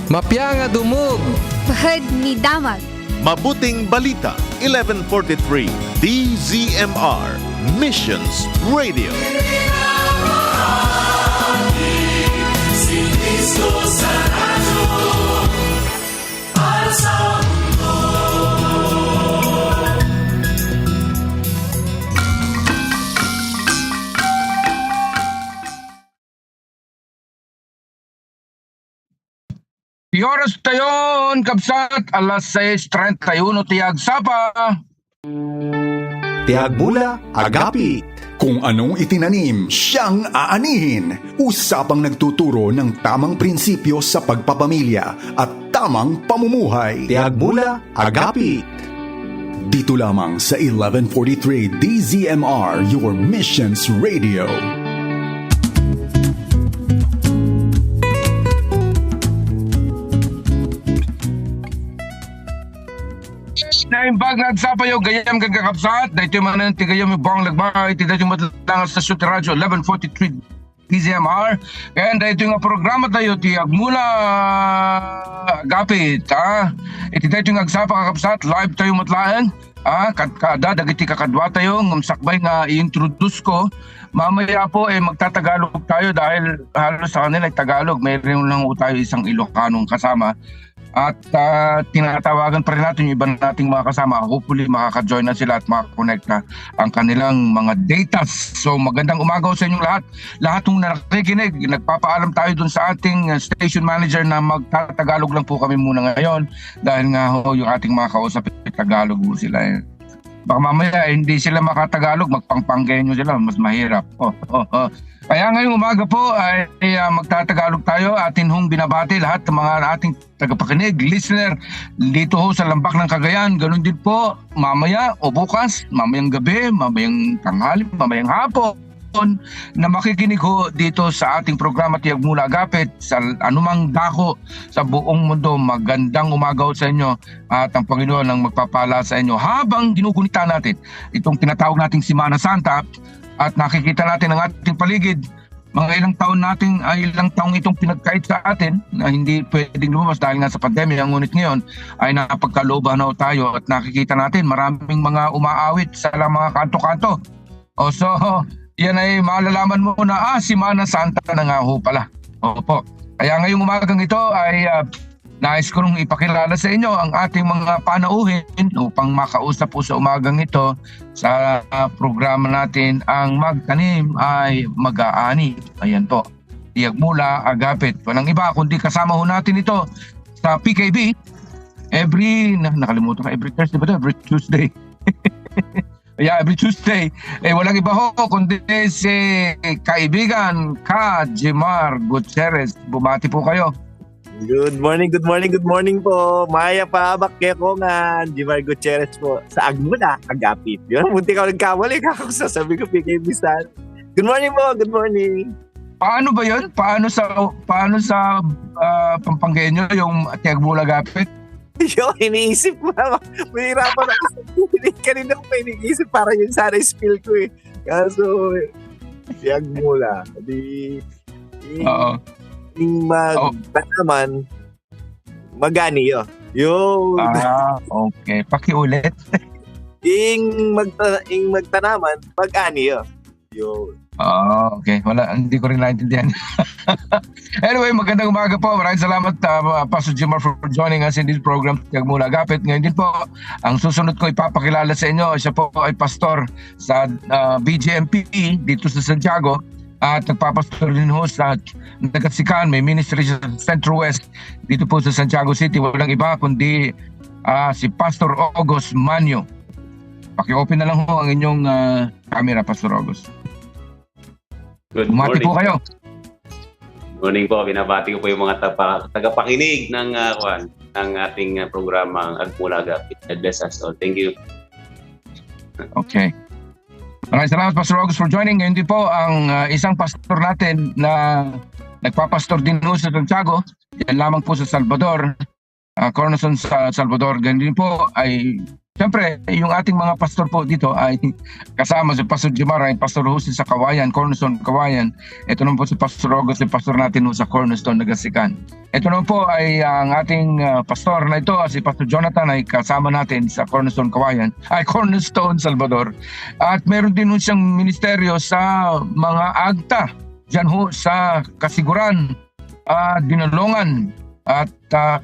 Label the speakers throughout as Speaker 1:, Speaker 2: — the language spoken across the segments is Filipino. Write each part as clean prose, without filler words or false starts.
Speaker 1: Mapya nga dumog.
Speaker 2: Bahad ni Damag.
Speaker 3: Mabuting Balita, 1143 DZMR Missions Radio.
Speaker 4: Si Cristo sa radyo para sa mundo.
Speaker 5: Oras tayon, Kabsat, alas 6:31 tiyag sapa.
Speaker 6: Tiagmula, Agapit. Kung anong itinanim, siyang aanihin. Usapang nagtuturo ng tamang prinsipyo sa pagpapamilya at tamang pamumuhay. Tiagmula, Agapit. Dito lamang sa 1143 DZMR, your Missions Radio.
Speaker 5: Naimbag na sapayo gayam kagakapsat. Dahito yung mga tigayam yung buwang lagbay. Dahito yung matlangas sa Sute Radio 1143 DZMR. And dahito yung programa tayo tiyag mula Agapit. Iti dahito yung agsapa kakapsat. Live tayo matlaan. Kada dagiti kakadwa tayo. Ngamsakbay nga i-introduce ko. Mamaya po magtatagalog tayo dahil halos sa kanila ay Tagalog. Mayroon lang tayo isang Ilocanong kasama. At tinatawagan pa rin natin yung iba nating mga kasama. Hopefully makaka-join na sila at makakonekta ang kanilang mga data. So magandang umaga sa inyong lahat. Lahat ng nakikinig, nagpapaalam tayo dun sa ating station manager na magtatagalog lang po kami muna ngayon. Dahil nga yung ating mga kausap, Tagalog po sila. Baka mamaya hindi sila makatagalog, magpangpanggenyo sila, mas mahirap. Kaya ngayong umaga po ay magtatagalog tayo. Atin hong binabati lahat ng mga ating tagapakinig, listener dito ho sa Lambak ng Cagayan. Ganun din po mamaya o bukas, mamayang gabi, mamayang tanghali, mamayang hapon na makikinig ho dito sa ating programa Tiyag Mula Agapit sa anumang dako sa buong mundo. Magandang umaga ho sa inyo at ang Panginoon ang magpapala sa inyo habang ginugunita natin itong tinatawag nating Semana Santa. At nakikita natin ang ating paligid, mga ilang taong itong pinagkait sa atin na hindi pwedeng lumabas dahil nga sa pandemya. Ngunit ngayon ay napagkalooban na tayo at nakikita natin maraming mga umaawit sa mga kanto-kanto. So, yan ay malalaman mo na Semana Santa na nga ho pala. Opo. Kaya ngayong umagang ito ay nais ko nung ipakilala sa inyo ang ating mga panauhin upang makausap po sa umagang ito sa programa natin ang magtanim ay mag-aani. Ayan po. Tiyag Mula Agapit. Walang iba kundi kasama ho natin ito sa PKB nakalimutan ka, every Thursday ba ito? Every Tuesday. Yeah, every Tuesday. Walang iba ho kundi si kaibigan Jimar Gutierrez. Bumati po kayo.
Speaker 7: Good morning po. Maya Pahabak ko nga, Jimar Gutierrez po. Sa Agmula, Agapit. Yun, munti ka nagkamali. Kakasasabi ko, PK Bisan. Good morning po, good morning.
Speaker 5: Paano ba yun? Paano sa Pampanggenyo yung Tiyag Mula Agapit?
Speaker 7: Yo, iniisip ko na. Mahirapan ako. Kanina ko pa iniisip para yun sana spill ko eh. Kaso, Tiyag Mula.
Speaker 5: Oo.
Speaker 7: Yung magtanaman, magani yun.
Speaker 5: Okay. Pakiulit.
Speaker 7: Yung magtanaman, mag-ani yun.
Speaker 5: Okay. Hindi ko rin naintindihan. Anyway, magandang umaga po. Maraming salamat Pastor Jimar for joining us in this program Tiyag Mula Agapit. Ngayon din po, ang susunod ko ipapakilala sa inyo, siya po ay pastor sa BGMP dito sa Santiago. At nagpapastor din ho sa Nagasikan, may ministry sa Central West dito po sa Santiago City. Walang iba kundi si Pastor August Manyo. Paki-open na lang ho ang inyong camera, Pastor August.
Speaker 8: Good
Speaker 5: Bumati
Speaker 8: morning
Speaker 5: po kayo.
Speaker 8: Good morning po. Binabati ko po yung mga tagapakinig ng ating programa Agmula Agapit. God bless us all. Thank you.
Speaker 5: Okay. Maraming salamat Pastor August for joining. Ngayon din po ang isang pastor natin na nagpapastor din po sa Santiago. Yan lamang po sa Salvador. Coronation sa Salvador. Ganyan din po ay Siyempre, yung ating mga pastor po dito ay kasama si Pastor Jimar, ay Pastor Jose sa Kawayan, Cornerstone Kawayan. Ito naman po si Pastor August, si pastor natin sa Cornerstone Nagasikan. Ito naman po ay ang ating pastor na ito, si Pastor Jonathan, ay kasama natin sa Cornerstone Kawayan, ay Cornerstone Salvador. At meron din po siyang ministeryo sa mga agta, dyan ho sa Kasiguran, Dinulungan. At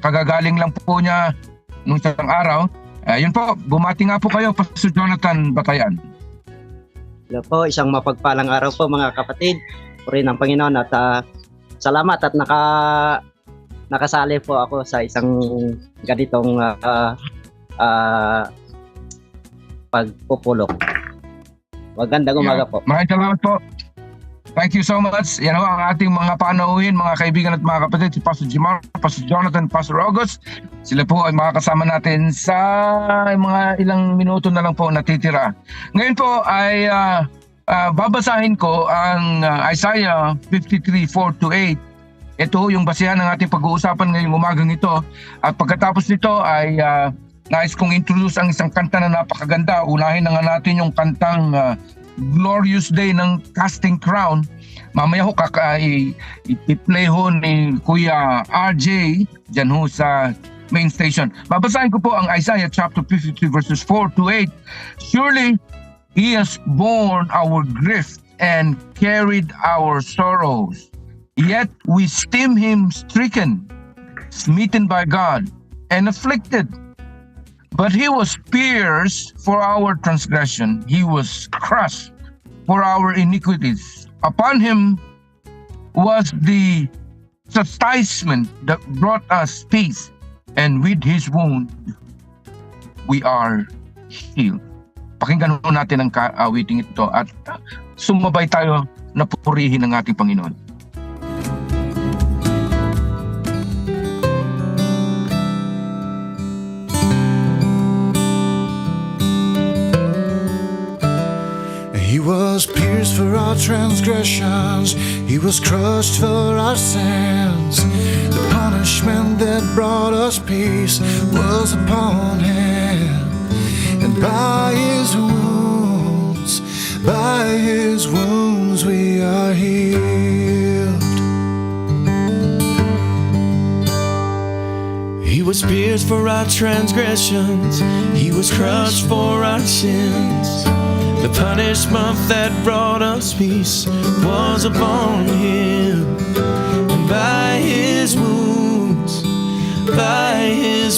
Speaker 5: kagagaling lang po niya nung isang araw. Yun po, bumati nga po kayo, Pastor Jonathan Batayan.
Speaker 1: Hello po, isang mapagpalang araw po mga kapatid. Purihin ng Panginoon at salamat at nakasali po ako sa isang ganitong pagpupulong. Magandang umaga po.
Speaker 5: Maraming salamat po. Thank you so much. Yan ho ang ating mga panauhin, mga kaibigan at mga kapatid, si Pastor Jimar, Pastor Jonathan, Pastor August. Sila po ay makakasama natin sa mga ilang minuto na lang po natitira. Ngayon po ay babasahin ko ang Isaiah 53:4-8. Ito yung basihan ng ating pag-uusapan ngayong umagang ito. At pagkatapos nito ay nais kong introduce ang isang kanta na napakaganda. Unahin na nga natin yung kantang Glorious Day ng Casting Crown. Mamaya ho i-play ho ni Kuya RJ dyan ho sa main station. Babasahin ko po ang Isaiah chapter 53:4-8. Surely He has borne our grief and carried our sorrows. Yet we esteem Him stricken, smitten by God, and afflicted. But He was pierced for our transgression. He was crushed for our iniquities. Upon Him was the chastisement that brought us peace, and with His wound we are healed. Pakinggan natin ang awiting ito at sumabay tayo na purihin ng ating Panginoon.
Speaker 9: He was pierced for our transgressions, He was crushed for our sins. The punishment that brought us peace was upon Him, and by His wounds we are healed. He was pierced for our transgressions, He was crushed for our sins. The punishment that brought us peace was upon Him, and by His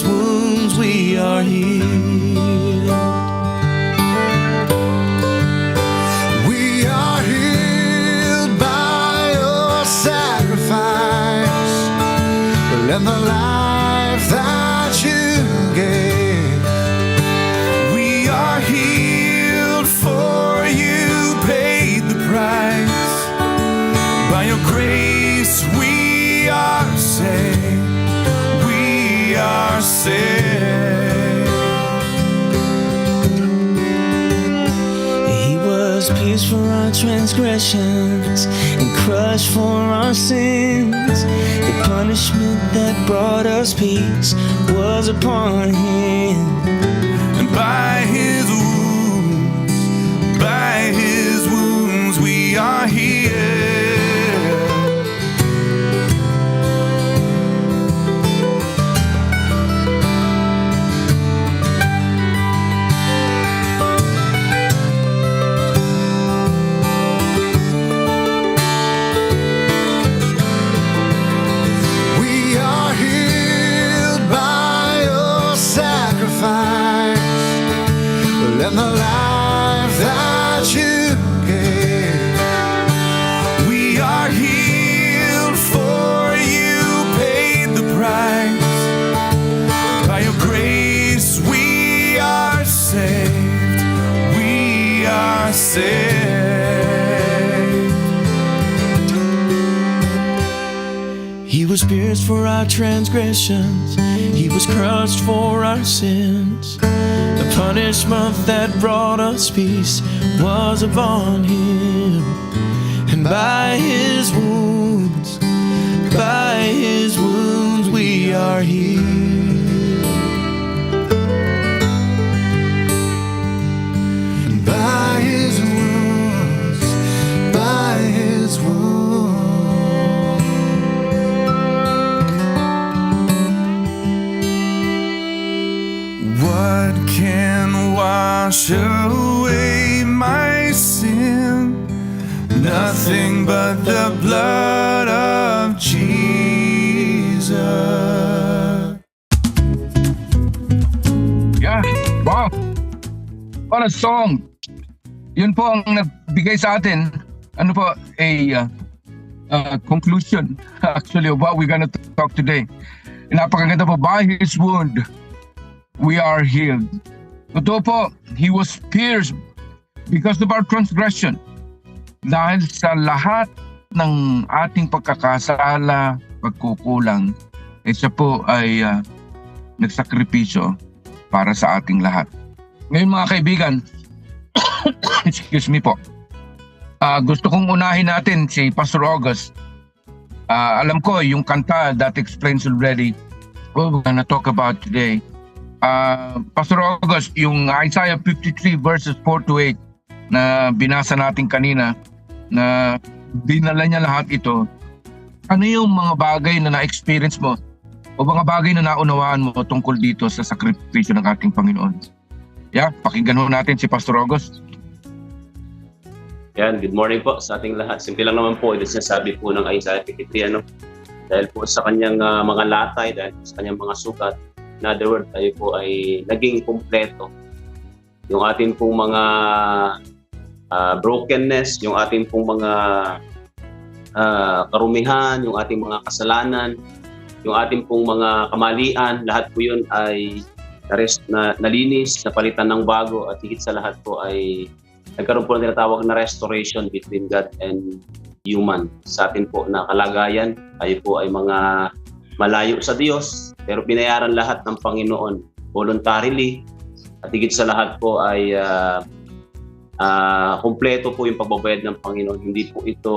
Speaker 9: wounds we are healed. We are healed by Your sacrifice, and the life that You gave. We are healed, for You paid the price. By Your grace we are saved. We are saved. He was pierced for our transgressions and crushed for our sins. The punishment that brought us peace was upon Him, and by His wounds we are healed. We are healed by Your sacrifice, and the life that You gave. We are healed, for You paid the price. By Your grace we are saved. We are saved. He was pierced for our transgressions, He was crushed for our sins. The punishment that brought us peace was upon Him, and by His wounds we are healed. nothing but the blood of Jesus.
Speaker 5: Yeah, wow. What a song. Yun po ang nagbigay sa atin, ano po, a conclusion actually of what we're gonna talk today. Napakaganda po, by His wound, we are healed. Totoo po, He was pierced because of our transgression. Dahil sa lahat ng ating pagkakasala, pagkukulang, siya po ay nagsakripisyo para sa ating lahat. Ngayon mga kaibigan, excuse me po, gusto kong unahin natin si Pastor August. Alam ko yung kanta that explains already what we're gonna talk about today. Pastor August, yung Isaiah 53 verses 4-8 na binasa natin kanina, na dinala niya lahat ito, ano yung mga bagay na na-experience mo o mga bagay na naunawaan mo tungkol dito sa sakripisyo ng ating Panginoon? Yeah, pakinggan ho natin si Pastor August.
Speaker 8: Yan, good morning po sa ating lahat. Simple lang naman po, ito sinasabi po ng Isaiah 53, dahil po sa kanyang mga latay, dahil sa kanyang mga sugat, in other words, tayo po ay naging kumpleto. Yung ating pong mga brokenness, yung ating pong mga karumihan, yung ating mga kasalanan, yung ating pong mga kamalian, lahat po yun ay nalinis, napalitan ng bago, at higit sa lahat po ay nagkaroon po ng tinatawag na restoration between God and human. Sa atin po na kalagayan, tayo po ay mga malayo sa Diyos, pero binayaran lahat ng Panginoon voluntarily, at higit sa lahat po ay kumpleto po yung pagbabayad ng Panginoon. Hindi po ito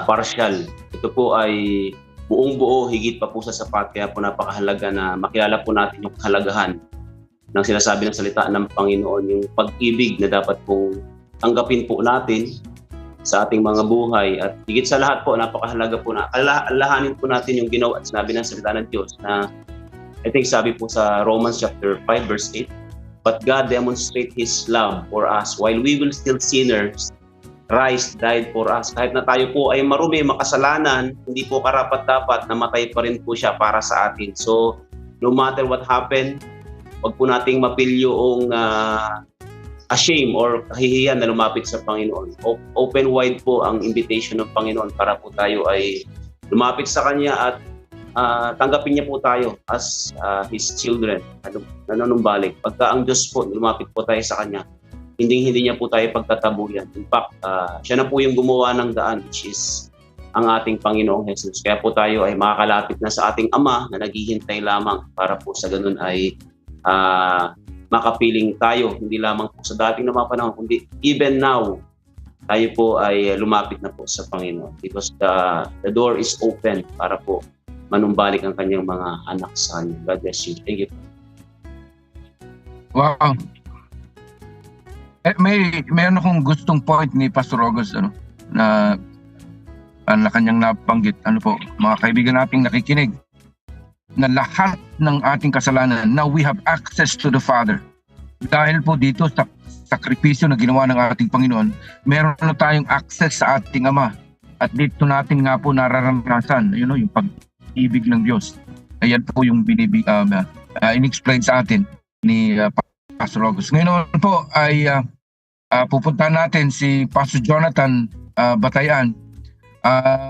Speaker 8: partial. Ito po ay buong buo, higit pa po sa sapat. Kaya po napakahalaga na makilala po natin yung kahalagahan ng sinasabi ng salita ng Panginoon, yung pag-ibig na dapat pong tanggapin po natin sa ating mga buhay. At higit sa lahat po, napakahalaga po na alahanin po natin yung ginawa at sinabi ng salita ng Diyos na I think sabi po sa Romans chapter 5 verse 8, but God demonstrate His love for us while we will still sinners, Christ died for us. Kahit na tayo po ay marumi, makasalanan, hindi po karapat-dapat, namatay pa rin po siya para sa atin. So, no matter what happened, wag po nating mapil yung ashame or kahihiyan na lumapit sa Panginoon. Open wide po ang invitation ng Panginoon para po tayo ay lumapit sa Kanya at tanggapin niya po tayo as His children, nanunumbalik. Pagka ang Diyos po, lumapit po tayo sa Kanya, hindi niya po tayo pagtatabuyan. In fact, siya na po yung gumawa ng daan, which is ang ating Panginoong Jesus. Kaya po tayo ay makakalapit na sa ating Ama na naghihintay lamang para po sa ganun ay makapiling tayo, hindi lamang po sa dating na mga panahon, kundi even now, tayo po ay lumapit na po sa Panginoon because the door is open para po manumbalik ang kanyang mga anak sa Kanya. God bless you. Thank you.
Speaker 5: Wow. Mayroon akong gustong point ni Pastor August na kanyang nabanggit, mga kaibigan nating nakikinig, na lahat ng ating kasalanan, now we have access to the Father. Dahil po dito sa sakripisyo na ginawa ng ating Panginoon, meron na tayong access sa ating Ama. At dito natin nga po nararanasan, yung pag-ibig ng Diyos. Ayan po yung in-explain sa atin ni Pastor August. Ngayon po ay pupuntahan natin si Pastor Jonathan Batayan.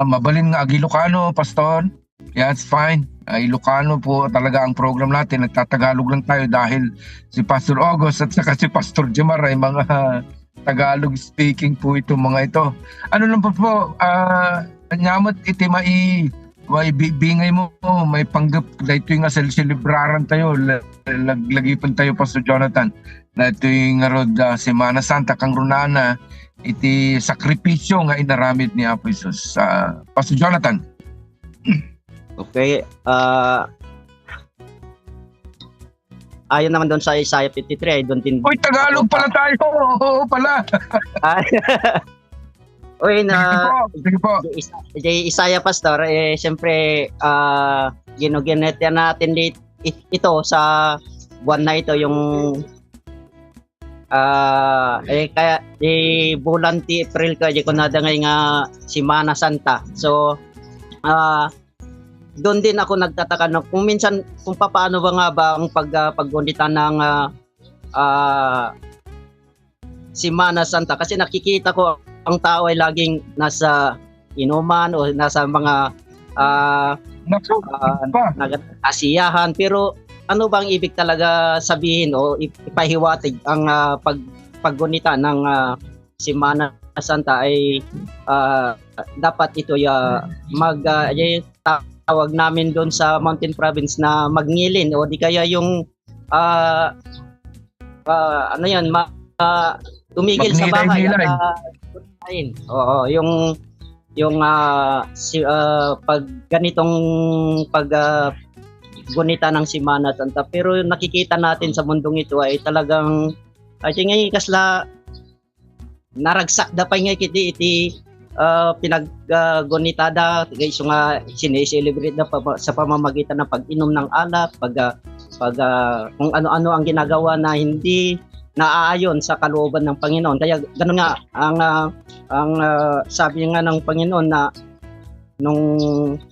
Speaker 5: Mabalin nga Ilocano, Pastor. Yeah, it's fine. Ilocano po talaga ang program natin. Nagtatagalog lang tayo dahil si Pastor August at saka si Pastor Jemar ay mga Tagalog speaking po ito mga ito. Ano lang po nyamot iti may bingay mo, may panggap dahito yung celebraran tayo, laglagipan tayo Pastor Jonathan na ito yung rod Semana Santa kang runana iti sakripisyo nga inaramid ni Apo Jesus. Pastor Jonathan.
Speaker 1: Okay. Ayon naman doon sa Isaiah 53, ay doon din.
Speaker 5: Uy, Tagalog pala tayo. Oo pala.
Speaker 1: Uy,
Speaker 5: sige po.
Speaker 1: Isaiah Pastor, siyempre, ginuginet natin ito sa buwan na ito, yung kaya bulan ti April kaya ko nadangay nga Semana Santa. So doon din ako nagtataka no, kung minsan kung paano ba nga ba ang paggunita ng Semana Santa, kasi nakikita ko ang tao ay laging nasa inuman o nasa mga asiyahan, pero ano bang ibig talaga sabihin o ipahiwatig ang paggunita ng Semana Santa ay dapat ito tawag namin doon sa Mountain Province na magngilin o di kaya yung tumigil sa bahay at oo, yung pag ganitong gunita ng Semana Santa. Pero nakikita natin sa mundong ito ay talagang ngay kasla naragsak da pa ngay iti pinaggunita guys nga sineselebrate na sa pamamagitan ng pag-inom ng alak, kung ano-ano ang ginagawa na hindi naaayon sa kalooban ng Panginoon. Kaya ganoon nga ang sabi nga ng Panginoon na nung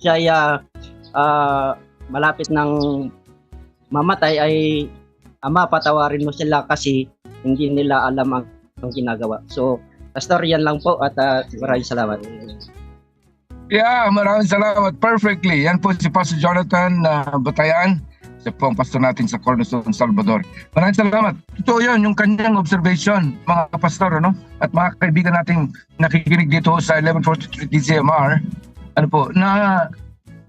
Speaker 1: siya malapit ng mamatay ay Ama, patawarin mo sila kasi hindi nila alam ang ginagawa. So Pastor, yan lang po at maraming salamat.
Speaker 5: Yeah, maraming salamat. Perfectly. Yan po si Pastor Jonathan Batayan. Siya po ang pastor natin sa Cornerstone, Salvador. Maraming salamat. Ito yun, yung kanyang observation, mga pastor, ano? At mga kaibigan nating nakikinig dito sa 1143 DZMR, ano po, na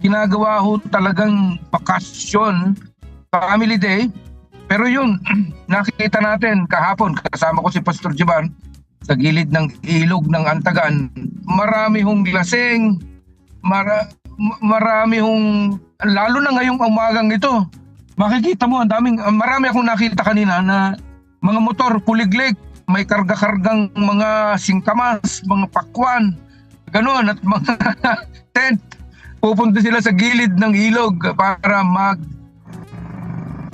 Speaker 5: ginagawa ho talagang bakasyon, family day. Pero yun, nakikita natin kahapon, kasama ko si Pastor Jiman, sa gilid ng ilog ng Antagan, marami hong lasing, marami hong, lalo na ngayong umagang ito, makikita mo, marami akong nakita kanina na mga motor, kuliglig, may karga-kargang mga singkamas, mga pakwan, ganoon, at mga tent. Pupunta sila sa gilid ng ilog para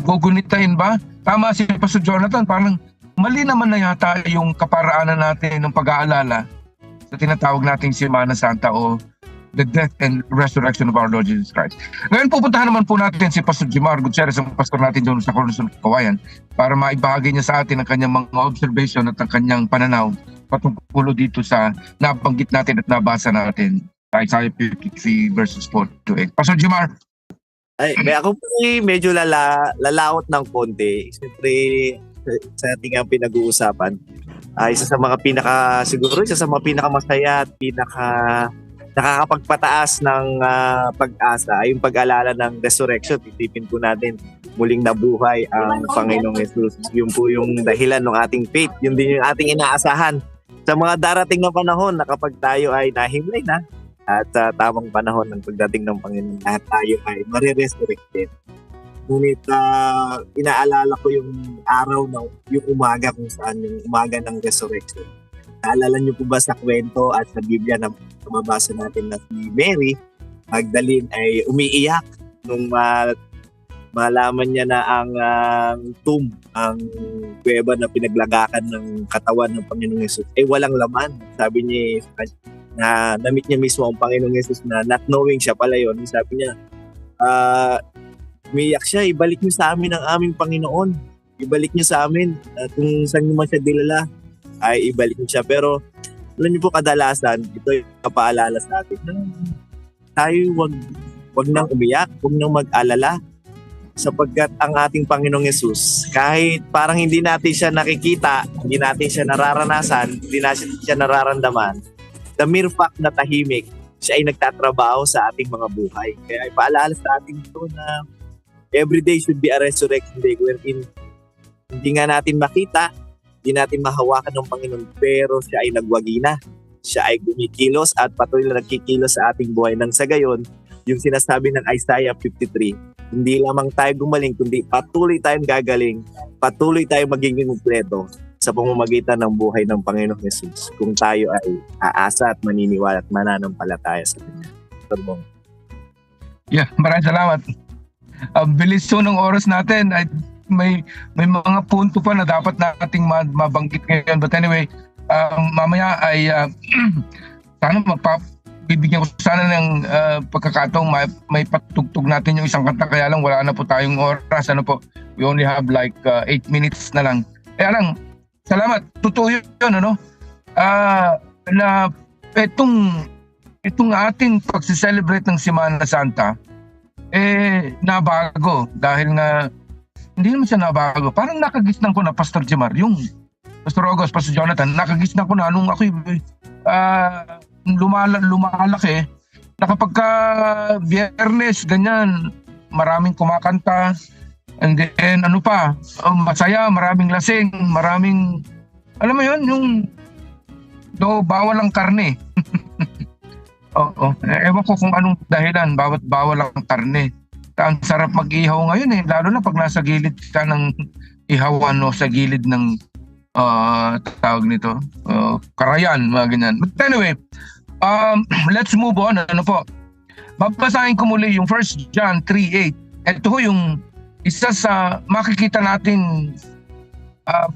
Speaker 5: gugunitain ba? Tama si Pastor Jonathan, parang mali naman na yata yung kaparaanan natin ng pag-aalala sa tinatawag nating Semana Santa o the death and resurrection of our Lord Jesus Christ. Ngayon pupuntahan naman po natin si Pastor Jimar Gutierrez, ang pastor natin doon sa Cornerstone Kawayan, para maibahagi niya sa atin ang kanyang mga observation at ang kanyang pananaw patungkol dito sa nabanggit natin at nabasa natin sa Isaiah 53 verses 4 to 8. Pastor Jimar.
Speaker 7: Ako po medyo lalaot ng konti. Siyempre, sa ating pinag-uusapan, isa sa mga pinakamasaya at nakakapagpataas ng pag-asa ay yung pag-alala ng resurrection. Isipin po natin, muling nabuhay ang Panginoong Jesus. Yun po yung dahilan ng ating faith. Yun din yung ating inaasahan sa mga darating na panahon na kapag tayo ay nahimlay na at sa tamang panahon ng pagdating ng Panginoon, lahat tayo ay mariresurrected. Ngunit inaalala ko yung araw yung umaga kung saan yung umaga ng resurrection. Naalala niyo po ba sa kwento at sa Biblia na mabasa natin na si Mary Magdalene ay umiiyak nung malaman niya na ang tomb, ang kuweba na pinaglagakan ng katawan ng Panginoong Yesus ay walang laman. Sabi niya na na-meet niya mismo ang Panginoong Yesus na not knowing siya pala yun. Sabi niya, umiyak siya, ibalik niyo sa amin ang aming Panginoon. Ibalik niyo sa amin. Kung saan niyo man siya dilala, ay ibalik niyo siya. Pero, alam niyo po kadalasan, ito yung kapaalala sa atin. Tayo wag nang umiyak, wag nang mag-alala. Sapagkat ang ating Panginoong Yesus, kahit parang hindi natin siya nakikita, hindi natin siya nararanasan, hindi natin siya nararamdaman, the mere fact na tahimik, siya ay nagtatrabaho sa ating mga buhay. Kaya ipaalala sa atin ito na every day should be a resurrection day wherein hindi nga natin makita, hindi natin mahawakan ng Panginoon, pero siya ay nagwagi na. Siya ay gumikilos at patuloy na nagkikilos sa ating buhay. Nang sa gayon, yung sinasabi ng Isaiah 53, hindi lamang tayo gumaling, kundi patuloy tayong gagaling, patuloy tayong magiging kumpleto sa pamamagitan ng buhay ng Panginoong Jesus kung tayo ay aasa at maniniwala at mananampalataya sa Kanya. Yeah,
Speaker 5: maraming salamat. Bilis po ng oras natin. may mga punto pa na dapat nating mabanggit ngayon. But anyway, mamaya ay sana bibigyan ko sana ng pagkakataong may patugtog natin yung isang kanta, kaya lang wala na po tayong oras. Ano po, we only have like 8 minutes na lang. Kaya lang, salamat. Totoo yun, ano? Na itong ating pagse-celebrate ng Semana Santa, nabago. Dahil nga, hindi naman siya nabago. Parang nakagisnan ko na, Pastor Jemar, yung Pastor August, Pastor Jonathan, nakagisnan ko na nung ako lumalaki, na kapag ka Biyernes, ganyan, maraming kumakanta, and then ano pa, masaya, maraming lasing, maraming, alam mo yun, yung bawal ang karne. Oo. Ewan ko kung anong dahilan, bawal ang karne. Ang sarap mag-ihaw ngayon lalo na pag nasa gilid ka ng ihawan o sa gilid ng tawag nito, karayan, mga ganyan. But anyway, let's move on. Ano po? Babasahin ko muli yung 1 John 3:8. Ito yung isa sa makikita natin,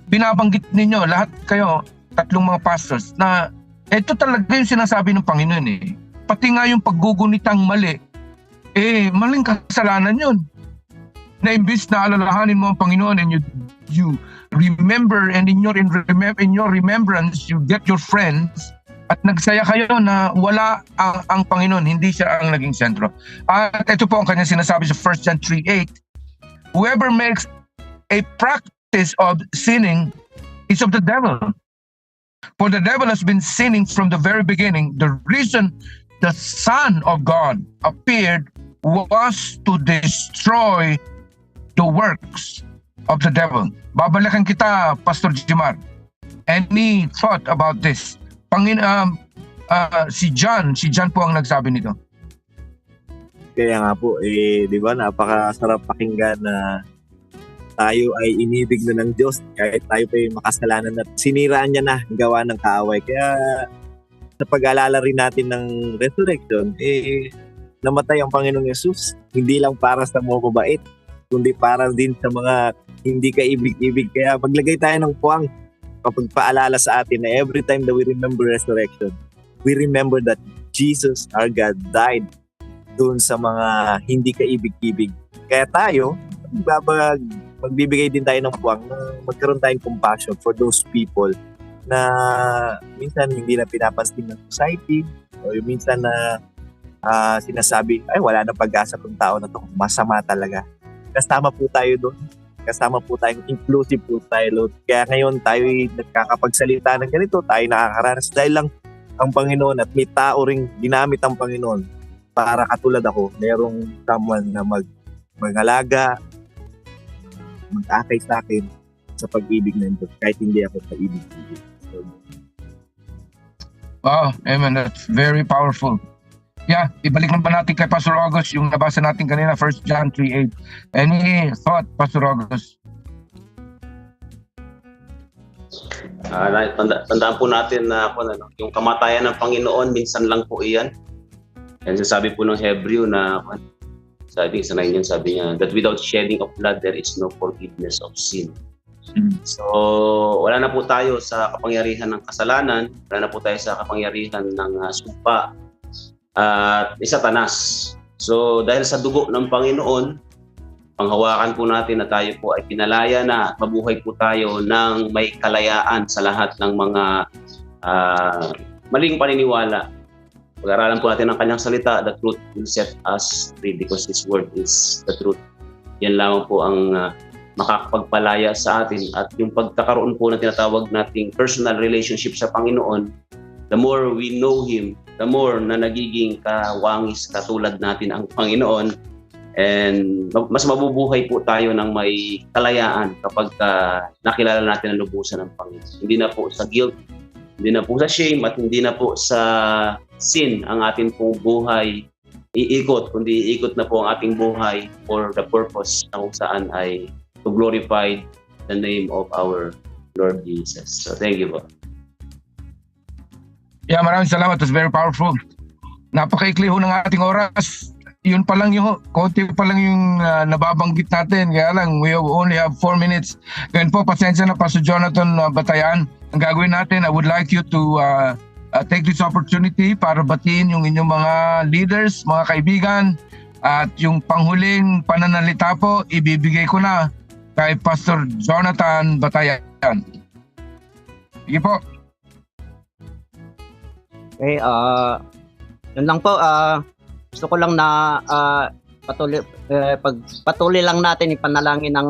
Speaker 5: binabanggit ninyo, lahat kayo, tatlong mga pastors, na ito talaga yung sinasabi ng Panginoon Pati nga yung paggugunitang mali, maling kasalanan yun. Na imbis na alalahanin mo ang Panginoon and you remember, and in your remembrance, you get your friends, at nagsaya kayo na wala ang Panginoon, hindi siya ang naging sentro. At ito po ang kanyang sinasabi sa 1 John 3:8. Whoever makes a practice of sinning is of the devil. For the devil has been sinning from the very beginning. The reason the Son of God appeared was to destroy the works of the devil. Babalikan kita, Pastor Jemar. Any thought about this? Si John po ang nagsabi nito.
Speaker 7: Kaya nga po, di ba, napakasarap pakinggan na tayo ay inibig na ng Diyos kahit tayo pa yung makasalanan at siniraan niya na gawa ng kaaway. Kaya sa pag-alala rin natin ng resurrection, namatay ang Panginoong Yesus, hindi lang para sa mga mabait, kundi para din sa mga hindi kaibig-ibig. Kaya maglagay tayo ng puwang kapag paalala sa atin na every time that we remember resurrection, we remember that Jesus, our God, died doon sa mga hindi kaibig-ibig. Kaya tayo, magbibigay din tayo ng puwang na magkaroon tayong compassion for those people na minsan hindi na pinapansin ng society, o yung minsan na sinasabi, ay wala na pag-asa ng tao na to, masama talaga. Kasama po tayo doon. Kasama po tayong inclusive po tayo, Lord. Kaya ngayon tayo nagkakapagsalita ng ganito, tayo nakakaranas dahil lang ang Panginoon at may tao ring ginamit ang Panginoon para katulad ako, mayroong someone na mag-alaga, mag-akay sa akin sa pag-ibig ng Diyos kahit hindi ako sa ibig.
Speaker 5: Wow, amen. That's very powerful. Yeah, ibalik naman natin kay Pastor August yung nabasa natin kanina, 1 John 3:8. Any thought, Pastor August?
Speaker 8: Tandaan po natin na yung kamatayan ng Panginoon, minsan lang po iyan. Yan sabi po ng Hebreo na sabi niya that without shedding of blood there is no forgiveness of sin. So wala na po tayo sa kapangyarihan ng kasalanan, wala na po tayo sa kapangyarihan ng sumpa at Satanas. So dahil sa dugo ng Panginoon, panghawakan po natin na tayo po ay pinalaya na at mabuhay po tayo ng may kalayaan sa lahat ng mga maling paniniwala. Pag-aralan po natin ang kanyang salita, the truth will set us free because His word is the truth. Yan lamang po ang makakapagpalaya sa atin, at yung pagkakaroon po na tinatawag nating personal relationship sa Panginoon, the more we know Him, the more na nagiging kawangis katulad natin ang Panginoon, and mas mabubuhay po tayo ng may kalayaan kapag nakilala natin ang lubusan ng Panginoon. Hindi na po sa guilt, hindi na po sa shame, at hindi na po sa sin ang ating pong buhay iikot, kundi iikot na po ang ating buhay for the purpose na kung saan ay to glorify the name of our Lord Jesus. So thank you po.
Speaker 5: Yeah, maraming salamat. That's very powerful. Napakaikli ho ng ating oras. yun pa lang yung, konti pa lang yung nababanggit natin. Kaya lang, we only have 4 minutes. Ganyan po, pasensya na Pastor Jonathan Batayan. Ang gagawin natin, I would like you to take this opportunity para batiin yung inyong mga leaders, mga kaibigan, at yung panghuling pananalita po, ibibigay ko na kay Pastor Jonathan Batayan. Sige po.
Speaker 1: Okay, yun lang po. Gusto ko lang na patuloy lang natin ipanalangin ng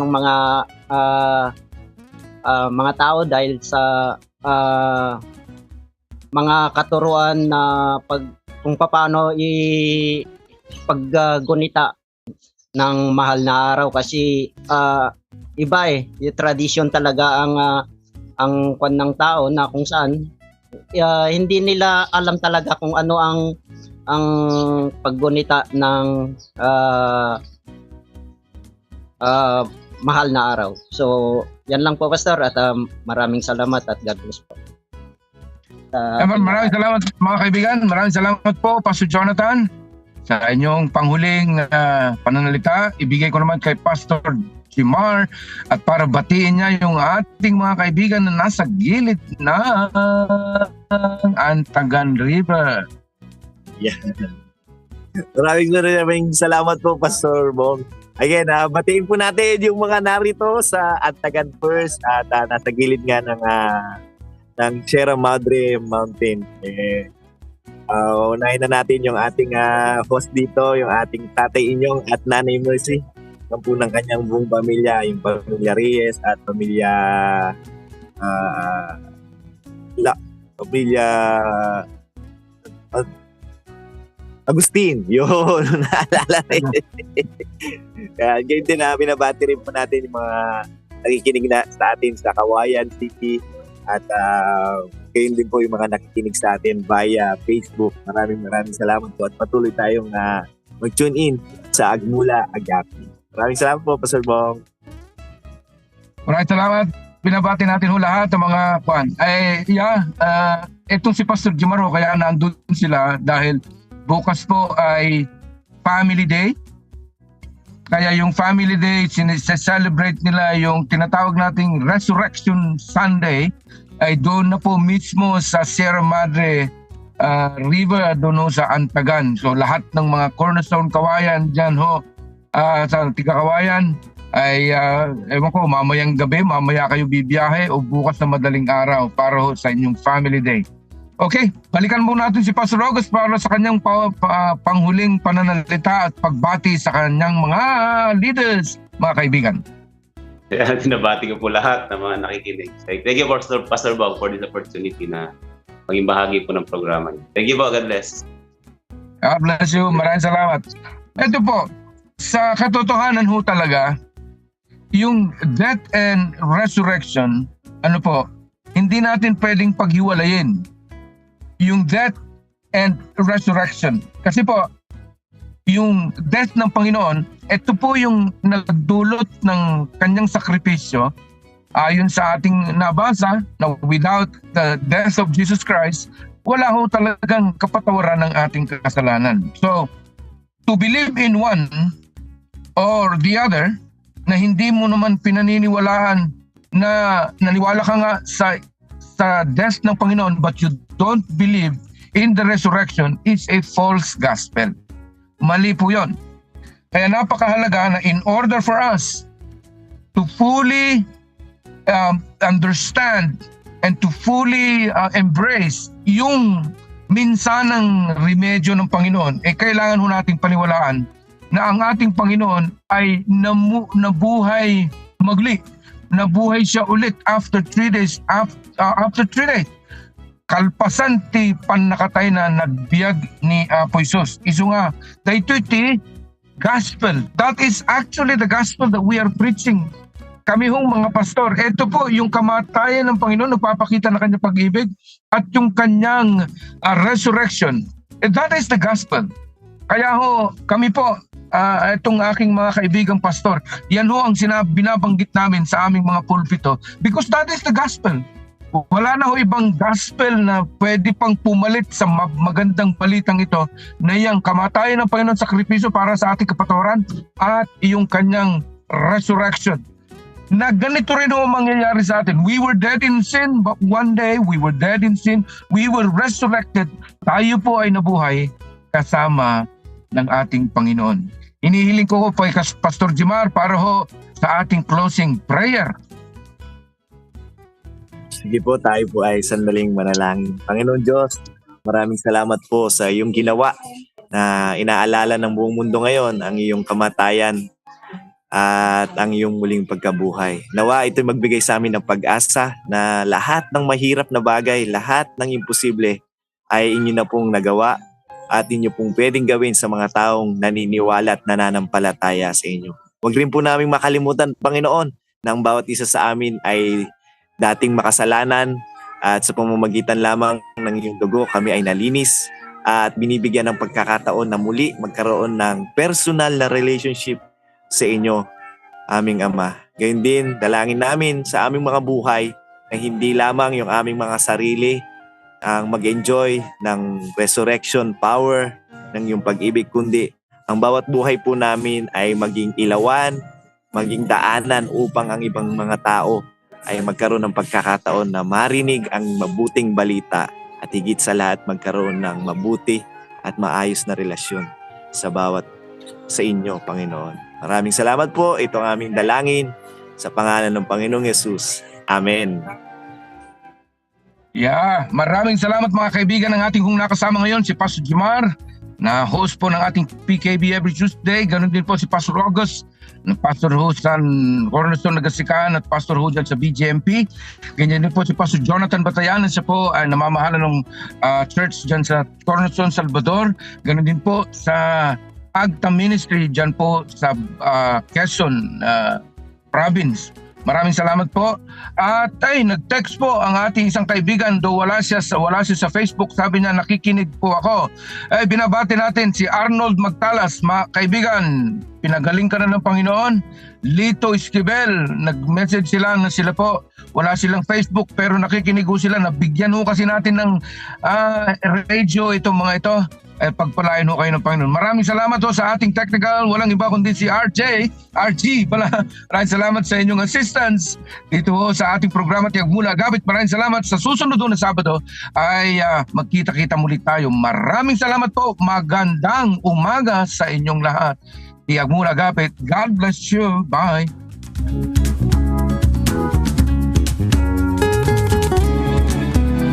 Speaker 1: mga tao dahil sa mga katuruan na kung paano paggunita ng mahal na araw, kasi iba yung tradition talaga ang kwan ng tao na kung saan hindi nila alam talaga kung ano ang paggunita ng mahal na araw. So, yan lang po, Pastor, at maraming salamat at God bless po.
Speaker 5: Maraming salamat mga kaibigan. Maraming salamat po, Pastor Jonathan, sa inyong panghuling pananalita. Ibigay ko naman kay Pastor Jimar at para batiin niya yung ating mga kaibigan na nasa gilid ng Antagan River.
Speaker 7: Yeah. Maraming salamat po, Pastor Bong. Again, batiin po natin yung mga narito sa Antagan First at nasa gilid nga ng Sierra Madre Mountain. Unahin na natin yung ating host dito, yung ating Tatay Inyong at Nanay Mercy. Yung po ng kanyang buong pamilya, yung pamilya Reyes at pamilya Agustin, yun, naalala rin. Kaya ganyan din binabati rin po natin yung mga nakikinig na sa atin sa Kawayan City at ganyan din po yung mga nakikinig sa atin via Facebook. Maraming salamat po at patuloy tayong mag-tune in sa Agmula Agapi. Maraming salamat po, Pastor Bong.
Speaker 5: Maraming salamat. Binabati natin lahat ng mga kwan. Itong si Pastor Jimaro, kaya nandun sila dahil bukas po ay Family Day. Kaya yung Family Day, celebrate nila yung tinatawag nating Resurrection Sunday ay doon na po mismo sa Sierra Madre River, doon sa Antagan. So lahat ng mga Cornerstone Kawayan dyan sa Tigakawayan ay ewan ko, mamayang gabi, mamaya kayo bibiyahe o bukas na madaling araw para sa inyong Family Day. Okay, balikan muna natin si Pastor August para sa kanyang panghuling pananalita at pagbati sa kanyang mga leaders, mga kaibigan.
Speaker 8: Kaya tinabati ko po lahat ng mga nakikinig. Thank you, Pastor Bob, for this opportunity na maging bahagi po ng programa niyo. Thank you po, God bless.
Speaker 5: God bless you, maraming salamat. Ito po, sa katotohanan ho talaga, yung death and resurrection, hindi natin pwedeng paghiwalayin. Yung death and resurrection. Kasi po, yung death ng Panginoon, ito po yung nagdulot ng kanyang sakripisyo. Ayon sa ating nabasa, na without the death of Jesus Christ, wala ho talagang kapatawaran ng ating kasalanan. So, to believe in one or the other, na hindi mo naman pinaniniwalaan na naniwala ka nga sa death ng Panginoon but you don't believe in the resurrection is a false gospel. Mali po yun. Kaya napakahalaga na in order for us to fully understand and to fully embrace yung minsanang remedyo ng Panginoon, kailangan ho nating paniwalaan na ang ating Panginoon ay nabuhay magli. Nabuhay siya ulit after 3 days. After 3 days. Kalpasan ti panakatay na nagbiag ni Apo Isus. Isu nga, dahito iti gospel. That is actually the gospel that we are preaching. Kami hong mga pastor, ito po yung kamatayan ng Panginoon, nagpapakita na kanyang pag-ibig at yung kanyang resurrection. That is the gospel. Kaya ho, kami po, itong aking mga kaibigang pastor, yan ho ang binabanggit namin sa aming mga pulpito because that is the gospel. Wala na ho ibang gospel na pwede pang pumalit sa magandang balitang ito na yung kamatayan ng Panginoon sakripisyo para sa ating kapatawaran at yung kanyang resurrection. Na ganito rin ho mangyayari sa atin. We were dead in sin, but one day we were dead in sin. We were resurrected. Tayo po ay nabuhay kasama ng ating Panginoon. Inihiling ko ho kay Pastor Jimar para ho sa ating closing prayer.
Speaker 7: Sige po, tayo po ay sandaling manalangin. Panginoon Diyos, maraming salamat po sa iyong ginawa na inaalala ng buong mundo ngayon ang iyong kamatayan at ang iyong muling pagkabuhay. Nawa ito'y magbigay sa amin ng pag-asa na lahat ng mahirap na bagay, lahat ng imposible ay inyo na pong nagawa at inyo pong pwedeng gawin sa mga taong naniniwala at nananampalataya sa inyo. Huwag rin po namin makalimutan, Panginoon, na ang bawat isa sa amin ay dating makasalanan at sa pamamagitan lamang ng iyong dugo kami ay nalinis at binibigyan ng pagkakataon na muli magkaroon ng personal na relationship sa inyo, aming Ama. Gayun din, dalangin namin sa aming mga buhay na hindi lamang yung aming mga sarili ang mag-enjoy ng resurrection power ng iyong pag-ibig, kundi ang bawat buhay po namin ay maging ilawan, maging daanan upang ang ibang mga tao ay magkaroon ng pagkakataon na marinig ang mabuting balita at higit sa lahat magkaroon ng mabuti at maayos na relasyon sa inyo, Panginoon. Maraming salamat po. Ito ang aming dalangin sa pangalan ng Panginoong Yesus. Amen.
Speaker 5: Maraming salamat mga kaibigan ng ating kong nakasama ngayon, si Pastor Jimar, na host po ng ating PKB every Tuesday. Ganon din po si Pastor August, Pastor Ho sa Cornerstone Nagasikaan at Pastor Ho dyan sa BGMP. Ganyan din po si Pastor Jonathan Batayan, siya po ay namamahala ng church dyan sa Cornerstone, Salvador. Ganon din po sa Agta Ministry dyan po sa Quezon Province. Maraming salamat po. At nag-text po ang ating isang kaibigan, though wala siya sa Facebook, sabi niya nakikinig po ako. Binabati natin si Arnold Magtalas, kaibigan, pinagaling ka na ng Panginoon. Lito Esquivel, nag-message sila na sila po, wala silang Facebook pero nakikinig po sila. Nabigyan ho kasi natin ng radio itong mga ito. Pagpalain ho kayo ng Panginoon. Maraming salamat ho sa ating technical. Walang iba kundi si RG pala. Maraming salamat sa inyong assistance dito ho sa ating programa Tiyag Mula Agapit. Maraming salamat. Sa susunod na Sabado ay magkita-kita muli tayo. Maraming salamat po. Magandang umaga sa inyong lahat. Tiyag Mula Agapit. God bless you. Bye.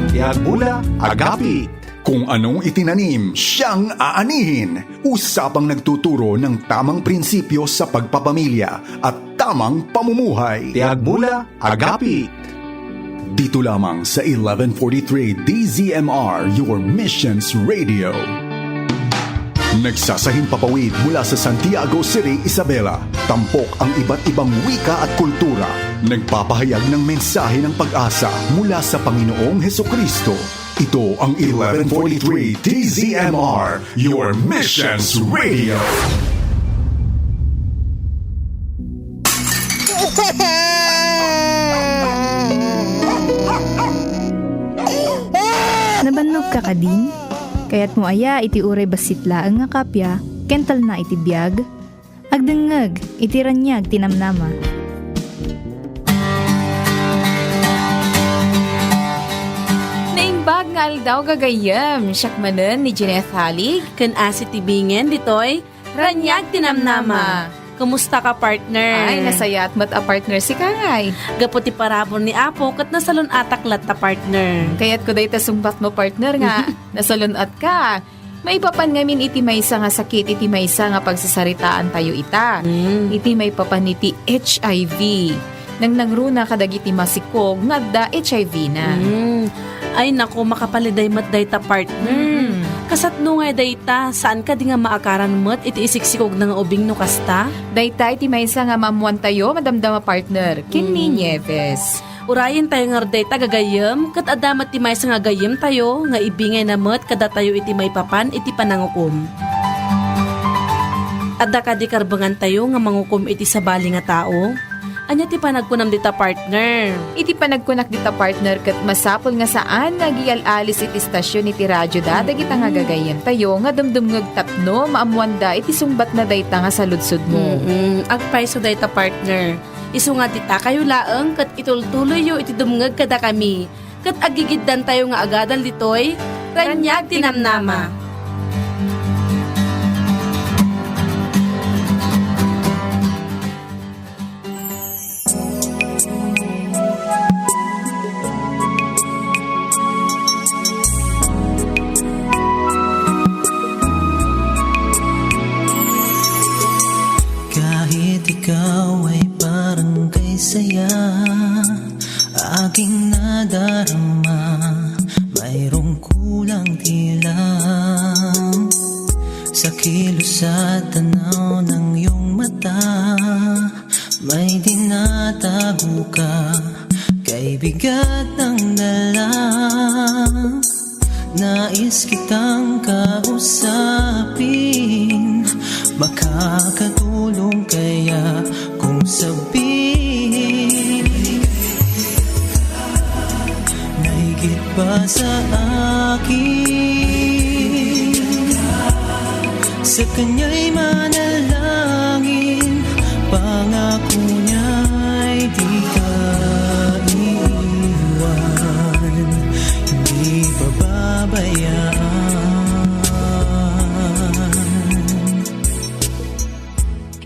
Speaker 6: Tiyag Mula Agapit. Kung anong itinanim, siyang aanihin. Usapang nagtuturo ng tamang prinsipyo sa pagpapamilya at tamang pamumuhay. Tiyag Mula Agapit. Dito lamang sa 1143 DZMR, your Missions Radio. Nagsasahing papawid mula sa Santiago City, Isabela. Tampok ang iba't ibang wika at kultura. Nagpapahayag ng mensahe ng pag-asa mula sa Panginoong Hesukristo. Ito ang 1143 DZMR, your Missions Radio.
Speaker 2: Nabannog ka kadin? Kaya't mo aya iti uray basitla ang nga kapya, kental na iti biyag. Agdengeg, iti ranyag tinamnama.
Speaker 10: Naimbag nga aldaw gagayam, syakmanen ni Jeanette Halig.
Speaker 11: Kan asi tibingen ditoy, ranyag tinamnama. Kumusta ka, partner?
Speaker 10: Ay, nasaya at mat-a-partner si Kangay.
Speaker 11: Gaputi parabon ni Apo kat nasalon ataklat ta partner.
Speaker 10: Kaya't ko day tasumbat mo partner nga, nasalon at ka. Maipapan ngamin iti maysa nga sakit, iti maysa nga pagsasaritaan tayo ita. Iti may papan iti HIV. Nang nangruna kadagiti masikog, nga da HIV na.
Speaker 11: Ay nako, makapaliday matday ta partner. Kasatno nga dayta, saan ka di nga maakaran mat iti isiksikog na nga ubing no kasta?
Speaker 10: Dayta iti maysa nga mamuan tayo, madamdama partner, Kinni Nieves.
Speaker 11: Urayin tayo nga dayta gagayem, kat adamat ti maysa nga gayem tayo, nga ibingay na mat kada tayo iti may papan iti panangukom. Adda ka di karbangan tayo nga mangukom iti sabali nga tao. Anya ti panagkunam dita partner.
Speaker 10: Iti panagkunak dita partner ket masapol nga saan nagialalis iti istasyon iti radyo da dagita nga gagayen tayo nga dumdumngeg tapno maamuanda iti sungbat na dayta nga saludsod mo.
Speaker 11: Agpay so dayta partner. Isu nga dita kayo laeng ket itultuloy yo iti dumngeg kada kami. Ket agigiddan tayo nga agadan ditoy Ranyag Tinamnama.
Speaker 9: Kahit ikaw ay parang kay saya, aking nadarama, mayroong kulang tila. Sa kilos at tanaw ng iyong mata, may dinatago ka, kay bigat ng dala. Nais kitang kausapin, makakatulong kaya kung sabihin na higit pa sa akin. Sa kanya'y manalangin, pangako niya'y di ka iiwan, hindi pababayaan.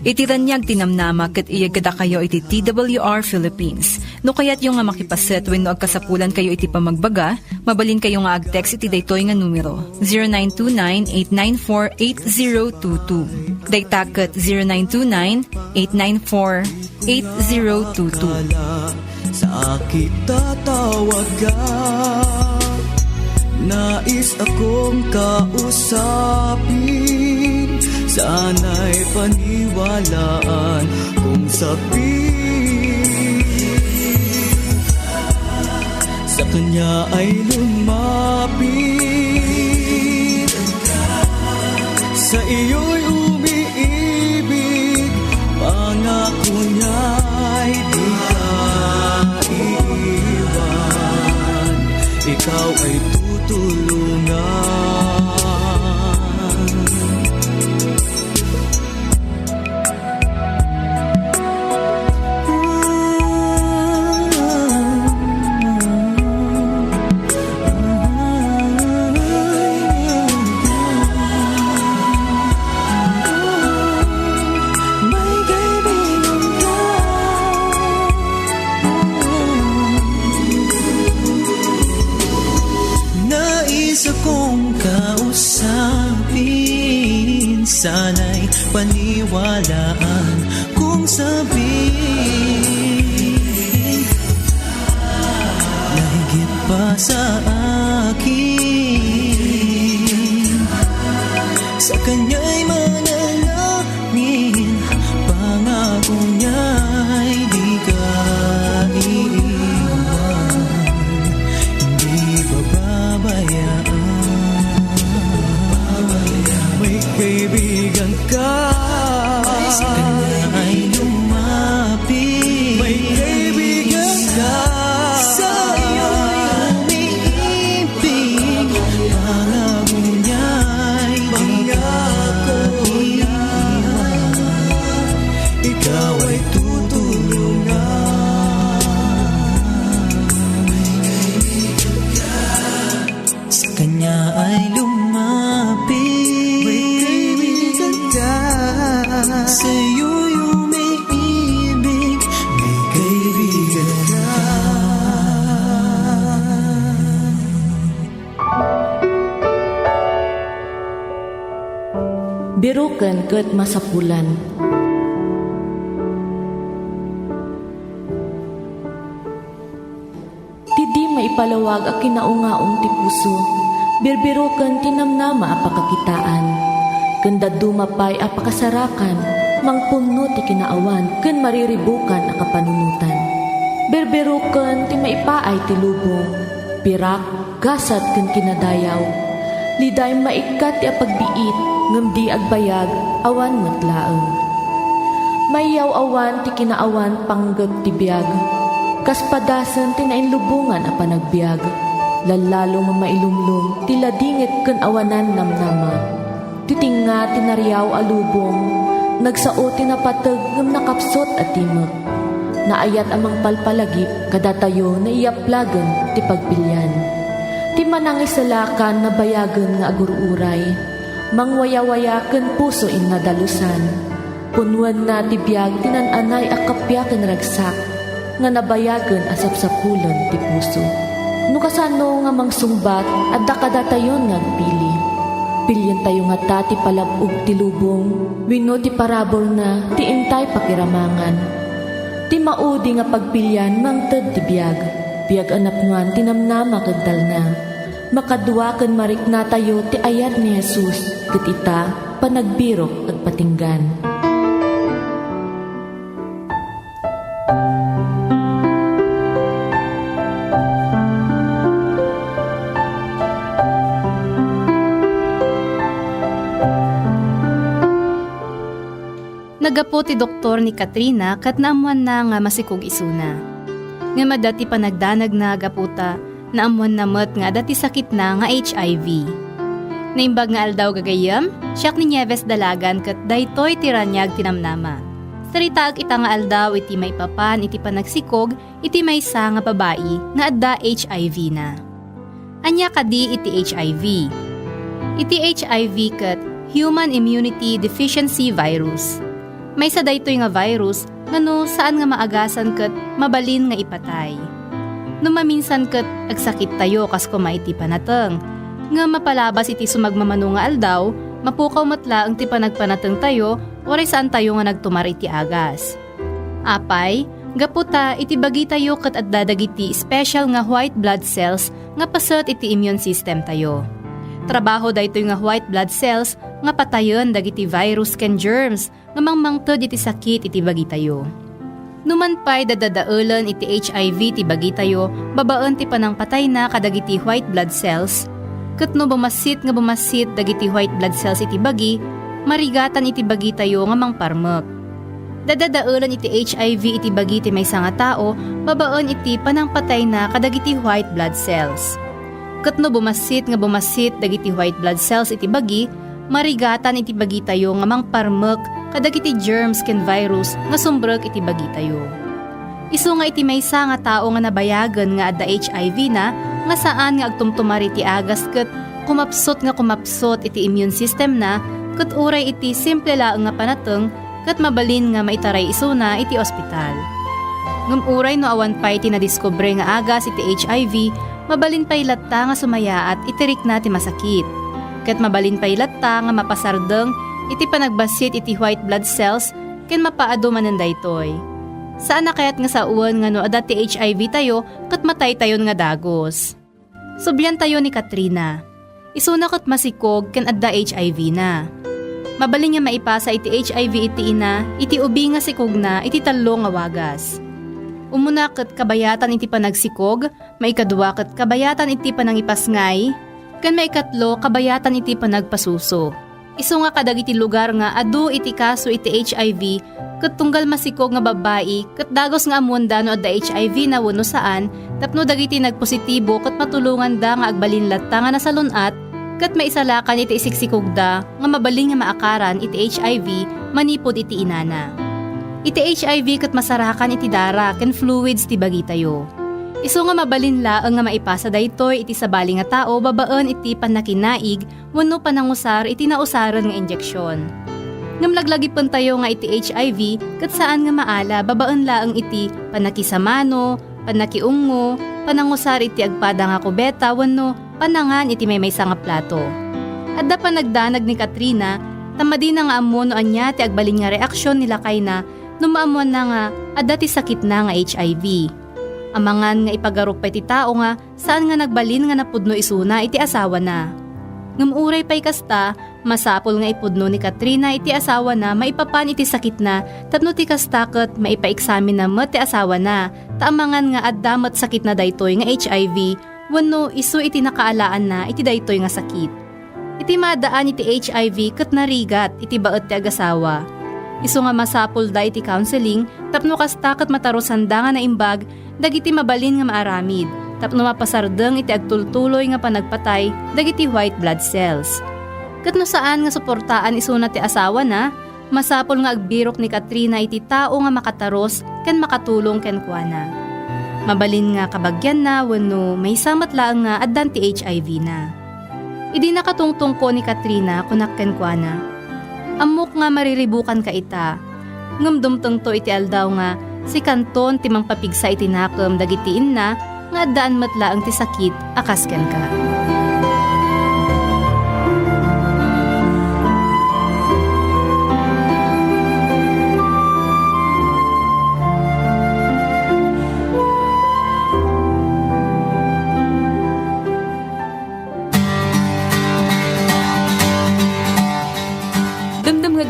Speaker 2: Iti Ranyag Tinamnama ket iyag kada kayo iti TWR Philippines. No kayat yung nga makipaset wenno agkasapulan kayo iti pamagbaga, mabalin kayo nga ag-text iti daytoy nga numero 0929-894-8022. Dayta ket 0929-894-8022.
Speaker 9: Sa akin tatawag ka, nais akong kausapin, sana'y paniwalaan kung sabihin sa kanya ay lumapit, sa iyo'y umiibig, pangako niya'y di ka iiwan, ikaw ay tutulungan. Sana'y paniwalaan kung sabihin na higit pa sa akin. Sa kanya'y manalangin, pangako niya'y di ka iiwan, hindi pababayaan. May kaibigan ka, sa kanya ay lumapit. May kaibigan ka, sa iyo'y umiibig, pangako niya'y di ka iiwan, ikaw ay tutulungan. May kaibigan ka, sa kanya ay lumapit. Sa iyo'y umiibig, may kaibigan ka.
Speaker 11: Biruken ket masapulan. Tidi maipalawag a kinaungaong ti puso, birbiruken tinamnama a pakakitaan. Kanda dumapay a pakasarakan, mangpunno ti kinaawan, ken mariribukan a kapanunutan. Berberuken ti maipaay ti lubong, pirak, gasat ken kinadayaw. Liday maikat ti apagbiit, ngem di agbayag, awan matlaeng. Mayaw awan ti kinaawan panggag ti biyag. Kas padasan ti nainlubungan a panagbiag. Lalalo mamailumlum ti ladingit ken awanan namnama. Titinga ti nariyaw alubong. Nagsao ti napateg ngem nakapsot at timek. Naayat amang palpalagip kadatayo na iyaplagan ti pagpilyan. Ti manangisalakan na bayagan nga agururay. Mangwaya-waya ken puso in nadalusan. Punwan na ti biyag tinananay akapyaken ragsak nga nabayagan asapsapulan ti puso. No kasano nga mangsungbat at dakadatayon nga pili. Pilyan tayo nga tati palabog ti lubong, wino ti parabor na ti intay pakiramangan. Ti maudi nga pagpilyan mangted ti biyag, biyag anapngan tinamnama kadal na. Makadwa ken marik na tayo ti ayat ni Jesus, ket ita panagbirok at patinggan.
Speaker 2: Nagapo ti doktor ni Katrina kat naamuan na nga masikog isuna. Nga madati pa nagdanag na agaputa na amuan na met nga dati sakit na nga HIV. Naimbag nga aldaw gagayam, siyak ni Nieves dalagan kat daytoy tiranyag tinamnama. Saritaag ita nga aldaw iti may papan iti panagsikog iti may sa nga babae nga adda HIV na. Anya kadi iti HIV. Iti HIV kat Human Immunity Deficiency Virus. May sa daytoy nga virus ngano saan nga maagasan ket mabalin nga ipatay. No maminsan ket agsakit tayo kas kumay iti panateng. Nga mapalabas iti sumagmamano nga aldaw, mapukaw matla ang ti panagpanateng tayo oray saan tayo nga nagtumar iti agas. Apay, gaputa iti bagi tayo ket adda dagiti special nga white blood cells nga paset iti immune system tayo. Trabaho daytoy nga white blood cells nga patayon dagiti virus ken germs nga mangmangtod iti sakit iti bagi tayo. Numan pa'y dadadaelan iti HIV iti bagi tayo, babaan ti panang patay na kadagiti white blood cells. Ket no bumasit dagiti white blood cells iti bagi, marigatan iti bagi tayo nga mangparmek. Dadadaelan iti HIV iti bagi ti maysa nga tao, babaan iti panang patay na kadagiti white blood cells. Ket no bumasit dagiti white blood cells iti bagi, marigatan iti bagi tayo nga mangparmek kadagiti germs ken virus nga sumbrek iti bagi tayo. Isu nga iti maysa nga tao nga nabayagan nga adda HIV na nga saan nga agtumtumar iti agas ket kumapsot iti immune system na ket uray iti simple laeng nga panateng ket mabalin nga maitaray isuna iti ospital. Ngem uray no awan pay iti nadiskubre nga agas iti HIV, mabalin pay latta nga sumayaat itirik na ti masakit. Ket mabalin pay latta nga mapasardeng iti panagbasit iti white blood cells ken mapaado manen daytoy. Saan na kayat nga sauan nga no adda ti HIV tayo ket matay tayon nga dagos. Subyan tayo ni Katrina. Isuna ket masikog ken adda HIV na. Mabalin nga maipasa iti HIV iti ina, iti ubi nga sikog na iti tallo nga wagas. Umuna ket kabayatan iti panagsikog, maikadua ket kabayatan iti panangipasngay, ken maikatlo kabayatan iti panagpasuso. Isu nga kadagiti lugar nga adu iti kaso iti HIV ket tunggal masikog nga babae ket dagos nga amuan da no adda HIV na wenno saan tapno dagiti nagpositibo ket matulungan da nga agbalin latta nga nasalunat ket maisalakan iti isiksikog da nga mabalin nga maakaran iti HIV manipod iti inana. Iti HIV ket masarakan iti dara ken fluids ti bagi tayo. Isu nga mabalin laeng nga maipasa daytoy iti sabali nga tao babaan iti panakinaig wenno panangusar iti nausaran nga injeksyon. Ngem laglagipon tayo nga iti HIV ket saan nga maala babaan laeng iti panakisamano, panakiungo, panangusar iti agpada nga kubeta wenno panangan iti maymaysa nga plato. Adda pa nagdanag ni Katrina tamadi na nga ammo no anya ti agbalin nga reaksyon nila kay na no maamuan na nga adda ti sakit na nga HIV. Amangan nga ipagarup pa iti tao nga saan nga nagbalin nga napudno isuna iti asawa na. Ngem uray pay kasta, masapol nga ipudno ni Katrina iti asawa na maipapan iti sakit na tapno ti kasta ket maipaeksamin na met ti asawa na taamangan nga adda met sakit na daytoy nga HIV wenno isu iti nakaalaan na iti daytoy nga sakit. Iti madaan iti HIV ket narigat iti baet ti agasawa. Isu nga masapul da iti counseling, tapno kastakot matarosanda nga na imbag, dagiti mabalin nga maaramid, tapno mapasardeng iti agtultuloy nga panagpatay, dagiti white blood cells. Kat no saan nga suportaan isuna ti asawa na, masapul nga agbirok ni Katrina iti tao nga makataros ken makatulong ken kuana. Mabalin nga kabagyan na wenno may samat laeng nga addan ti HIV na. Idi nakatungtong ko ni Katrina kunak ken kuana. Amok nga mariribukan ka ita. Ngumdumtong to iti aldaw nga si Kanton timang papigsa iti nakem dagitiin na nga daan matlaang ti sakit akas ken ka.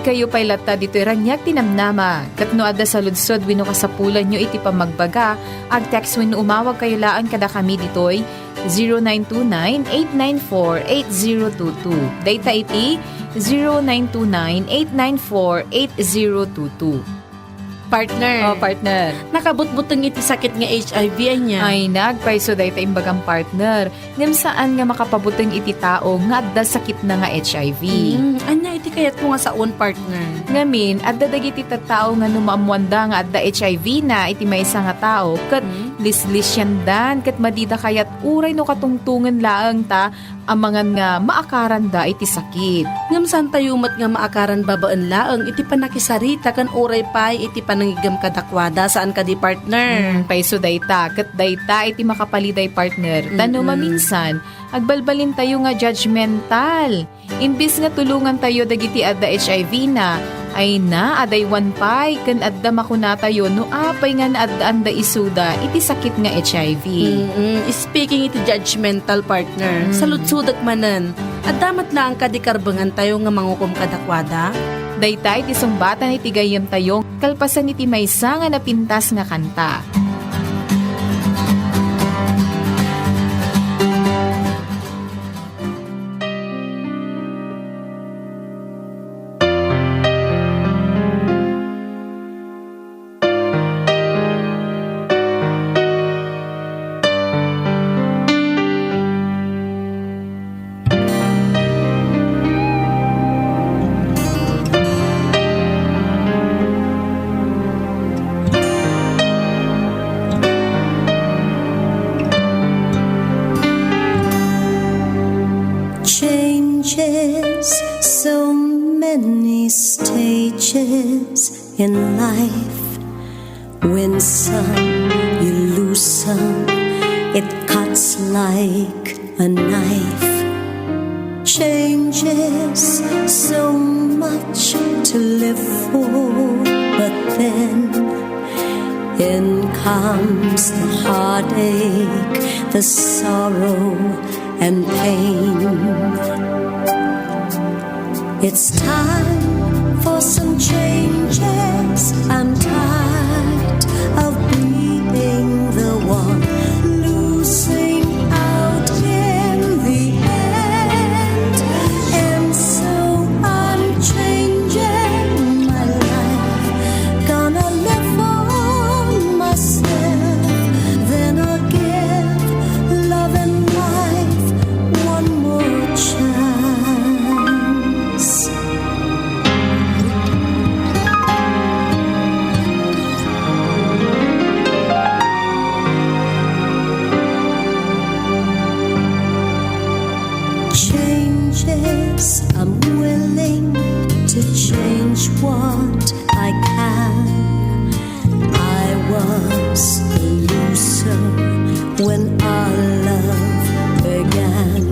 Speaker 10: Kayo pay lata dito ranyak tinamnama. Katno adda sa ludsod wino kasapulan nyo iti pamagbaga. Ag text wino umawag kayo laan kada kami ditoy 0929-894-8022. Data iti 0929-894-8022.
Speaker 12: Partner.
Speaker 10: Partner.
Speaker 12: Nakabutbutang iti sakit nga HIV ay niya.
Speaker 10: Ay nagpaiso dayta imbagang partner. Ngem saan nga makapabutang iti tao nga adda sakit na nga HIV.
Speaker 12: Anya iti kayat ko nga sa on partner.
Speaker 10: Ngamin, adda dagiti tattao nga numamwanda nga adda HIV na iti maysa nga tao. Kat lislis yan dan. Kat madida kayat uray no katungtungan laang ta amangan nga maakaran da iti sakit.
Speaker 12: Ngam san tayo mat nga maakaran babaan laang iti panakisarita kan uray pay iti panangigam kadakwada saan ka di partner.
Speaker 10: Paiso dayta, kat dayta iti makapaliday partner. Tano maminsan, agbalbalin tayo nga judgmental. Imbis nga tulungan tayo dagiti adda HIV na, ay na adaywan pay ken adda makuna tayo no apay nga naadaan da isuda iti sakit nga HIV.
Speaker 12: Speaking iti judgmental partner, saludsudak manen, addamat lang ka di karbangan tayo nga mangukom kadakwada.
Speaker 10: Dayta iti sumbatan iti gayem tayo kalpasan iti maysa nga napintas nga kanta.
Speaker 13: So many stages in life. When some you lose some, it cuts like a knife. Changes so much to live for, but then in comes the heartache, the sorrow and pain. It's time for some changes. I'm tired of being the one losing out in the end. And so I'm changing my life, gonna live for myself. Then I'll give love and life one more chance. Changes, I'm willing to change what I can. I was a loser when our love began.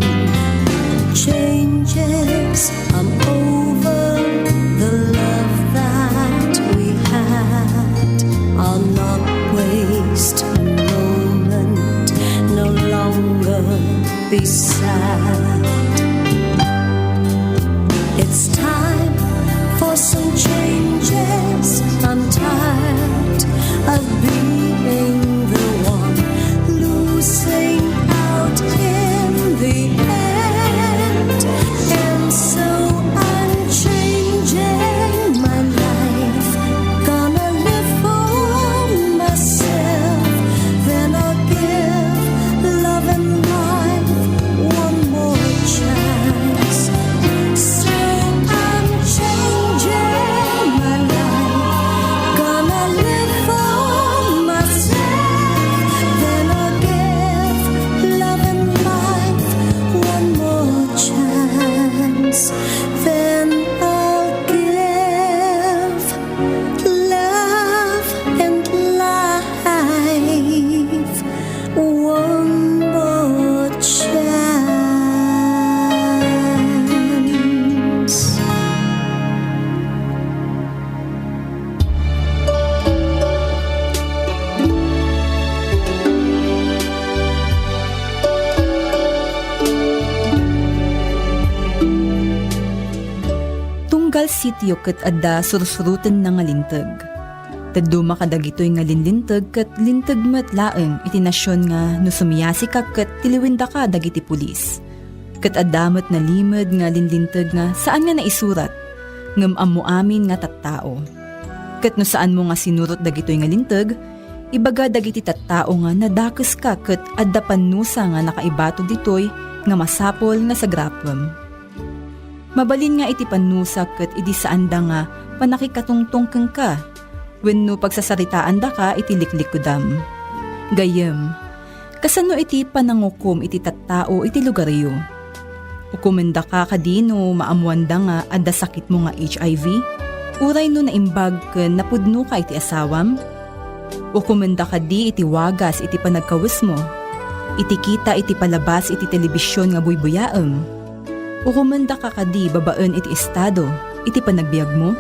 Speaker 13: Changes, I'm over the love that we had. I'll not waste a moment, no longer be sad. It's time for some changes. I'm tired of being the one losing out in the end. And so
Speaker 14: lokal sityo ket adda sursurutan na nga lintag. Taduma kadagitoy nga linlintag ket lintag met laeng iti nasyon nga no sumiyasi ka ket tiliwinda ka dagiti pulis. Ket addamet na limed nga linlintag nga saan nga naisurat ngem ammo amin nga tattao. Ket no saan mo nga sinurot dagitoy nga lintag, ibaga dagiti tattao nga nadakes ka ket adda panusa nga nakaibato ditoy nga masapol nga sa grapem. Mabalin nga iti panusa ket idi saanda nga panakikatungtong ka wenno pagsasaritaan da ka iti liklikudam. Gayem, kasano iti panangukom iti tattao iti lugaryo? Ukumenda ka kadino maamuanda nga adda sakit mo nga HIV? Uray no naimbag ken napudno ka iti asawam? Ukumenda ka di iti wagas iti panagkawis mo? Iti kita iti palabas iti telebisyon nga buybuyaem? Ukumenda ka kadi babaen iti estado iti panagbiag mo?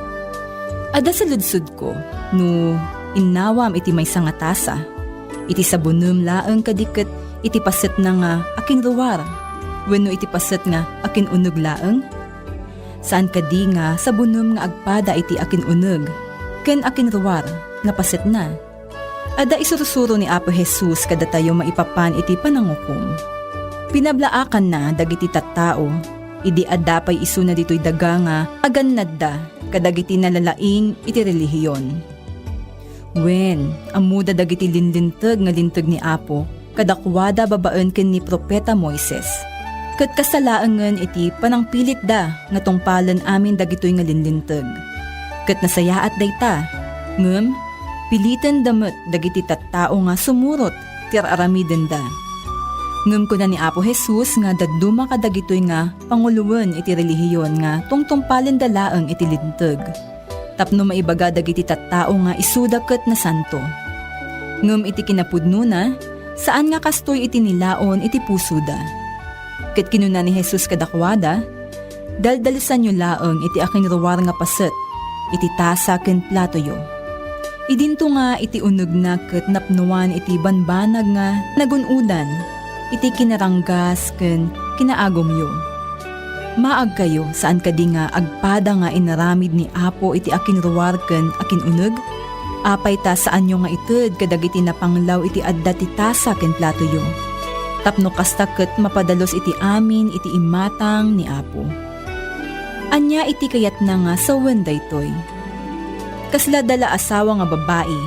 Speaker 14: Ada sa ludsud ko, no innawam iti may sangatasa, iti sabunum laeng kadiket iti paset na nga akin luwar, wenno iti paset nga akin uneg laeng? Saan kadi nga sabunum nga agpada iti akin uneg, ken akin luwar nga paset na? Ada isurusuro ni Apo Jesus kada tayo maipapan iti panangukom. Pinablaakan na dagiti tattao, idi adapay isu na dito'y daga nga agan nadda kadagiti nalalaing iti relihiyon. Wen, amuda dagiti linlintag nga lintag ni Apo, kadakwada babaen ken ni Propeta Moises. Ket kasalaangen iti panangpilit da nga tungpalan amin dagitoy nga linlintag. Ket nasayaat dayta, ngem pilitan damet dagiti tattao nga sumurot tir aramiden da. Ngem ko na ni Apo Jesus nga daduma kadagitoy nga panguluwen iti relihiyon nga tungtungpalen dalaeng iti lintag. Tapno maibaga dagiti tattao nga isudaket na santo. Ngem iti kinapudno na, saan nga kastoy iti nilaon iti puso da. Ket kinuna ni Jesus kadakwada, daldalusan nyo laeng iti aking ruwar nga paset, iti tasa ken platoyo. Idinto nga iti uneg na ket napnuan iti banbanag nga nagunudan, iti kinaranggas ken kinaagomyo. Maag kayo saan kadi nga agpada nga inaramid ni Apo iti akin ruwar ken akin uneg? Apay ta saan nyo nga ited kadagiti napanglaw iti adda ti tasa ken platoyo. Tapno kasta ket mapadalos iti amin iti imatang ni Apo. Anya iti kayat na nga sawen daytoy. Kasla dala asawa nga babae,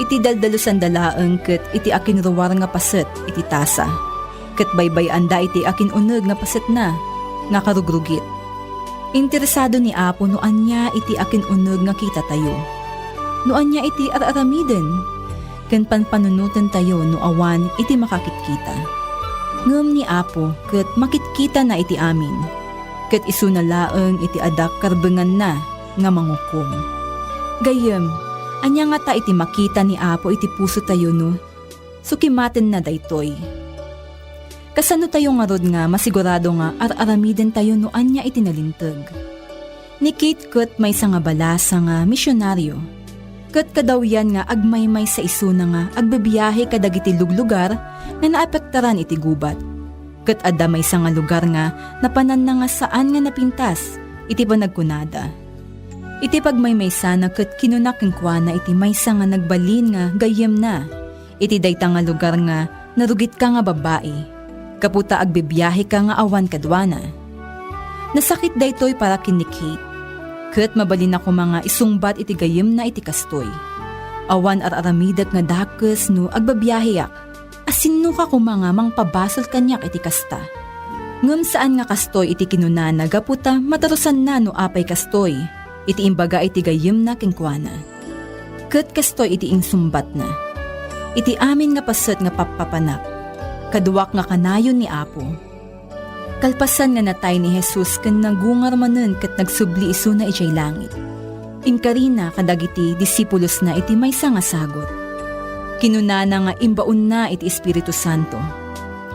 Speaker 14: iti daldalusan dalaeng ket iti akin ruwar nga paset iti tasa. Ket baybay anda iti akin uneg nga paset na, nga karugrugit. Interesado ni Apo no anya iti akin uneg nga kita tayo. No anya iti araramiden, ken panpanunutan tayo no awan iti makakitkita. Ngem ni Apo ket makitkita na iti amin, ket isu na laeng iti adak karbengan na nga mangukom. Gayem, anya nga ta iti makita ni Apo iti puso tayo no, sukimaten na daytoy. Kasano tayo nga rod nga masigurado nga araramiden tayo no anya itinalintag. Ni Kate ket may nga balasa nga misyonaryo. Ket kadawyan nga agmaymay sa isu na nga agbabiyahe kadagiti luglugar nga naapektaran iti gubat. Ket adda may nga lugar nga napanan na nga saan nga napintas iti panagkunada. Iti pagmaymay sana ket kinunak ken kuana iti maysa nga nagbalin nga gayem na. Iti dayta nga lugar nga narugit ka nga babae. Kaputa agbibiyahe ka nga awan kadwana. Nasakit daytoy para kin ni Kate. Ket mabalin ako mga isungbat iti gayem na iti kastoy. Awan araramidat nga dakes no agbabiyaheyak. Asinno ka ko mga mangpabasol kanyak iti kasta. Ngem saan nga kastoy iti kinunana gaputa matarusan na no apay kastoy. Iti imbaga iti gayem na kenkwana. Ket kastoy iti insumbat na. Iti amin nga paset nga papapanak. Kaduwak nga kanayon ni Apo. Kalpasan nga natay ni Jesus ken nagungar manen ket nagsubli isu na ijay langit. Inkarina kadagiti disipulos na iti maysa nga sagot. Kinunana nga imbaon na iti Espiritu Santo.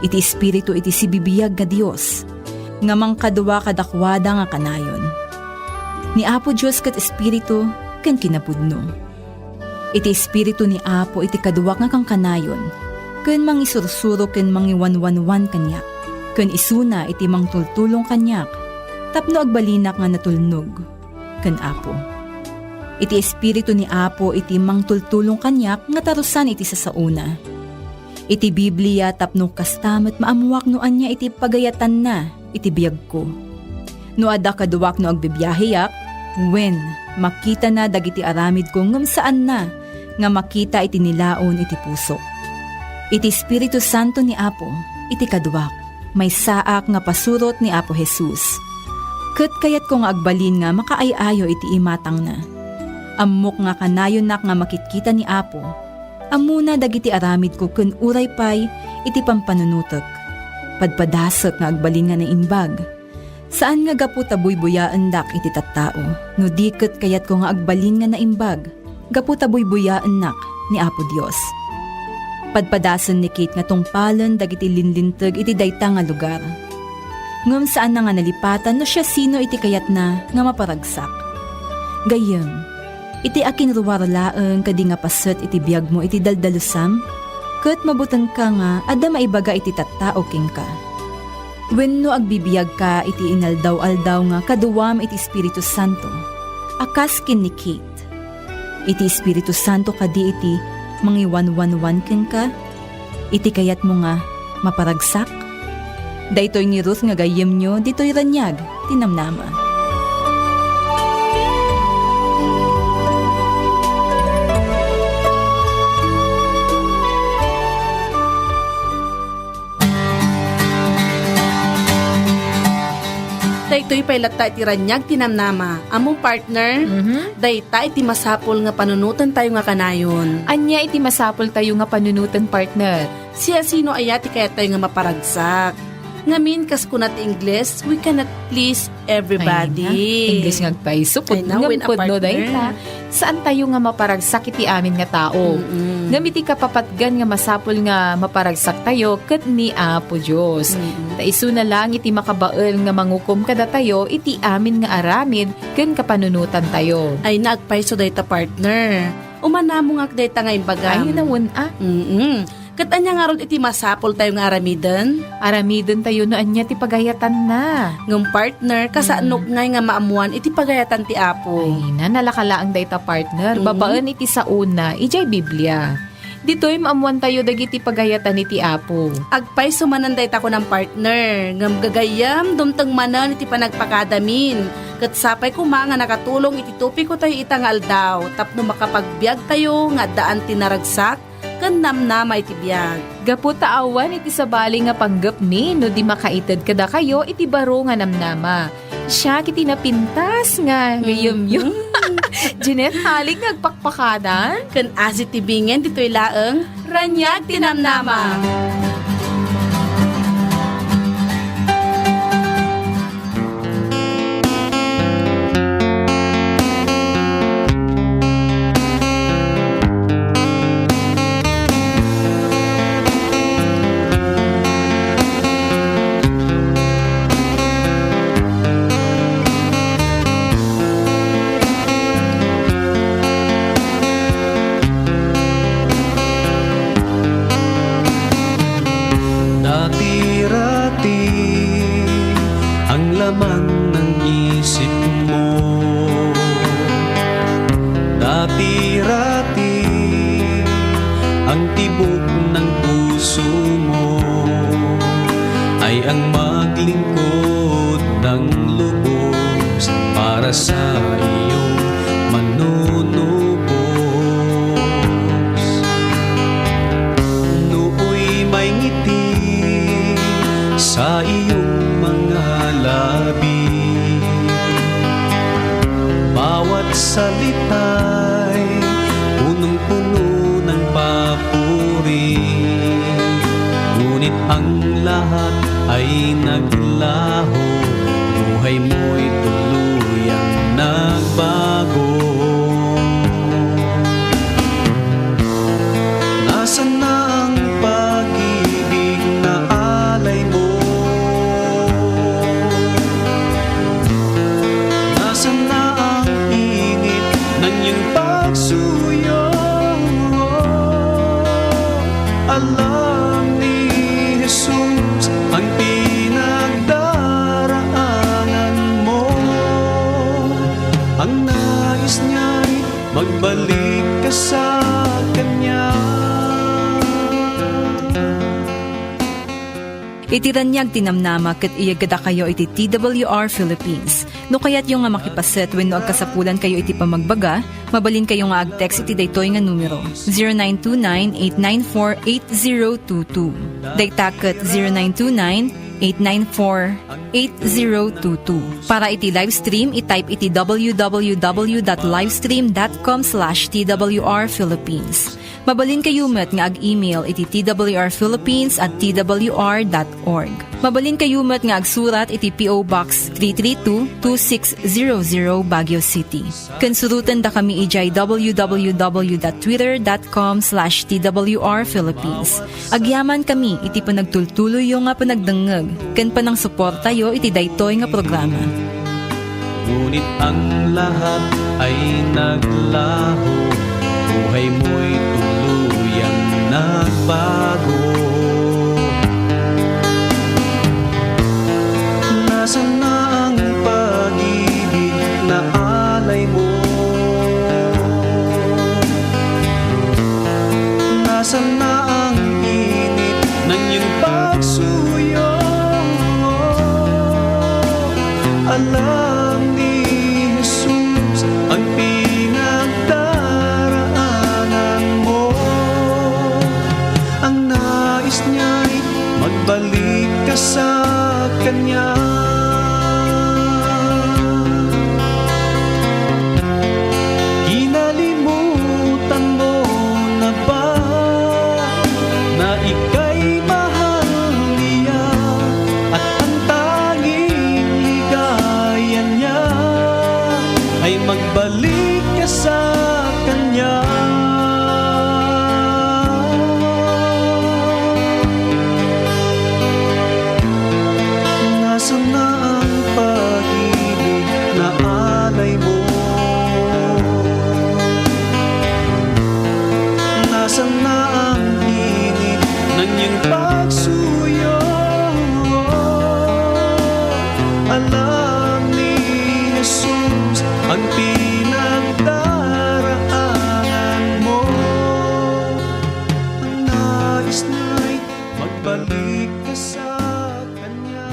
Speaker 14: Iti Espiritu iti sibibiyag nga Dios nga mangkaduwa kadakwada nga kanayon. Ni Apo Dios ket Espiritu ken kinapudno. Iti Espiritu ni Apo iti kaduwak nga kang kanayon. Ken mangisursuro ken mangiwanwanwan kanyak, ken isuna iti mangtultulong kanyak, tapno agbalinak nga natulnog. ken Apo. Iti espiritu ni Apo iti mangtultulong kanyak nga tarusan iti sasauna. Iti Biblia tapno kastamet maamuak no anya iti pagayatan na iti biyag ko. No ada kaduwak no agbibiyahiyak, when makita na dagiti aramid ko ngem saan na nga makita iti nilaon iti puso. Iti Espiritu Santo ni Apo, iti kaduwak, may saak nga pasurot ni Apo Jesus. Ket kayat ko nga agbalin nga makaayayo iti imatang na. Ammok nga kanayon nak nga makitkita ni Apo, amuna dagiti aramid ko ken uray pay iti pampanunutek. Padpadasek nga agbalin nga na imbag. Saan nga gapu tabuy-buyaan dak iti tattao, no diket kayat ko nga agbalin nga na imbag, gapu tabuy-buyaan nak ni Apo Dios. Padpadasan ni Kate nga tungpalan dagiti linlinteg iti dayta nga lugar. Ngem saan na nga nalipatan no siya sino iti kayat na nga maparagsak. Gayem, iti akin ruwarlaeng kadi nga paset iti biag mo iti daldalusam, ket mabutan ka nga adda maibaga iti tattao king ka. Wenno agbibiyag ka iti inaldaw-aldaw nga kaduwam iti Espiritu Santo, akas kin ni Kate. Iti Espiritu Santo kadi iti mangiwan-wan-wan ken ka, iti kayat mo nga maparagsak. Daytoy ni Ruth nga gayem nyo, ditoy ranyag, tinamnama.
Speaker 12: Daytoy pay latta iti ranyag tinamnama. Among partner, dayta iti masapol nga panunutan tayo nga kanayon.
Speaker 10: Anya iti masapol tayo nga panunutan, partner.
Speaker 12: Siya sino ayati kaya tayo nga maparagsak. Ngamin kas kunat Ingles, we cannot please everybody.
Speaker 10: English nga agpaiso,
Speaker 12: Ay na, when a
Speaker 10: pud no
Speaker 12: partner.
Speaker 10: dayta. Saan tayo nga maparagsak iti amin nga tao? Ngamiti kapapatgan nga masapol nga maparagsak tayo ket ni Apo Dios. Taiso na lang iti makabael nga mangukom kada tayo iti amin nga aramid ken kapanunutan tayo.
Speaker 12: Ay naagpaiso dayta partner. Umanamo nga dayta nga imbagam.
Speaker 10: Ay nawon
Speaker 12: Ket anya nga ron iti masapol tayo nga aramiden.
Speaker 10: Aramiden tayo no anya ti pagayatan na.
Speaker 12: Ngem partner, kasaanok ngay nga maamuan iti pagayatan ti Apo.
Speaker 10: Ay na, nalakalaang dayta partner. Babaan iti sa una, ijay Biblia. Dito'y maamuan tayo dagiti pagayatan iti Apo.
Speaker 12: Agpay sumanan dayta ko ng partner. Ngem gagayam, dumteng manan iti panagpakadamin. Ket sapay ko nga nakatulong iti tupi ko tayo itangal daw. Tapno makapagbiag tayo nga daan tinaragsak. Ken namnama iti biag.
Speaker 10: Gapu taawan iti sabali nga panggap mi no di makaited kada kayo iti baro nga namnama. Siya kiti napintas nga gayem-yum. Jeanette halik nagpakpakadan.
Speaker 12: Ken asit tibingen ditoy laeng ranyag tinamnama.
Speaker 9: Dati-rati ang laman ng isip mo. Dati-rati ang tibok ng puso mo ay ang maglingkod ng lubos para sa iyong manunubos. Nooy may ngiti sa iyong mga labi, bawat salita'y punong-puno ng papuri, ngunit ang lahat ay naglaho, buhay mo'y tuluyang nagbago. Nasaan na ang pag-ibig na alay mo? Nasaan na ang init ng iyong pagsuyo? Alam ni Jesus ang pinagdaraanan Ang nais niya'y magbalik ka sa Kanya.
Speaker 14: Itiranyag tinamnama ket iyagada kayo iti TWR Philippines. No kayat yung nga makipaset wenno agkasapulan kayo iti pamagbaga, mabalin kayo nga ag-text iti daytoy nga numero 0929-894-8022. Daytaket 0929-894-8022. Para iti live stream, itype iti www.livestream.com/TWR Philippines. Mabalin kayo met nga ag-email iti twrphilippines@twr.org. Mabalin kayo met nga agsurat iti P.O. Box 332-2600 Baguio City. Kansurutan da kami ijay www.twitter.com/TWR Philippines. Agyaman kami iti panagtultuloy yung nga panagdangag. Kan panang suporta yo iti daytoy nga programa.
Speaker 9: Ngunit ang lahat ay naglaho, buhay mo'y tuluyang nagbago. Nasaan na ang pag-ibig na alay mo? Nasaan na ang init ng iyong pagsuyo? Alam ni Jesus ang pinagdaraanan mo. Ang nais niya'y magbalik ka sa Kanya. Kinalimutan mo na ba na ika'y mahal niya at ang tanging ligaya niya ay magbalik ka sa Kanya. Nasaan na ang pag-ibig na alay mo? Nasaan na ang init ng iyong pagsuyo? Alam ni Jesus ang pinagdaraanan mo. Ang nais niya'y magbalik ka sa Kanya.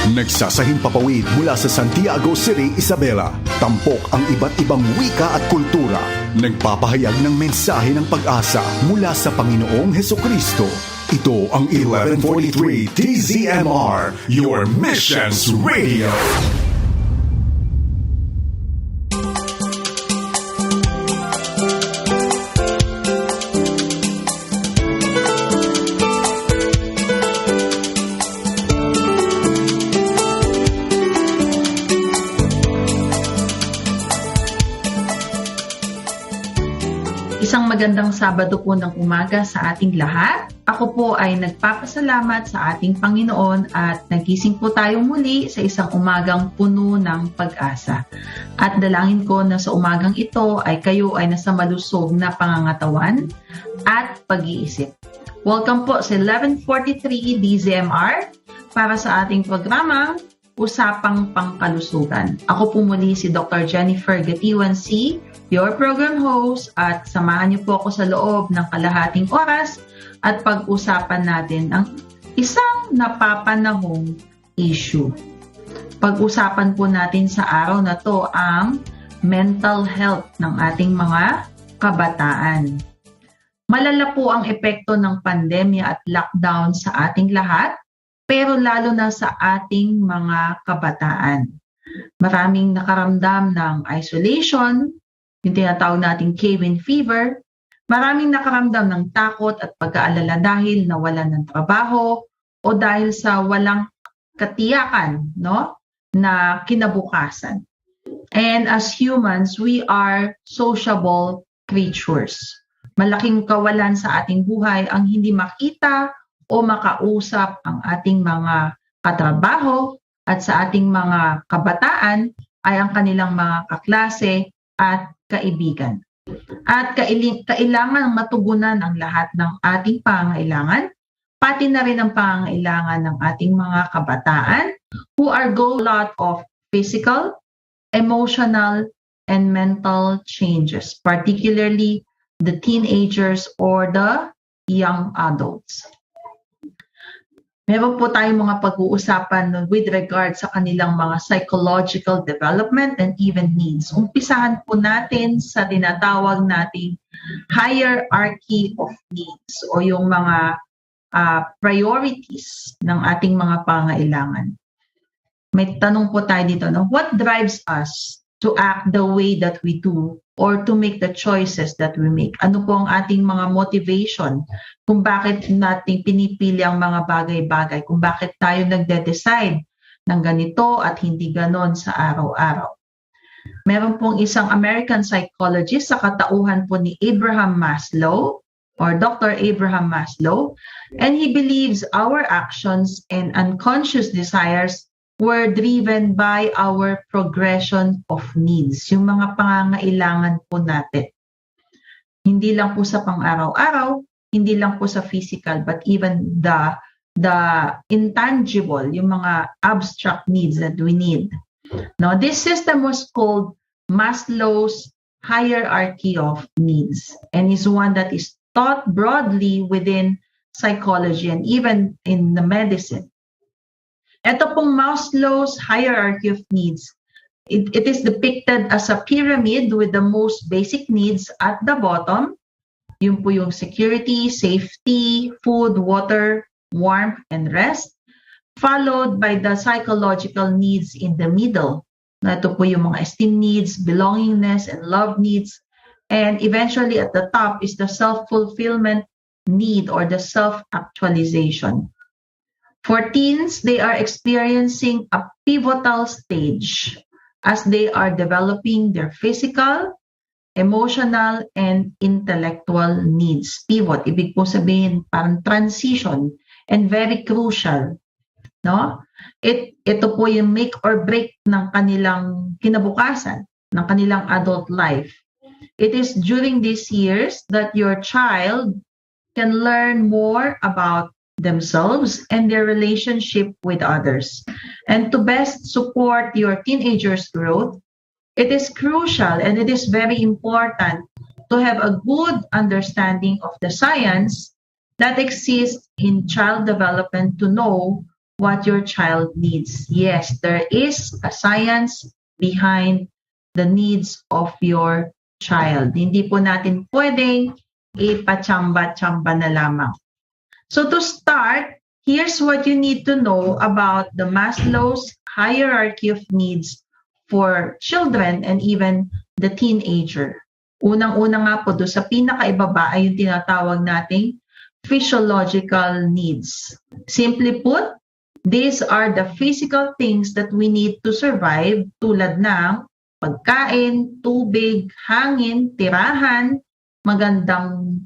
Speaker 6: Nagsasahing papawid mula sa Santiago City, Isabela. Tampok ang iba't ibang wika at kultura. Nagpapahayag ng mensahe ng pag-asa mula sa Panginoong Hesukristo. Ito ang 1143 DZMR, your Missions Radio.
Speaker 15: Isang magandang Sabado po ng umaga sa ating lahat. Ako po ay nagpapasalamat sa ating Panginoon at nagising po tayo muli sa isang umagang puno ng pag-asa. At dalangin ko na sa umagang ito ay kayo ay nasa malusog na pangangatawan at pag-iisip. Welcome po sa 1143 DZMR para sa ating programang Usapang Pangkalusugan. Ako po muli si Dr. Jennifer Gatiwan C., your program host, at samahan niyo po ako sa loob ng kalahating oras at pag-usapan natin ang isang napapanahong issue. Pag-usapan po natin sa araw na to ang mental health ng ating mga kabataan. Malala po ang epekto ng pandemya at lockdown sa ating lahat, pero lalo na sa ating mga kabataan. Maraming nakaramdam ng isolation, yung tinatawag nating cabin fever. Maraming nakaramdam ng takot at pag-aalala dahil nawalan ng trabaho o dahil sa walang katiyakan, no, na kinabukasan. And as humans, we are sociable creatures. Malaking kawalan sa ating buhay ang hindi makita o makausap ang ating mga katrabaho at sa ating mga kabataan ay ang kanilang mga kaklase at kaibigan. At kailangan matugunan ang lahat ng ating pangailangan, pati na rin ang pangailangan ng ating mga kabataan who are go lot of physical, emotional, and mental changes, particularly the teenagers or the young adults. Meron po tayong mga pag-uusapan with regard sa kanilang mga psychological development and even needs. Umpisahan po natin sa tinatawag nating hierarchy of needs o yung mga priorities ng ating mga pangailangan. May tanong po tayo dito, no? What drives us to act the way that we do or to make the choices that we make? Ano po ang ating mga motivation kung bakit natin pinipili ang mga bagay-bagay, kung bakit tayo nagde-decide ng ganito at hindi ganon sa araw-araw. Meron pong isang American psychologist sa katauhan po ni Abraham Maslow or Dr. Abraham Maslow, and he believes our actions and unconscious desires were driven by our progression of needs, yung mga pangangailangan po natin. Hindi lang po sa pang-araw-araw, hindi lang po sa physical, but even the intangible, yung mga abstract needs that we need. Now, this system was called Maslow's hierarchy of needs and is one that is taught broadly within psychology and even in the medicine. Ito pong Maslow's hierarchy of needs, it is depicted as a pyramid with the most basic needs at the bottom. Yun po yung security, safety, food, water, warmth, and rest. Followed by the psychological needs in the middle. Ito po yung mga esteem needs, belongingness, and love needs. And eventually at the top is the self-fulfillment need or the self-actualization. For teens, they are experiencing a pivotal stage as they are developing their physical, emotional, and intellectual needs. Pivot, ibig po sabihin parang transition and very crucial. No? Ito po yung make or break ng kanilang kinabukasan, ng kanilang adult life. It is during these years that your child can learn more about themselves and their relationship with others. And to best support your teenager's growth, it is crucial and it is very important to have a good understanding of the science that exists in child development to know what your child needs. Yes, there is a science behind the needs of your child. Hindi po natin pwedeng ipachamba-chamba na lamang. So to start, here's what you need to know about the Maslow's hierarchy of needs for children and even the teenager. Unang-una nga po, doon sa pinakaibaba ay yung tinatawag nating physiological needs. Simply put, these are the physical things that we need to survive tulad ng pagkain, tubig, hangin, tirahan, magandang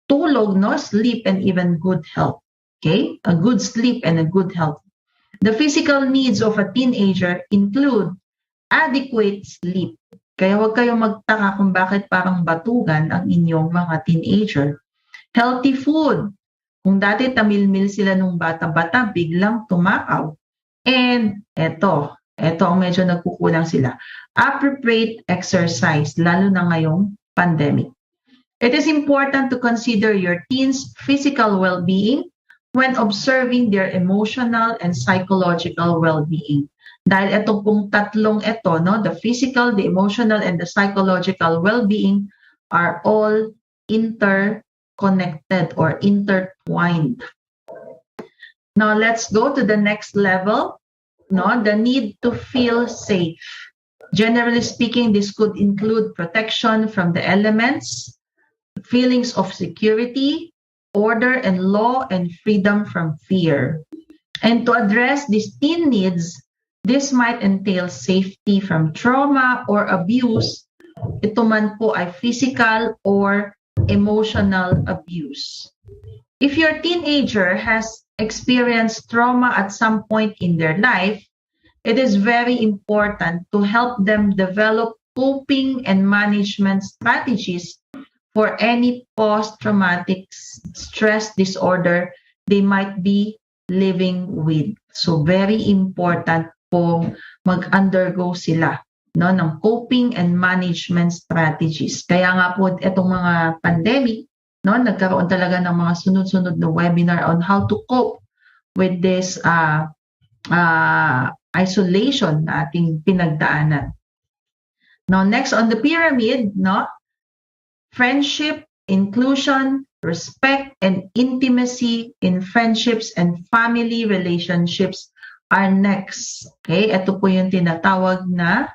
Speaker 15: tulog, no? Sleep, and even good health. Okay? A good sleep and a good health. The physical needs of a teenager include adequate sleep. Kaya huwag kayong magtaka kung bakit parang batugan ang inyong mga teenager. Healthy food. Kung dati tamilmil sila nung bata-bata, biglang tumakaw. And eto ang medyo nagkukulang sila. Appropriate exercise, lalo na ngayong pandemic. It is important to consider your teens' physical well-being when observing their emotional and psychological well-being. Dahil ito pong tatlong ito, no, the physical, the emotional, and the psychological well-being are all interconnected or intertwined. Now, let's go to the next level, no, the need to feel safe. Generally speaking, this could include protection from the elements, feelings of security, order and law, and freedom from fear. And to address these teen needs, this might entail safety from trauma or abuse. Ito man po ay physical or emotional abuse. If your teenager has experienced trauma at some point in their life, it is very important to help them develop coping and management strategies for any post-traumatic stress disorder they might be living with. So very important pong mag-undergo sila ng coping and management strategies. Kaya nga po itong mga pandemic, nagkaroon talaga ng mga sunod-sunod na webinar on how to cope with this isolation na ating pinagdaanan. Now, next on the pyramid, friendship, inclusion, respect, and intimacy in friendships and family relationships are next. Okay, ito po yung tinatawag na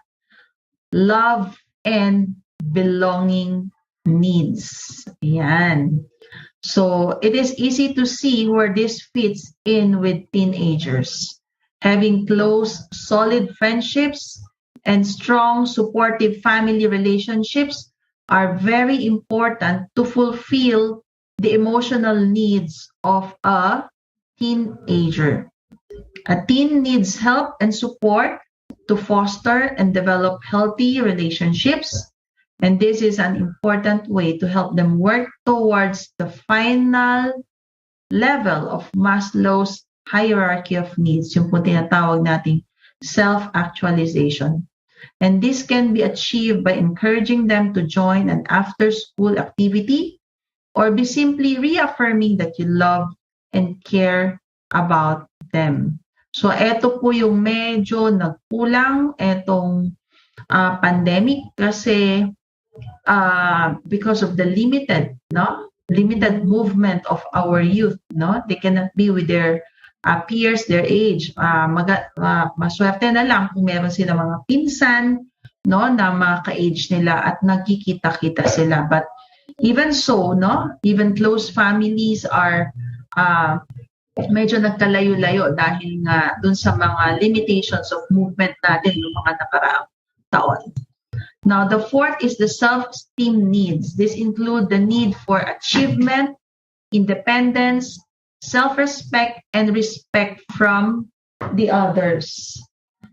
Speaker 15: love and belonging needs. Ayan. So, it is easy to see where this fits in with teenagers. Having close, solid friendships and strong, supportive family relationships are very important to fulfill the emotional needs of a teenager. A teen needs help and support to foster and develop healthy relationships, and this is an important way to help them work towards the final level of Maslow's hierarchy of needs, yung po tinatawag nating self-actualization. And this can be achieved by encouraging them to join an after-school activity or be simply reaffirming that you love and care about them. So, eto po yung medyo nagkulang etong pandemic kasi because of the limited movement of our youth, they cannot be with their peers, their age. Maswerte na lang kung meron sila mga pinsan, na mga ka-age nila at nagkikita-kita sila. But even so, even close families are medyo nagkalayo-layo dahil nga dun sa mga limitations of movement natin yung mga nakaraang taon. Now, the fourth is the self-esteem needs. This include the need for achievement, independence, self-respect, and respect from the others.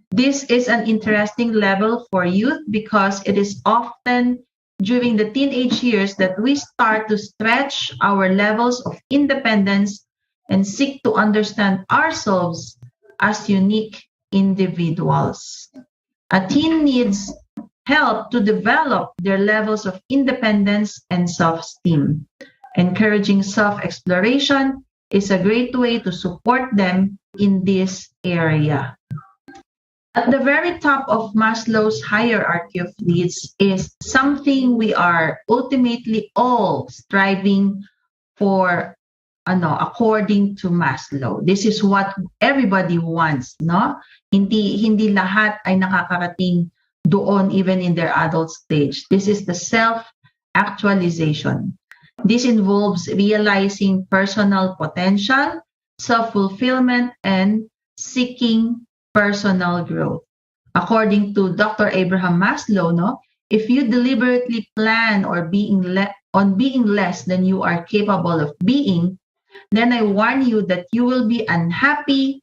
Speaker 15: This is an interesting level for youth because it is often during the teenage years that we start to stretch our levels of independence and seek to understand ourselves as unique individuals. A teen needs help to develop their levels of independence and self-esteem. Encouraging self-exploration is a great way to support them in this area. At the very top of Maslow's hierarchy of needs is something we are ultimately all striving for, according to Maslow. This is what everybody wants, Hindi lahat ay nakakarating doon even in their adult stage. This is the self-actualization. This involves realizing personal potential, self-fulfillment, and seeking personal growth. According to Dr. Abraham Maslow, if you deliberately plan on being less than you are capable of being, then I warn you that you will be unhappy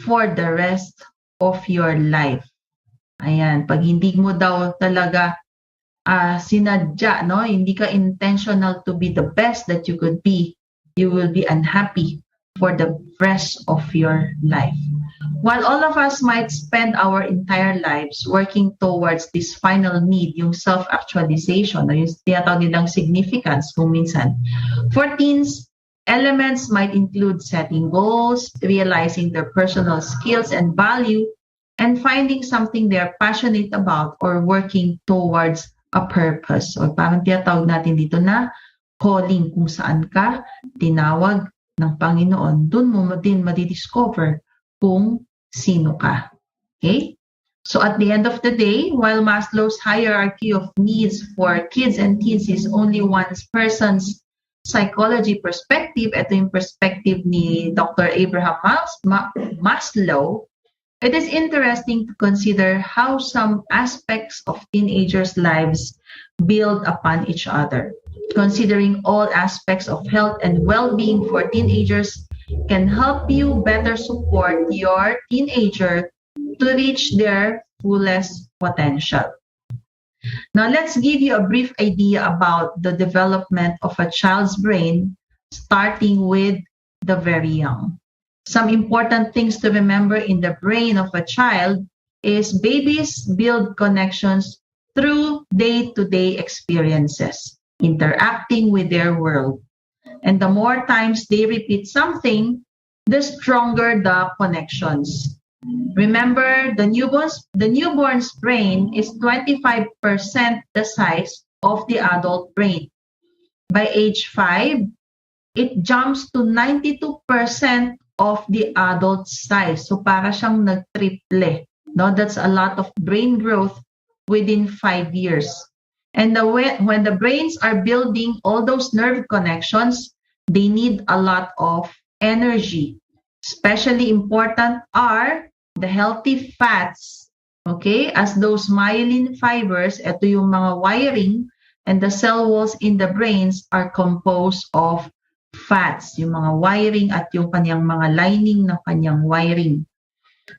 Speaker 15: for the rest of your life. Ayan, pag hindi mo daw talaga sinadya, hindi ka intentional to be the best that you could be, you will be unhappy for the rest of your life. While all of us might spend our entire lives working towards this final need, yung self-actualization, yung tinatawag nilang significance kung minsan, for teens, elements might include setting goals, realizing their personal skills and value, and finding something they're passionate about or working towards a purpose. O parang tinatawag natin dito na calling, kung saan ka tinawag ng Panginoon. Doon mo din madidiscover kung sino ka. Okay? So at the end of the day, while Maslow's hierarchy of needs for kids and teens is only one person's psychology perspective, ito yung perspective ni Dr. Abraham Maslow, it is interesting to consider how some aspects of teenagers' lives build upon each other. Considering all aspects of health and well-being for teenagers can help you better support your teenager to reach their fullest potential. Now, let's give you a brief idea about the development of a child's brain, starting with the very young. Some important things to remember in the brain of a child is babies build connections through day-to-day experiences, interacting with their world. And the more times they repeat something, the stronger the connections. Remember, the newborn's brain is 25% the size of the adult brain. By age 5, it jumps to 92% of the adult size. So para siyang nag-triple. No, that's a lot of brain growth within 5 years. And when the brains are building all those nerve connections, they need a lot of energy. Especially important are the healthy fats, okay? As those myelin fibers, ito yung mga wiring, and the cell walls in the brains are composed of fats, yung mga wiring at yung kanyang mga lining ng kanyang wiring.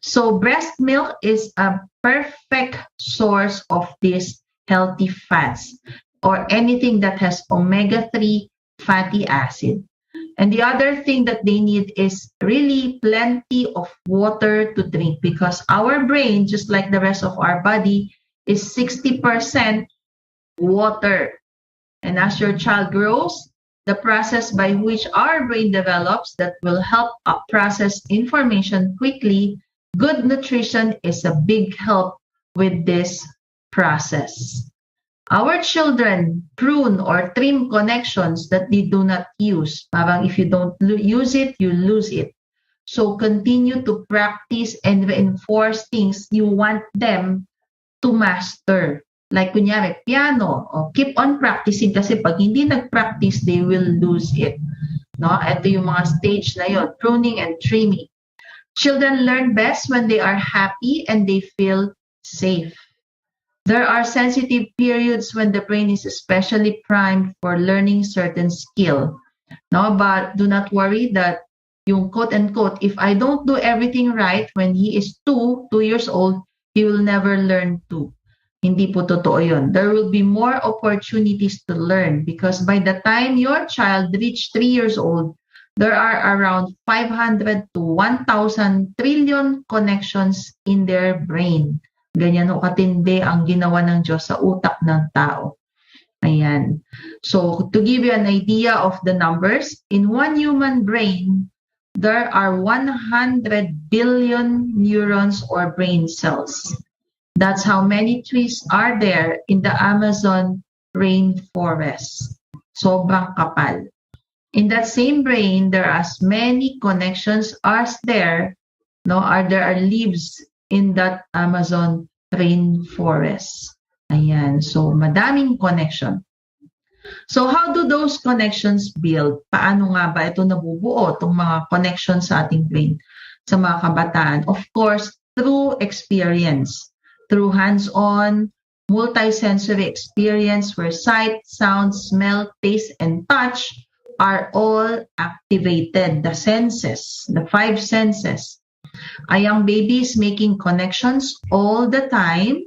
Speaker 15: So breast milk is a perfect source of these healthy fats or anything that has omega-3 fatty acid. And the other thing that they need is really plenty of water to drink, because our brain, just like the rest of our body, is 60% water. And as your child grows, the process by which our brain develops that will help process information quickly, good nutrition is a big help with this process. Our children prune or trim connections that they do not use. Parang if you don't use it, you lose it. So continue to practice and reinforce things you want them to master. Like kunyari, piano. Keep on practicing kasi pag hindi nag-practice, they will lose it. No? Ito yung mga stage na yun, pruning and trimming. Children learn best when they are happy and they feel safe. There are sensitive periods when the brain is especially primed for learning certain skill. No, but do not worry that yung quote-unquote, if I don't do everything right when he is 2 years old, he will never learn to. Hindi po totoo yun. There will be more opportunities to learn because by the time your child reach 3 years old, there are around 500 to 1,000 trillion connections in their brain. Ganyan o katindi ang ginawa ng Diyos sa utak ng tao. Ayan. So, to give you an idea of the numbers, in one human brain, there are 100 billion neurons or brain cells. That's how many trees are there in the Amazon rainforest. Sobrang kapal. In that same brain, there are as many connections as there are leaves in that Amazon rainforest. Ayan. So, madaming connection. So, how do those connections build? Paano nga ba ito nabubuo, itong mga connections sa ating brain, sa mga kabataan? Of course, through experience. Through hands-on, multisensory experience where sight, sound, smell, taste, and touch are all activated. The senses, the 5 senses. A young baby is making connections all the time.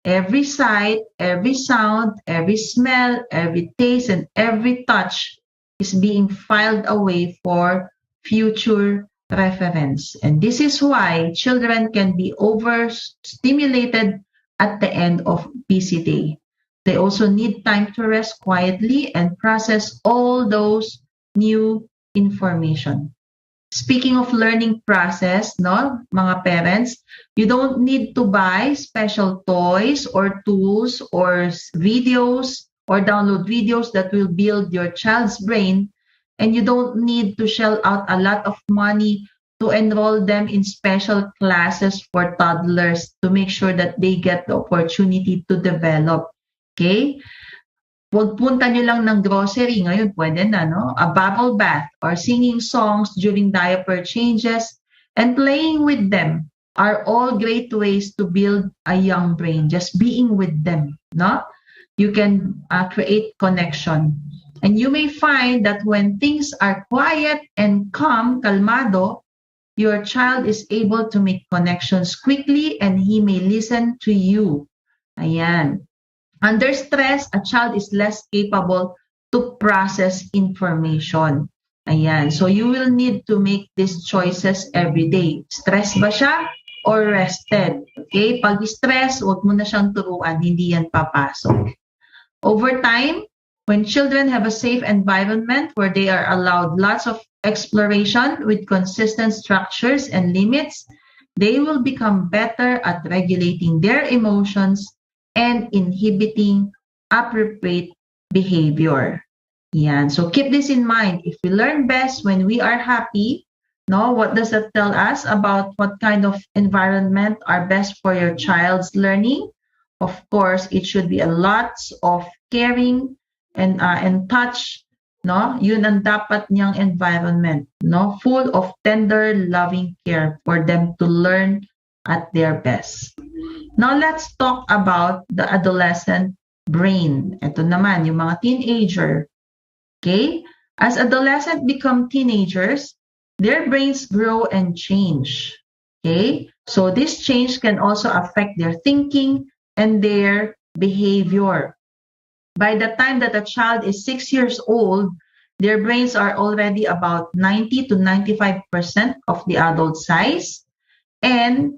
Speaker 15: Every sight, every sound, every smell, every taste, and every touch is being filed away for future reference. And this is why children can be overstimulated at the end of busy day. They also need time to rest quietly and process all those new information. Speaking of learning process, no, mga parents, you don't need to buy special toys or tools or videos or download videos that will build your child's brain, and you don't need to shell out a lot of money to enroll them in special classes for toddlers to make sure that they get the opportunity to develop. Okay? Huwag punta nyo lang ng grocery. Ngayon, pwede na, no? A bubble bath or singing songs during diaper changes and playing with them are all great ways to build a young brain. Just being with them, no? You can create connection. And you may find that when things are quiet and calm, kalmado, your child is able to make connections quickly and he may listen to you. Ayan. Under stress, a child is less capable to process information. Ayan. So you will need to make these choices every day. Stress ba siya or rested? Okay? Pag stress, huwag mo na siyang turuan. Hindi yan papasok. Over time, when children have a safe environment where they are allowed lots of exploration with consistent structures and limits, they will become better at regulating their emotions and inhibiting appropriate behavior. Yan. So keep this in mind. If we learn best when we are happy, no, what does that tell us about what kind of environment are best for your child's learning? Of course, it should be a lots of caring and touch, no? Yun ang dapat niyang environment, no? Full of tender, loving care for them to learn at their best. Now let's talk about the adolescent brain. Ito naman, yung mga teenager. Okay? As adolescents become teenagers, their brains grow and change. Okay? So this change can also affect their thinking and their behavior. By the time that a child is 6 years old, their brains are already about 90 to 95% of the adult size. And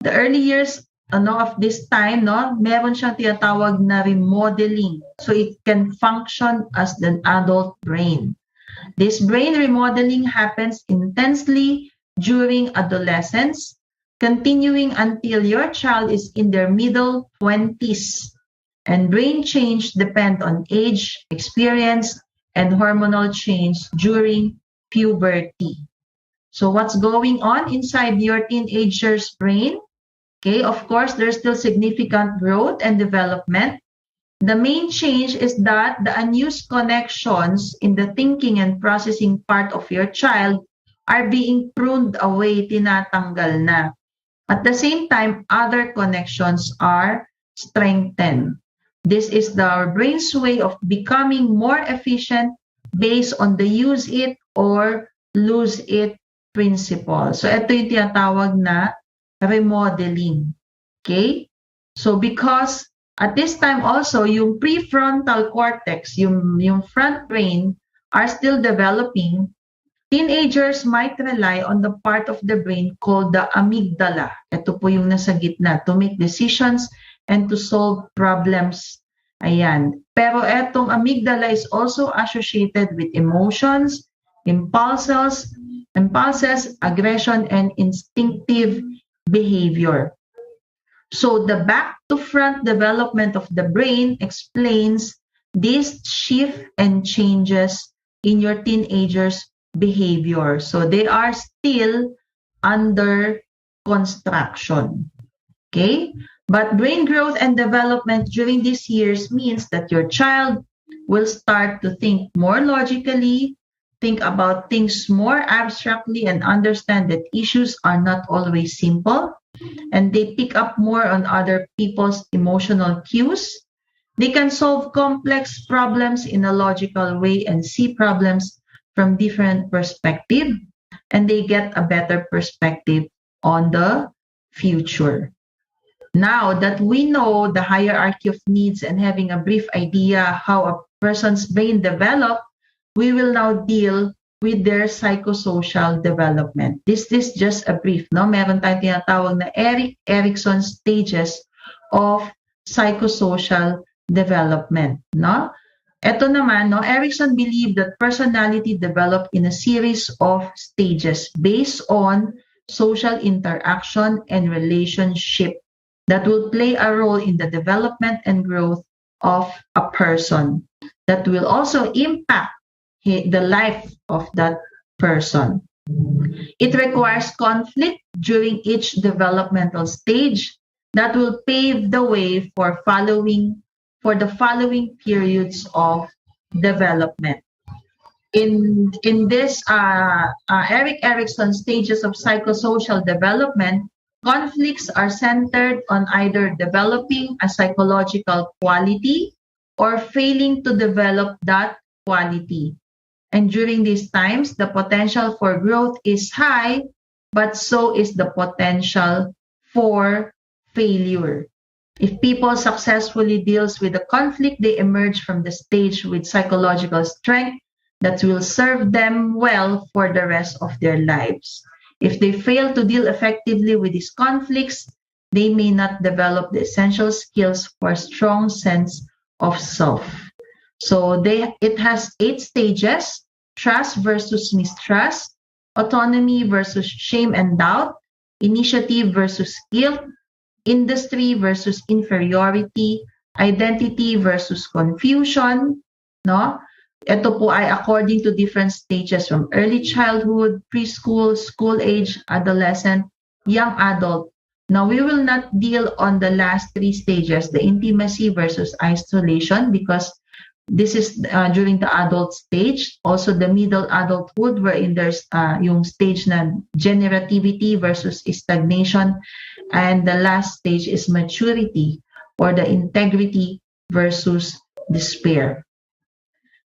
Speaker 15: the early years of this time, meron siyang tinatawag na remodeling. So it can function as an adult brain. This brain remodeling happens intensely during adolescence, continuing until your child is in their middle 20s. And brain change depend on age, experience, and hormonal change during puberty. So what's going on inside your teenager's brain? Okay, of course, there's still significant growth and development. The main change is that the unused connections in the thinking and processing part of your child are being pruned away, tinatanggal na. At the same time, other connections are strengthened. This is our brain's way of becoming more efficient based on the use it or lose it principle. So ito yung tinatawag na remodeling. Okay? So because at this time also, yung prefrontal cortex, yung front brain are still developing, teenagers might rely on the part of the brain called the amygdala. Ito po yung nasa gitna, to make decisions and to solve problems. Ayan. Pero etong amygdala is also associated with emotions, impulses, aggression, and instinctive behavior. So the back to front development of the brain explains this shift and changes in your teenagers' behavior. So they are still under construction. Okay? But brain growth and development during these years means that your child will start to think more logically, think about things more abstractly, and understand that issues are not always simple, and they pick up more on other people's emotional cues. They can solve complex problems in a logical way and see problems from different perspectives, and they get a better perspective on the future. Now that we know the hierarchy of needs and having a brief idea how a person's brain develops, we will now deal with their psychosocial development. This is just a brief, no? Meron tayong tinatawag na Erik Erikson stages of psychosocial development, no? Ito naman, no? Erikson believed that personality developed in a series of stages based on social interaction and relationship that will play a role in the development and growth of a person that will also impact the life of that person. It requires conflict during each developmental stage that will pave the way for the following periods of development. In this Erik Erikson stages of psychosocial development, conflicts are centered on either developing a psychological quality or failing to develop that quality. And during these times, the potential for growth is high, but so is the potential for failure. If people successfully deals with the conflict, they emerge from the stage with psychological strength that will serve them well for the rest of their lives. If they fail to deal effectively with these conflicts, they may not develop the essential skills for a strong sense of self. So it has 8 stages: trust versus mistrust, autonomy versus shame and doubt, initiative versus guilt, industry versus inferiority, identity versus confusion, no? Ito po ay according to different stages from early childhood, preschool, school age, adolescent, young adult. Now, we will not deal on the last 3 stages, the intimacy versus isolation, because this is during the adult stage. Also, the middle adulthood, wherein there's yung stage na generativity versus stagnation. And the last stage is maturity, or the integrity versus despair.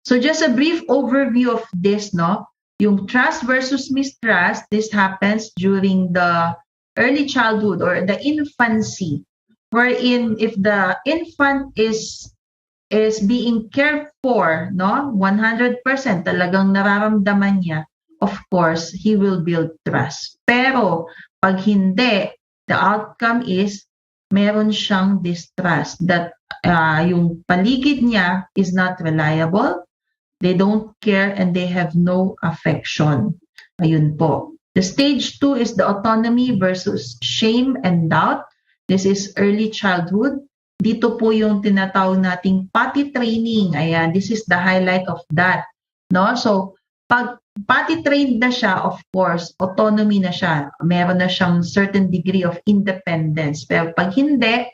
Speaker 15: So just a brief overview of this, no? Yung trust versus mistrust, this happens during the early childhood or the infancy, wherein if the infant is being cared for, no, 100%, talagang nararamdaman niya, of course, he will build trust. Pero pag hindi, the outcome is meron siyang distrust, that yung paligid niya is not reliable, they don't care, and they have no affection. Ayun po. The stage 2 is the autonomy versus shame and doubt. This is early childhood. Dito po yung tinatawag nating potty training. Ayan, this is the highlight of that. No? So, pag potty trained na siya, of course, autonomy na siya. Meron na siyang certain degree of independence. Pero pag hindi,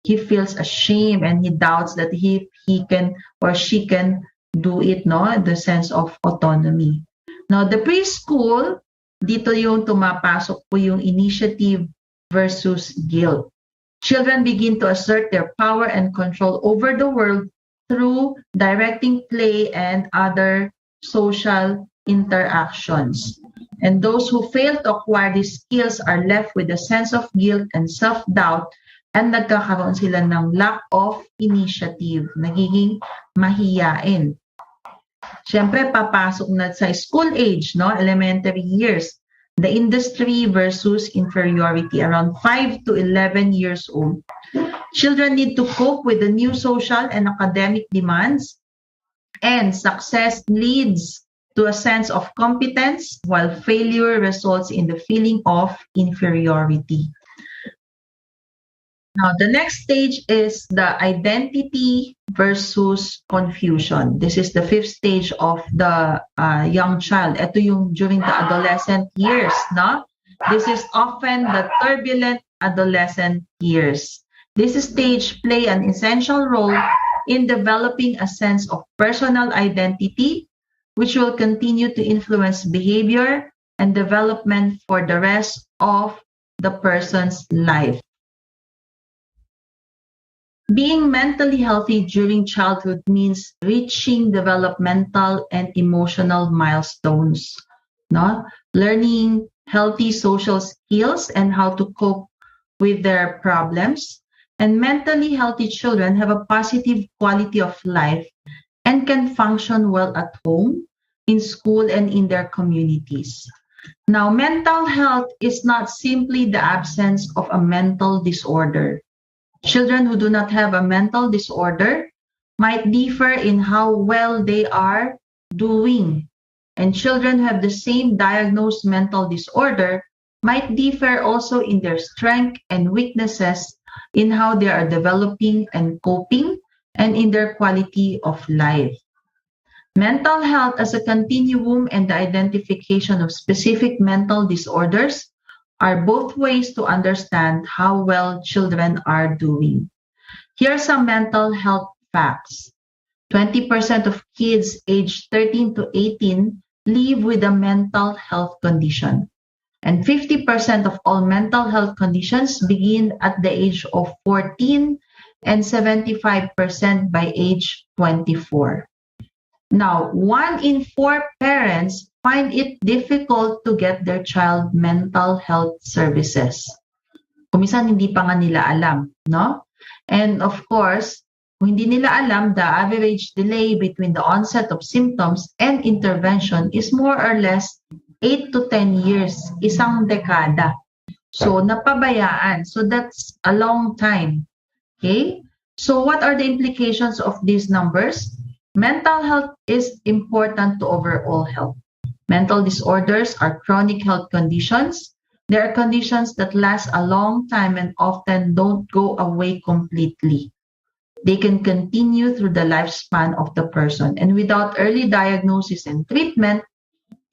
Speaker 15: he feels ashamed and he doubts that he can or she can do it, no? The sense of autonomy. Now, the preschool, dito yung tumapasok po yung initiative versus guilt. Children begin to assert their power and control over the world through directing play and other social interactions. And those who fail to acquire these skills are left with a sense of guilt and self-doubt, and nagkakaroon sila ng lack of initiative, nagiging mahiyain. Siyempre, papasok na sa school age, no? Elementary years. The industry versus inferiority, around 5 to 11 years old. Children need to cope with the new social and academic demands, and success leads to a sense of competence, while failure results in the feeling of inferiority. Now, the next stage is the identity versus confusion. This is the 5th stage of the young child. Ito yung during the adolescent years, no? This is often the turbulent adolescent years. This stage play an essential role in developing a sense of personal identity, which will continue to influence behavior and development for the rest of the person's life. Being mentally healthy during childhood means reaching developmental and emotional milestones, no? Learning healthy social skills and how to cope with their problems. And mentally healthy children have a positive quality of life and can function well at home, in school, and in their communities. Now, mental health is not simply the absence of a mental disorder. Children who do not have a mental disorder might differ in how well they are doing. And children who have the same diagnosed mental disorder might differ also in their strengths and weaknesses, in how they are developing and coping, and in their quality of life. Mental health as a continuum and the identification of specific mental disorders are both ways to understand how well children are doing. Here are some mental health facts. 20% of kids aged 13 to 18 live with a mental health condition. And 50% of all mental health conditions begin at the age of 14 and 75% by age 24. Now, 1 in 4 parents find it difficult to get their child mental health services. Kuminsan hindi pa nga nila alam, no? And of course, Kung hindi nila alam, the average delay between the onset of symptoms and intervention is more or less 8 to 10 years, isang dekada. So, napabayaan. So, that's a long time. Okay? So, what are the implications of these numbers? Mental health is important to overall health. Mental disorders are chronic health conditions. They are conditions that last a long time and often don't go away completely. They can continue through the lifespan of the person. And without early diagnosis and treatment,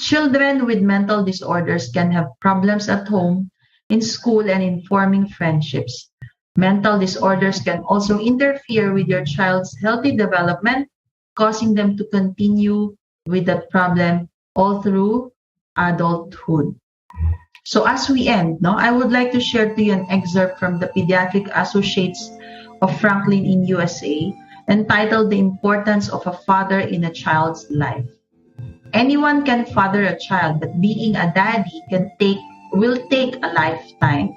Speaker 15: children with mental disorders can have problems at home, in school, and in forming friendships. Mental disorders can also interfere with your child's healthy development, causing them to continue with that problem all through adulthood. So as we end, I would like to share to you an excerpt from the Pediatric Associates of Franklin in USA, entitled The Importance of a Father in a Child's Life. Anyone can father a child, but being a daddy will take a lifetime.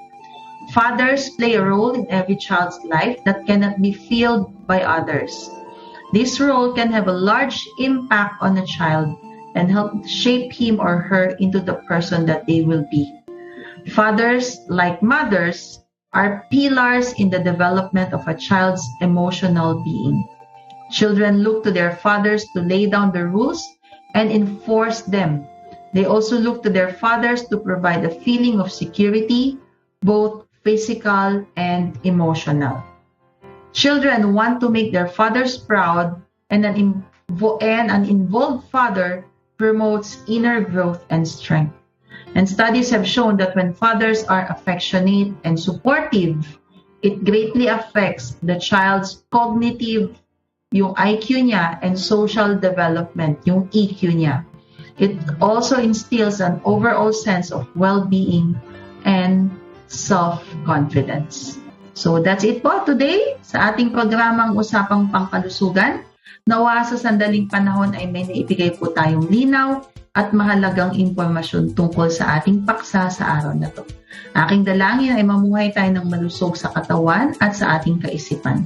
Speaker 15: Fathers play a role in every child's life that cannot be filled by others. This role can have a large impact on a child and help shape him or her into the person that they will be. Fathers, like mothers, are pillars in the development of a child's emotional being. Children look to their fathers to lay down the rules and enforce them. They also look to their fathers to provide a feeling of security, both physical and emotional. Children want to make their fathers proud, and an involved father promotes inner growth and strength. And studies have shown that when fathers are affectionate and supportive, it greatly affects the child's cognitive, yung IQ niya, and social development, yung EQ niya. It also instills an overall sense of well-being and self-confidence. So that's it po today sa ating programang Usapang Pangkalusugan. Nawa sa sandaling panahon ay may naibigay po tayong linaw at mahalagang impormasyon tungkol sa ating paksa sa araw na to. Aking dalangin ay mamuhay tayo ng malusog sa katawan at sa ating kaisipan.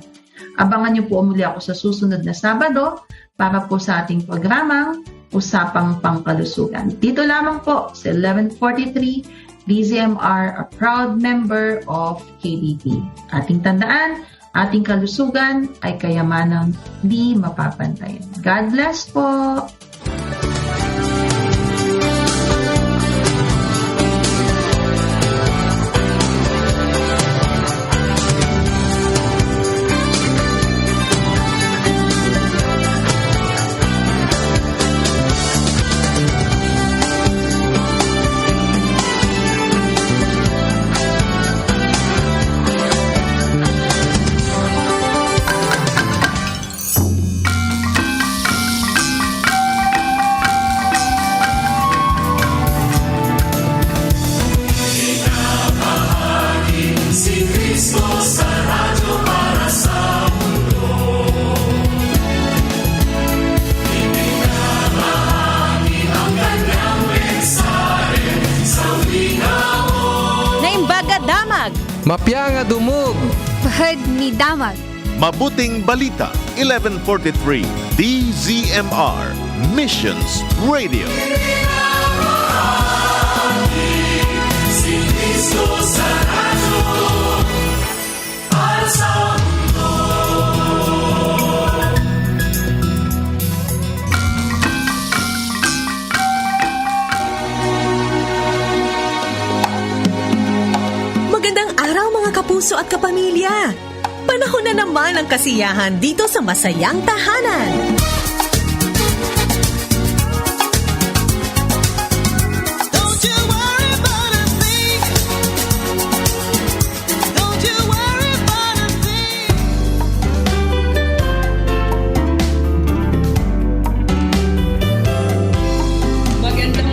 Speaker 15: Abangan niyo po muli ako sa susunod na Sabado para po sa ating programang Usapang Pangkalusugan. Dito lamang po sa 1143 DZMR, a proud member of KBP. Ating tandaan, ating kalusugan ay kayamanang di mapapantayan. God bless po!
Speaker 16: Mapya nga dumog.
Speaker 17: Bahad ni damag.
Speaker 3: Mabuting Balita, 1143 DZMR Missions Radio.
Speaker 4: Si Cristo sa radyo para sa mundo.
Speaker 18: Magandang araw mga kapuso at kapamilya. Panahon na naman ang kasiyahan dito sa Masayang Tahanan.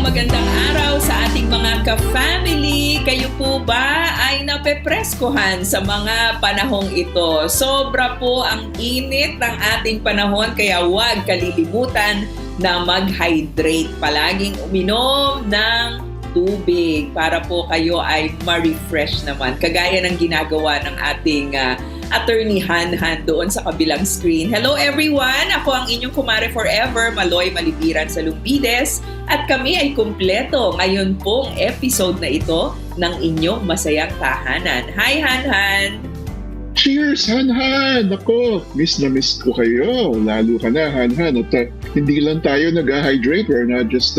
Speaker 19: Magandang araw sa ating mga ka-family. Kayo po ba ay napepreskohan sa mga panahong ito? Sobra po ang init ng ating panahon kaya huwag kalilimutan na mag-hydrate. Palaging uminom ng tubig para po kayo ay ma-refresh naman. Kagaya ng ginagawa ng ating Attorney Han doon sa kabilang screen. Hello everyone! Ako ang inyong kumare forever, Maloy Malipiran sa Lumbides. At kami ay kumpleto ngayon pong episode na ito ng inyong masayang tahanan. Hi Han!
Speaker 20: Cheers, Han! Ako, miss na miss ko kayo. Lalo ka na, Han. At hindi lang tayo nag-hydrate. We're not just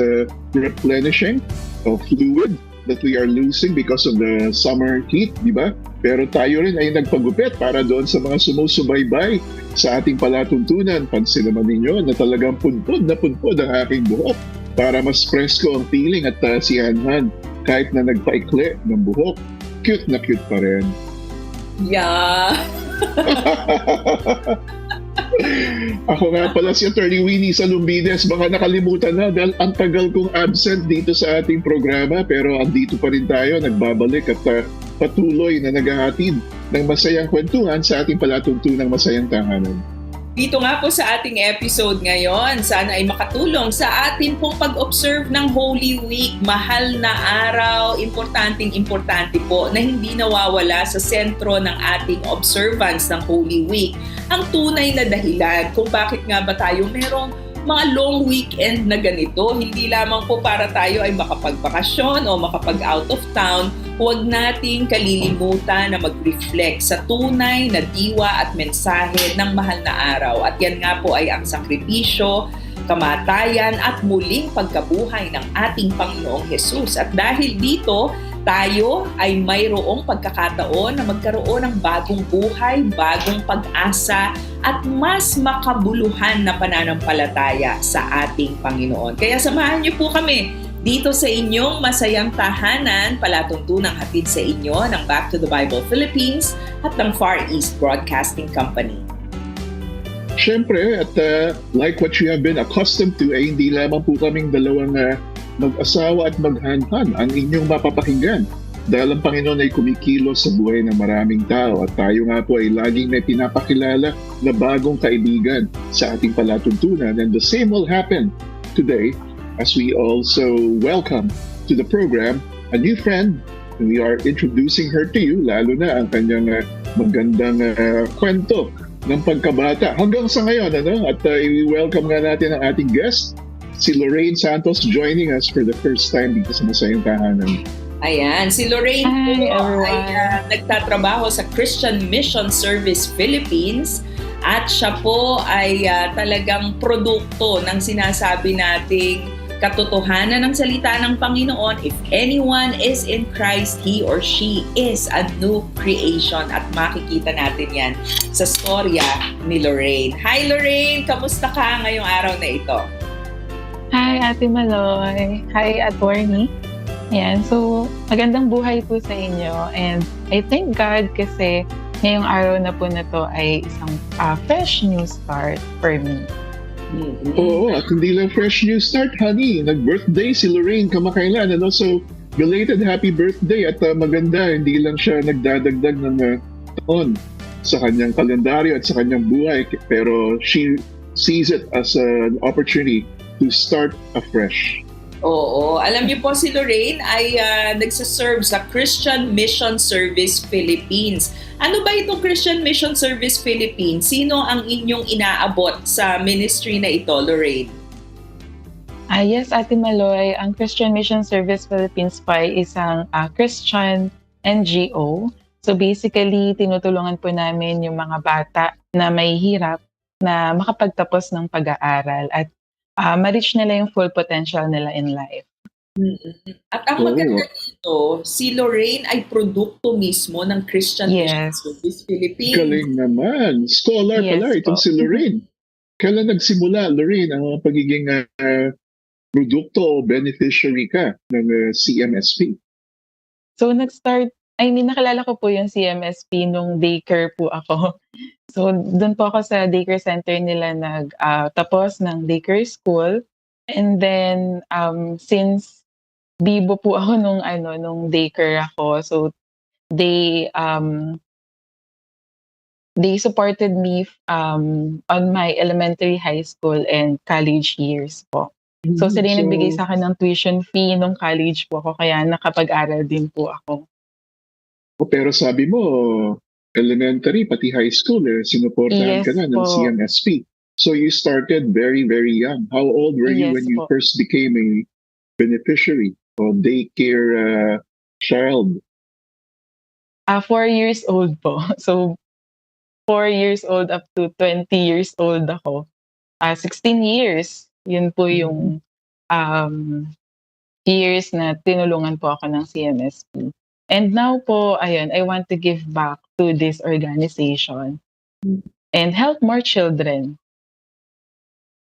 Speaker 20: replenishing of fluid that we are losing because of the summer heat, di ba? Pero tayo rin ay nagpagupit para doon sa mga sumusubaybay sa ating palatuntunan. Pansin naman ninyo na talagang punpod ang aking buhok para mas presko ang feeling at si Han kahit na nagpaikli ng buhok, cute na cute pa rin.
Speaker 19: Yeah.
Speaker 20: Ako nga pala si Attorney Winnie sa Lumbides. Baka nakalimutan na dahil ang tagal kong absent dito sa ating programa, pero andito pa rin tayo, nagbabalik at patuloy na naghahatid ng masayang kwentuhan sa ating palatuntunang masayang tahanan.
Speaker 19: Dito nga po sa ating episode ngayon, sana ay makatulong sa atin pong pag-observe ng Holy Week. Mahal na araw, importante po na hindi nawawala sa sentro ng ating observance ng Holy Week. Ang tunay na dahilan kung bakit nga ba tayo merong mga long weekend na ganito, hindi lamang po para tayo ay makapagbakasyon o makapag-out of town, huwag nating kalilimutan na mag-reflect sa tunay na diwa at mensahe ng mahal na araw. At yan nga po ay ang sakripisyo, kamatayan at muling pagkabuhay ng ating Panginoong Jesus. At dahil dito, tayo ay mayroong pagkakataon na magkaroon ng bagong buhay, bagong pag-asa at mas makabuluhan na pananampalataya sa ating Panginoon. Kaya samahan niyo po kami dito sa inyong masayang tahanan, palatuntunang hatid sa inyo ng Back to the Bible Philippines at ng Far East Broadcasting Company.
Speaker 20: Siyempre, at like what you have been accustomed to, ay hindi lamang po kaming dalawang mag-asawa at maghanhan ang inyong mapapakinggan. Dahil ang Panginoon ay kumikilos sa buhay ng maraming tao at tayo nga po ay laging may pinapakilala na bagong kaibigan sa ating palatuntunan. And the same will happen today as we also welcome to the program a new friend. And we are introducing her to you, lalo na ang kanyang magandang kwento ng pagkabata. Hanggang sa ngayon, at i-welcome nga natin ang ating guest, si Lorraine Santos, joining us for the first time dito sa Masayang Tahanan.
Speaker 19: Ayan, si Lorraine po ay nagtatrabaho sa Christian Mission Service Philippines at siya po ay talagang produkto ng sinasabi nating katotohanan ng salita ng Panginoon. If anyone is in Christ, he or she is a new creation. At makikita natin yan sa storya ni Lorraine. Hi Lorraine! Kamusta ka ngayong araw na ito?
Speaker 21: Hi, Ate Maloy. Hi, Attorney. Ayan, so magandang buhay po sa inyo. And I thank God kasi ngayong araw na po na to ay isang fresh new start for me.
Speaker 20: Oo, at hindi lang fresh new start, honey. Nag-birthday si Lorraine kamakailan. And also, belated happy birthday. At maganda, hindi lang siya nagdadagdag ng taon sa kanyang kalendaryo at sa kanyang buhay. Pero she sees it as an opportunity to start afresh.
Speaker 19: Oo. Alam niyo po si Lorraine ay nagsaserve sa Christian Mission Service Philippines. Ano ba itong Christian Mission Service Philippines? Sino ang inyong inaabot sa ministry na ito, Lorraine?
Speaker 21: Yes, Ate Maloy. Ang Christian Mission Service Philippines po ay isang Christian NGO. So basically, tinutulungan po namin yung mga bata na may hirap na makapagtapos ng pag-aaral at ma-reach nila yung full potential nila in life.
Speaker 19: At ang maganda dito, si Lorraine ay produkto mismo ng Christian Mission Service Philippines.
Speaker 20: Galing naman. Scholar pala itong si Lorraine. Kailan nagsimula, Lorraine, ang pagiging produkto o beneficiary ka ng CMSP?
Speaker 21: So nakilala ko po yung CMSP nung daycare po ako. So, doon po ako sa daycare center nila tapos ng daycare school. And then, since bibo po ako nung daycare ako, so they supported me on my elementary, high school, and college years po. So, sila yung nagbigay sa akin ng tuition fee nung college po ako, kaya nakapag-aral din po ako.
Speaker 20: Pero sabi mo, elementary, pati high school, sinuportahan ka
Speaker 21: Yes
Speaker 20: na ng
Speaker 21: po.
Speaker 20: CMSP. So you started very, very young. How old were you
Speaker 21: Yes
Speaker 20: when you
Speaker 21: po.
Speaker 20: first became a beneficiary of daycare child?
Speaker 21: 4 years old po. So, 4 years old up to 20 years old ako. 16 years. Yun po yung um, years na tinulungan po ako ng CMSP. And now po, ayun, I want to give back to this organization and help more children.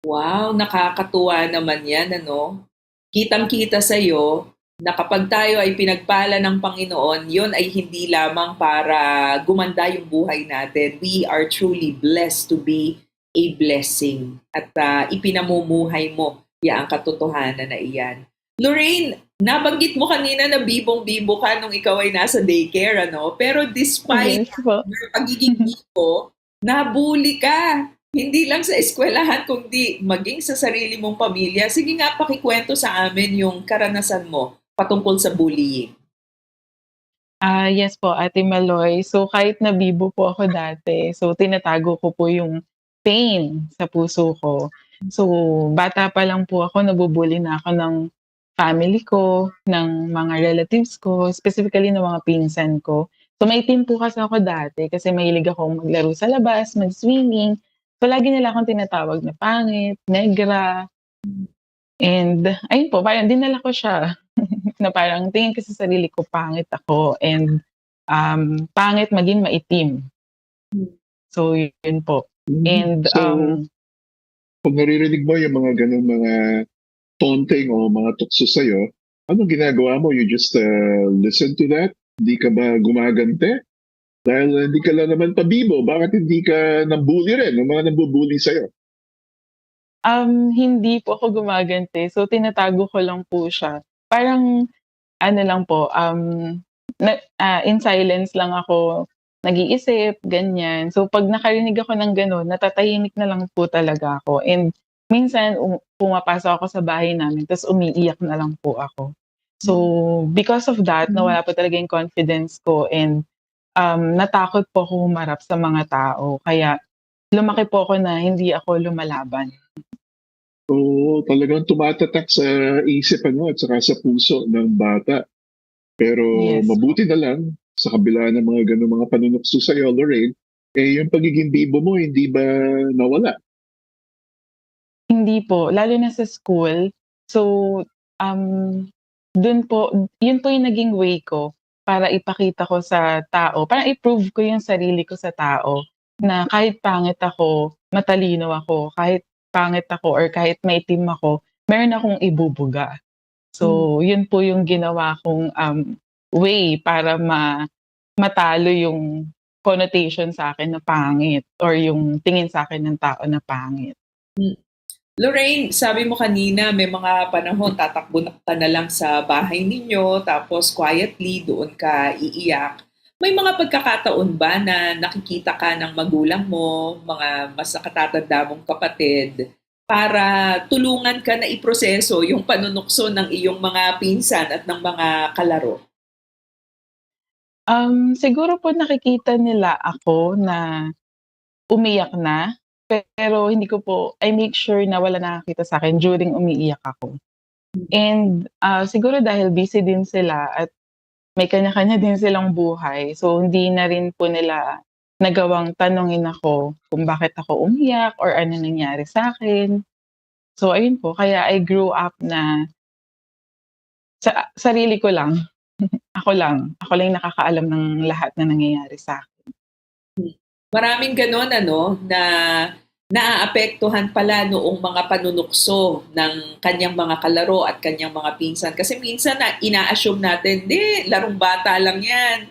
Speaker 19: Wow, nakakatuwa naman yan, ano? Kitang-kita sa'yo na kapag tayo ay pinagpala ng Panginoon, yon ay hindi lamang para gumanda yung buhay natin. We are truly blessed to be a blessing. At ipinamumuhay mo ang katotohanan na iyan. Lorraine, nabanggit mo kanina na bibong-bibo ka nung ikaw ay nasa daycare, ano? Pero despite yung pagiging bibo, nabuli ka. Hindi lang sa eskwelahan, kundi maging sa sarili mong pamilya. Sige nga, pakikwento sa amin yung karanasan mo patungkol sa bullying.
Speaker 21: Yes po, Ate Maloy. So kahit nabibo po ako dati, so tinatago ko po yung pain sa puso ko. So bata pa lang po ako, nabubuli na ako ng family ko, ng mga relatives ko, specifically ng mga pinsan ko. So may team po kasi ako dati kasi mahilig ako maglaro sa labas, mag-swimming. So lagi nila akong tinatawag na pangit, negra. And ayun po, parang dinala ko siya. Na parang tingin ko sa sarili ko, pangit ako. And pangit maging maitim. So yun po. And
Speaker 20: Kung naririnig mo yung mga ganung mga taunting o mga tukso sa'yo, anong ginagawa mo? You just listen to that? Hindi ka ba gumagante? Dahil hindi ka lang naman pabibo, bakit hindi ka nambuli rin ng mga nambubuli sa'yo?
Speaker 21: Hindi po ako gumagante. So tinatago ko lang po siya. Parang ano lang po, in silence lang ako nag-iisip, ganyan. So pag nakarinig ako ng gano'n, natatahimik na lang po talaga ako. And minsan pumapasok ako sa bahay namin, tapos umiiyak na lang po ako. So because of that, nawala po talaga yung confidence ko and natakot po ako humarap sa mga tao. Kaya lumaki po ako na hindi ako lumalaban.
Speaker 20: Oo, talagang tumatatak sa isip at saka sa puso ng bata. Pero mabuti na lang, sa kabila ng mga ganung mga panunukso sa'yo, Lorraine, yung pagiging bibo mo, hindi ba nawala?
Speaker 21: Hindi po, lalo na sa school. So, dun po, yun po yung naging way ko para ipakita ko sa tao, para i-prove ko yung sarili ko sa tao na kahit pangit ako, matalino ako, kahit pangit ako or kahit maitim ako, meron akong ibubuga. So, yun po yung ginawa kong way para matalo yung connotation sa akin na pangit or yung tingin sa akin ng tao na pangit.
Speaker 19: Lorraine, sabi mo kanina may mga panahon tatakbo ka na lang sa bahay ninyo tapos quietly doon ka iiyak. May mga pagkakataon ba na nakikita ka ng magulang mo, mga mas nakatatanda mong kapatid, para tulungan ka na iproseso yung panunukso ng iyong mga pinsan at ng mga kalaro?
Speaker 21: Siguro po nakikita nila ako na umiyak na, pero hindi ko po, I make sure na wala nakakita sa akin during umiiyak ako. And siguro dahil busy din sila at may kanya-kanya din silang buhay, so hindi na rin po nila nagawang tanungin ako kung bakit ako umiyak or ano nangyari sa akin. So ayun po, kaya I grew up na sa sarili ko lang. Ako lang yung nakakaalam ng lahat na nangyayari sa akin.
Speaker 19: Maraming ganon na naaapektuhan pala noong mga panunukso ng kanyang mga kalaro at kanyang mga pinsan. Kasi minsan ina-assume natin, larong bata lang yan.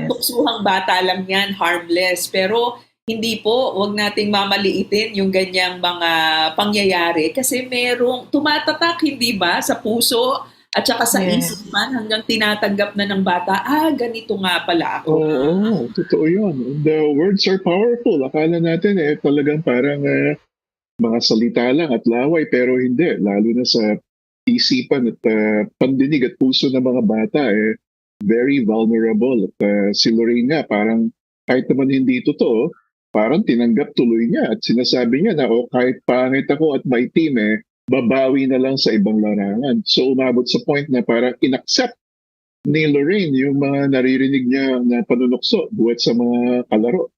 Speaker 19: Tuksuhang bata lang yan, harmless. Pero hindi po, wag nating mamaliitin yung ganyang mga pangyayari kasi merong tumatatak, hindi ba, sa puso at saka sa isipan hanggang tinatanggap na ng bata, ganito nga pala ako.
Speaker 20: Oo, totoo yun. The words are powerful. Akala natin talagang parang mga salita lang at laway, pero hindi. Lalo na sa isipan at pandinig at puso ng mga bata, very vulnerable. At si Lorraine nga, parang kahit naman hindi totoo, parang tinanggap tuloy niya at sinasabi niya na kahit pangit ako at maitim babawi na lang sa ibang larangan. So umabot sa point na parang inaccept ni Lorraine yung mga naririnig niya na panunukso buhat sa mga kalaro.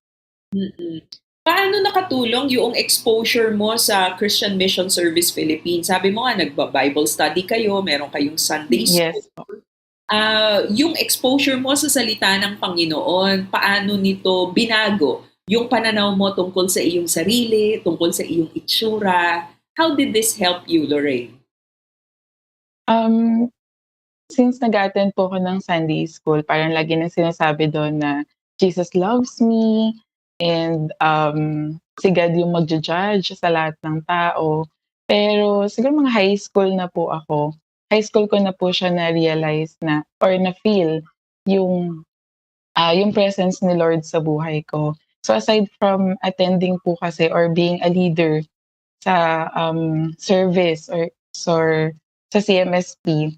Speaker 19: Paano nakatulong yung exposure mo sa Christian Mission Service Philippines? Sabi mo nga, nagba-Bible study kayo, meron kayong Sunday school.
Speaker 21: Yes.
Speaker 19: Yung exposure mo sa salita ng Panginoon, paano nito binago yung pananaw mo tungkol sa iyong sarili, tungkol sa iyong itsura? How did this help you, Lorraine?
Speaker 21: Since nag-attend po ako ng Sunday school, parang lagi na sinasabi doon na Jesus loves me and si God yung magja-judge sa lahat ng tao. Pero siguro mga high school na po ako. High school ko na po siya na-realize na or na-feel yung presence ni Lord sa buhay ko. So aside from attending po kasi or being a leader sa service or sa CMSP,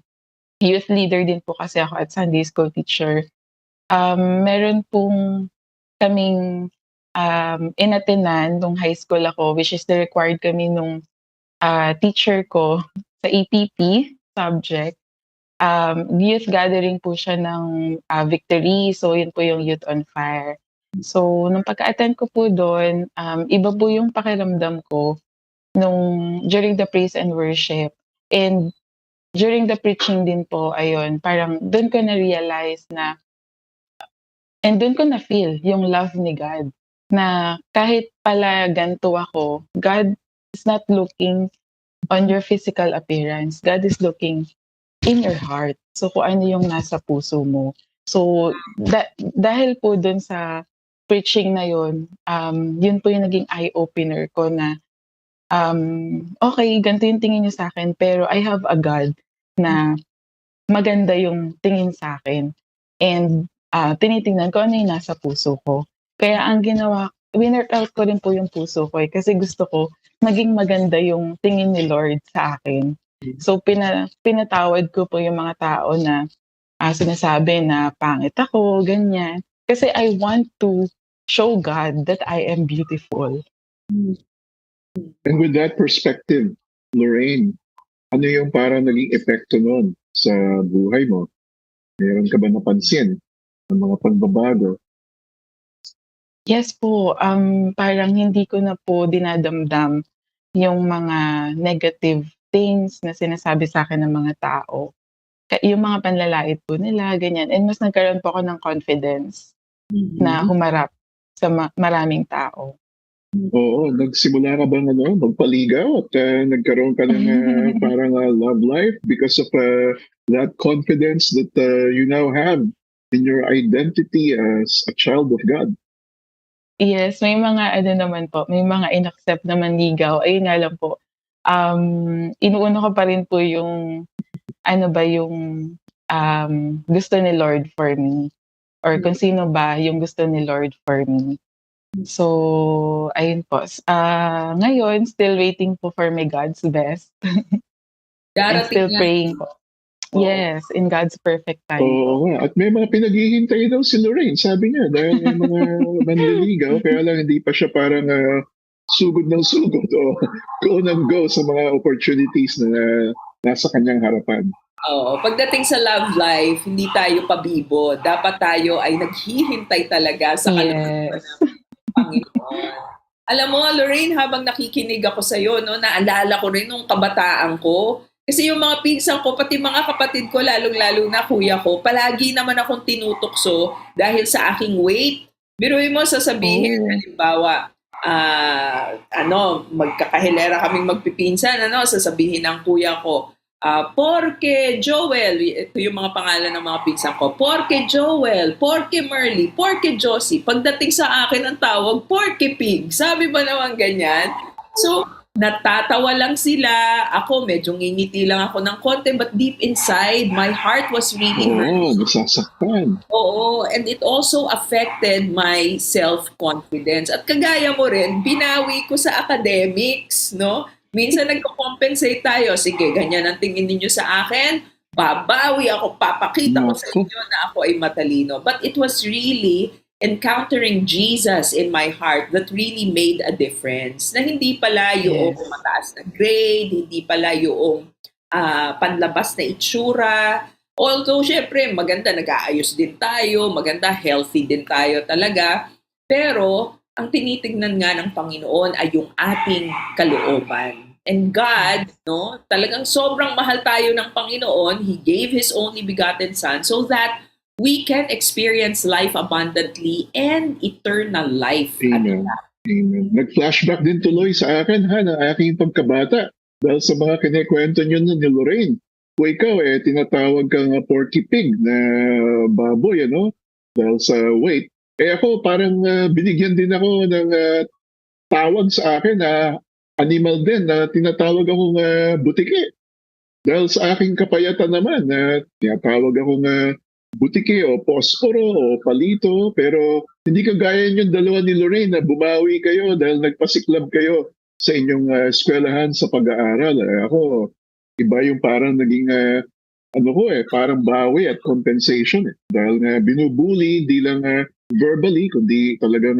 Speaker 21: youth leader din po kasi ako at Sunday school teacher. Meron pong kaming inatinan nung high school ako, which is the required kami nung teacher ko sa EPP subject. Youth gathering po siya ng Victory. So yun po yung Youth on Fire. So nung pagka-attend ko po doon, iba po yung pakiramdam ko during the praise and worship. And during the preaching din po, ayun, parang doon ko na-realize na, and doon ko na-feel yung love ni God. Na kahit pala ganito ako, God is not looking on your physical appearance. God is looking in your heart. So kung ano yung nasa puso mo. So dahil po doon sa preaching na yun, yun po yung naging eye-opener ko na, okay, ganito yung tingin niyo sa akin, pero I have a God na maganda yung tingin sa akin. And tinitingnan ko ano yung nasa puso ko. Kaya ang ginawa, winner out ko rin po yung puso ko kasi gusto ko maging maganda yung tingin ni Lord sa akin. So pinatawad ko po yung mga tao na sinasabi na pangit ako, ganyan. Kasi I want to show God that I am beautiful.
Speaker 20: And with that perspective, Lorraine, ano yung parang naging epekto nun sa buhay mo? Meron ka ba napansin ng mga pagbabago?
Speaker 21: Yes po, parang hindi ko na po dinadamdam yung mga negative things na sinasabi sa akin ng mga tao. Yung mga panlalait po nila, ganyan. And mas nagkaroon po ako ng confidence na humarap sa maraming tao.
Speaker 20: Oo, nagsimula ka bang magpaligaw at nagkaroon ka ng parang love life because of that confidence that you now have in your identity as a child of God?
Speaker 21: Yes, may mga naman po, may mga in-accept na manligaw. Ayun nga lang po, inuuna ko pa rin po yung gusto ni Lord for me or kung sino ba yung gusto ni Lord for me. So, ayun po. Ngayon, still waiting po for my God's best. And still praying po. Yes, in God's perfect time.
Speaker 20: Oo nga. At may mga pinaghihintay daw si Lorraine, sabi niya, dahil may mga manliligaw, kaya lang hindi pa siya parang sugod ng sugod o go ng go sa mga opportunities na nasa kanyang harapan.
Speaker 19: Oo, pagdating sa love life, hindi tayo pabibo. Dapat tayo ay naghihintay talaga sa kalukuhan ng Panginoon. Alam mo, Lorraine, habang nakikinig ako sa iyo, naalala ko rin nung kabataan ko. Kasi yung mga pinsan ko, pati mga kapatid ko, lalong-lalo na kuya ko, palagi naman akong tinutokso dahil sa aking weight. Biruin mo, sasabihin, halimbawa, magkakahilera kaming magpipinsan, sasabihin ng kuya ko, Porke Joel, ito yung mga pangalan ng mga pinsan ko, Porke Joel, Porke Merly, Porke Josie. Pagdating sa akin ang tawag, Porke Pig. Sabi ba naman ganyan? So, natatawa lang sila. Ako, medyo ngingiti lang ako ng konti, but deep inside, my heart was really hurt.
Speaker 20: Nasasaktan.
Speaker 19: Oo, and it also affected my self-confidence. At kagaya mo rin, binawi ko sa academics, no? Minsan nagko-compensate tayo. Sige, ganyan ang tingin ninyo sa akin. Babawi ako, papakita ko sa inyo na ako ay matalino. But it was really encountering Jesus in my heart that really made a difference. Na hindi pala yung
Speaker 21: Yes.
Speaker 19: mataas na grade, hindi pala yung panlabas na itsura. Although, syempre, maganda, nag-aayos din tayo, maganda, healthy din tayo talaga. Pero, ang tinitignan nga ng Panginoon ay yung ating kalooban. And God, no, talagang sobrang mahal tayo ng Panginoon. He gave His only begotten Son so that we can experience life abundantly and eternal life.
Speaker 20: Amen. Amen. Nag-flashback din tuloy sa akin ng aking pagkabata dahil sa mga kinikwento nyo ni Lorraine. Kung ikaw tinatawag kang porky pig na baboy, dahil sa weight. Ako parang binigyan din ako ng tawag sa akin na animal din na tinatawag akong butike. Dahil sa aking kapayatan naman na tinatawag akong butike o posporo o palito, pero hindi kagaya yung dalawa ni Lorraine na bumawi kayo dahil nagpasiklab kayo sa inyong eskwelahan sa pag-aaral. Ako, iba yung parang naging parang bawi at compensation. Dahil nga binubuli, hindi lang verbally, kundi talagang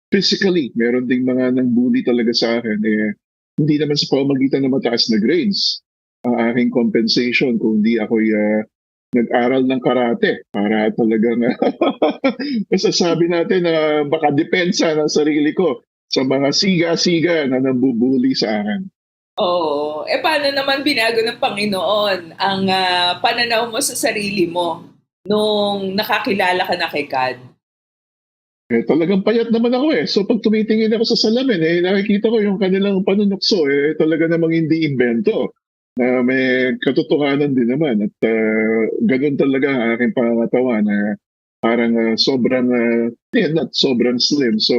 Speaker 20: physically. Meron ding mga nang bully talaga sa akin. Hindi naman sa pamamagitan ng mataas na grades ang aking compensation, kundi ako'y nag-aral ng karate para talagang masasabi natin na baka depensa ng sarili ko sa mga siga-siga na nambubuli sa akin.
Speaker 19: Oo. Paano naman binago ng Panginoon ang pananaw mo sa sarili mo nung nakakilala ka na kay God?
Speaker 20: Talagang payat naman ako So pag tumitingin ako sa salamin, nakikita ko yung kanilang panunukso. Talaga namang hindi invento. Na may katotohanan din naman at ganun talaga ang aking pangangatawan na parang sobrang not sobrang slim, so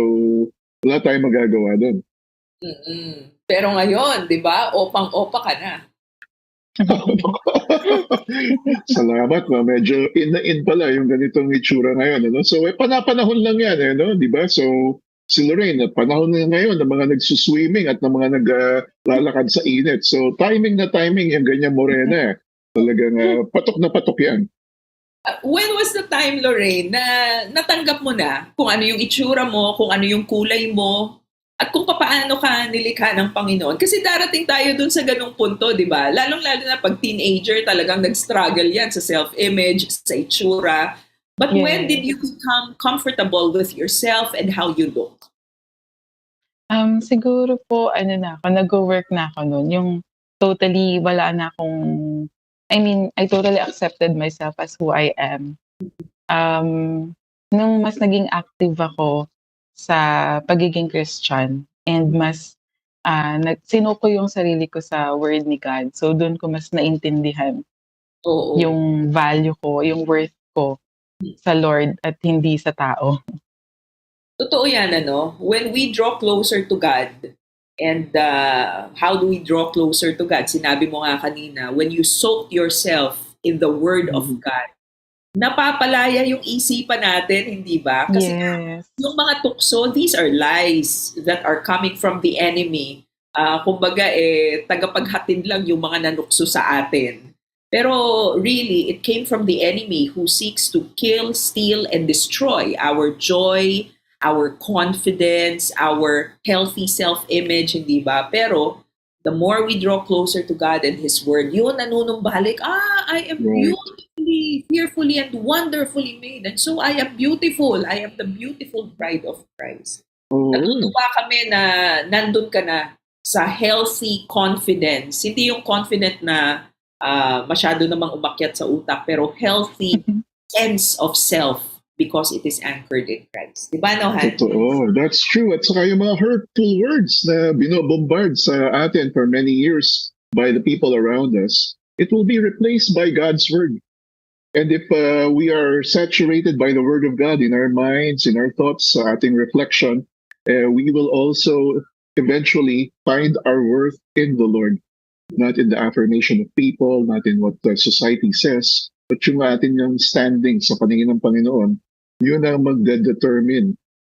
Speaker 20: wala tayong magagawa doon.
Speaker 19: Pero ngayon, di ba, opang-opa ka na.
Speaker 20: Salamat, medyo in na in pala yung ganitong itsura ngayon. So panapanahon lang yan, di ba? So si Lorraine, panahon na ngayon ng mga nagsuswimming at ng mga naglalakad sa init. So timing na timing yung ganyan morena. Talagang patok na patok yan.
Speaker 19: When was the time, Lorraine, na natanggap mo na kung ano yung itsura mo, kung ano yung kulay mo, at kung paano ka nilikha ng Panginoon? Kasi darating tayo dun sa ganung punto, di ba? Lalong-lalo na pag teenager, talagang nag-struggle yan sa self-image, sa itsura. But when did you become comfortable with yourself and how you look?
Speaker 21: Siguro po, nag-work na ako noon. Yung totally wala na akong, I totally accepted myself as who I am. Nung mas naging active ako sa pagiging Christian and mas sinuko yung sarili ko sa word ni God. So doon ko mas naintindihan yung value ko, yung worth ko sa Lord at hindi sa tao.
Speaker 19: Totoo yan, when we draw closer to God, and how do we draw closer to God? Sinabi mo nga kanina, when you soak yourself in the Word of God, napapalaya yung isipan natin, hindi ba? Kasi yung mga tukso, these are lies that are coming from the enemy. Kumbaga, tagapaghatid lang yung mga nanukso sa atin. Pero really, it came from the enemy who seeks to kill, steal, and destroy our joy, our confidence, our healthy self-image, hindi ba? Pero the more we draw closer to God and His Word, yun nanunumbalik, I am beautifully, fearfully, and wonderfully made. And so I am beautiful. I am the beautiful bride of Christ. Natutuwa kami na nandun ka na sa healthy confidence. Hindi yung confident na masyado namang umakyat sa utak, pero healthy sense of self because it is anchored in Christ. Diba, Han?
Speaker 20: Totoo. That's true. At saka yung mga hurtful words na binobombard sa atin for many years by the people around us, it will be replaced by God's Word. And if we are saturated by the Word of God in our minds, in our thoughts, sa ating reflection, we will also eventually find our worth in the Lord. Not in the affirmation of people, not in what the society says, but yung atin yung standing sa paningin ng Panginoon, yun ang magde-determine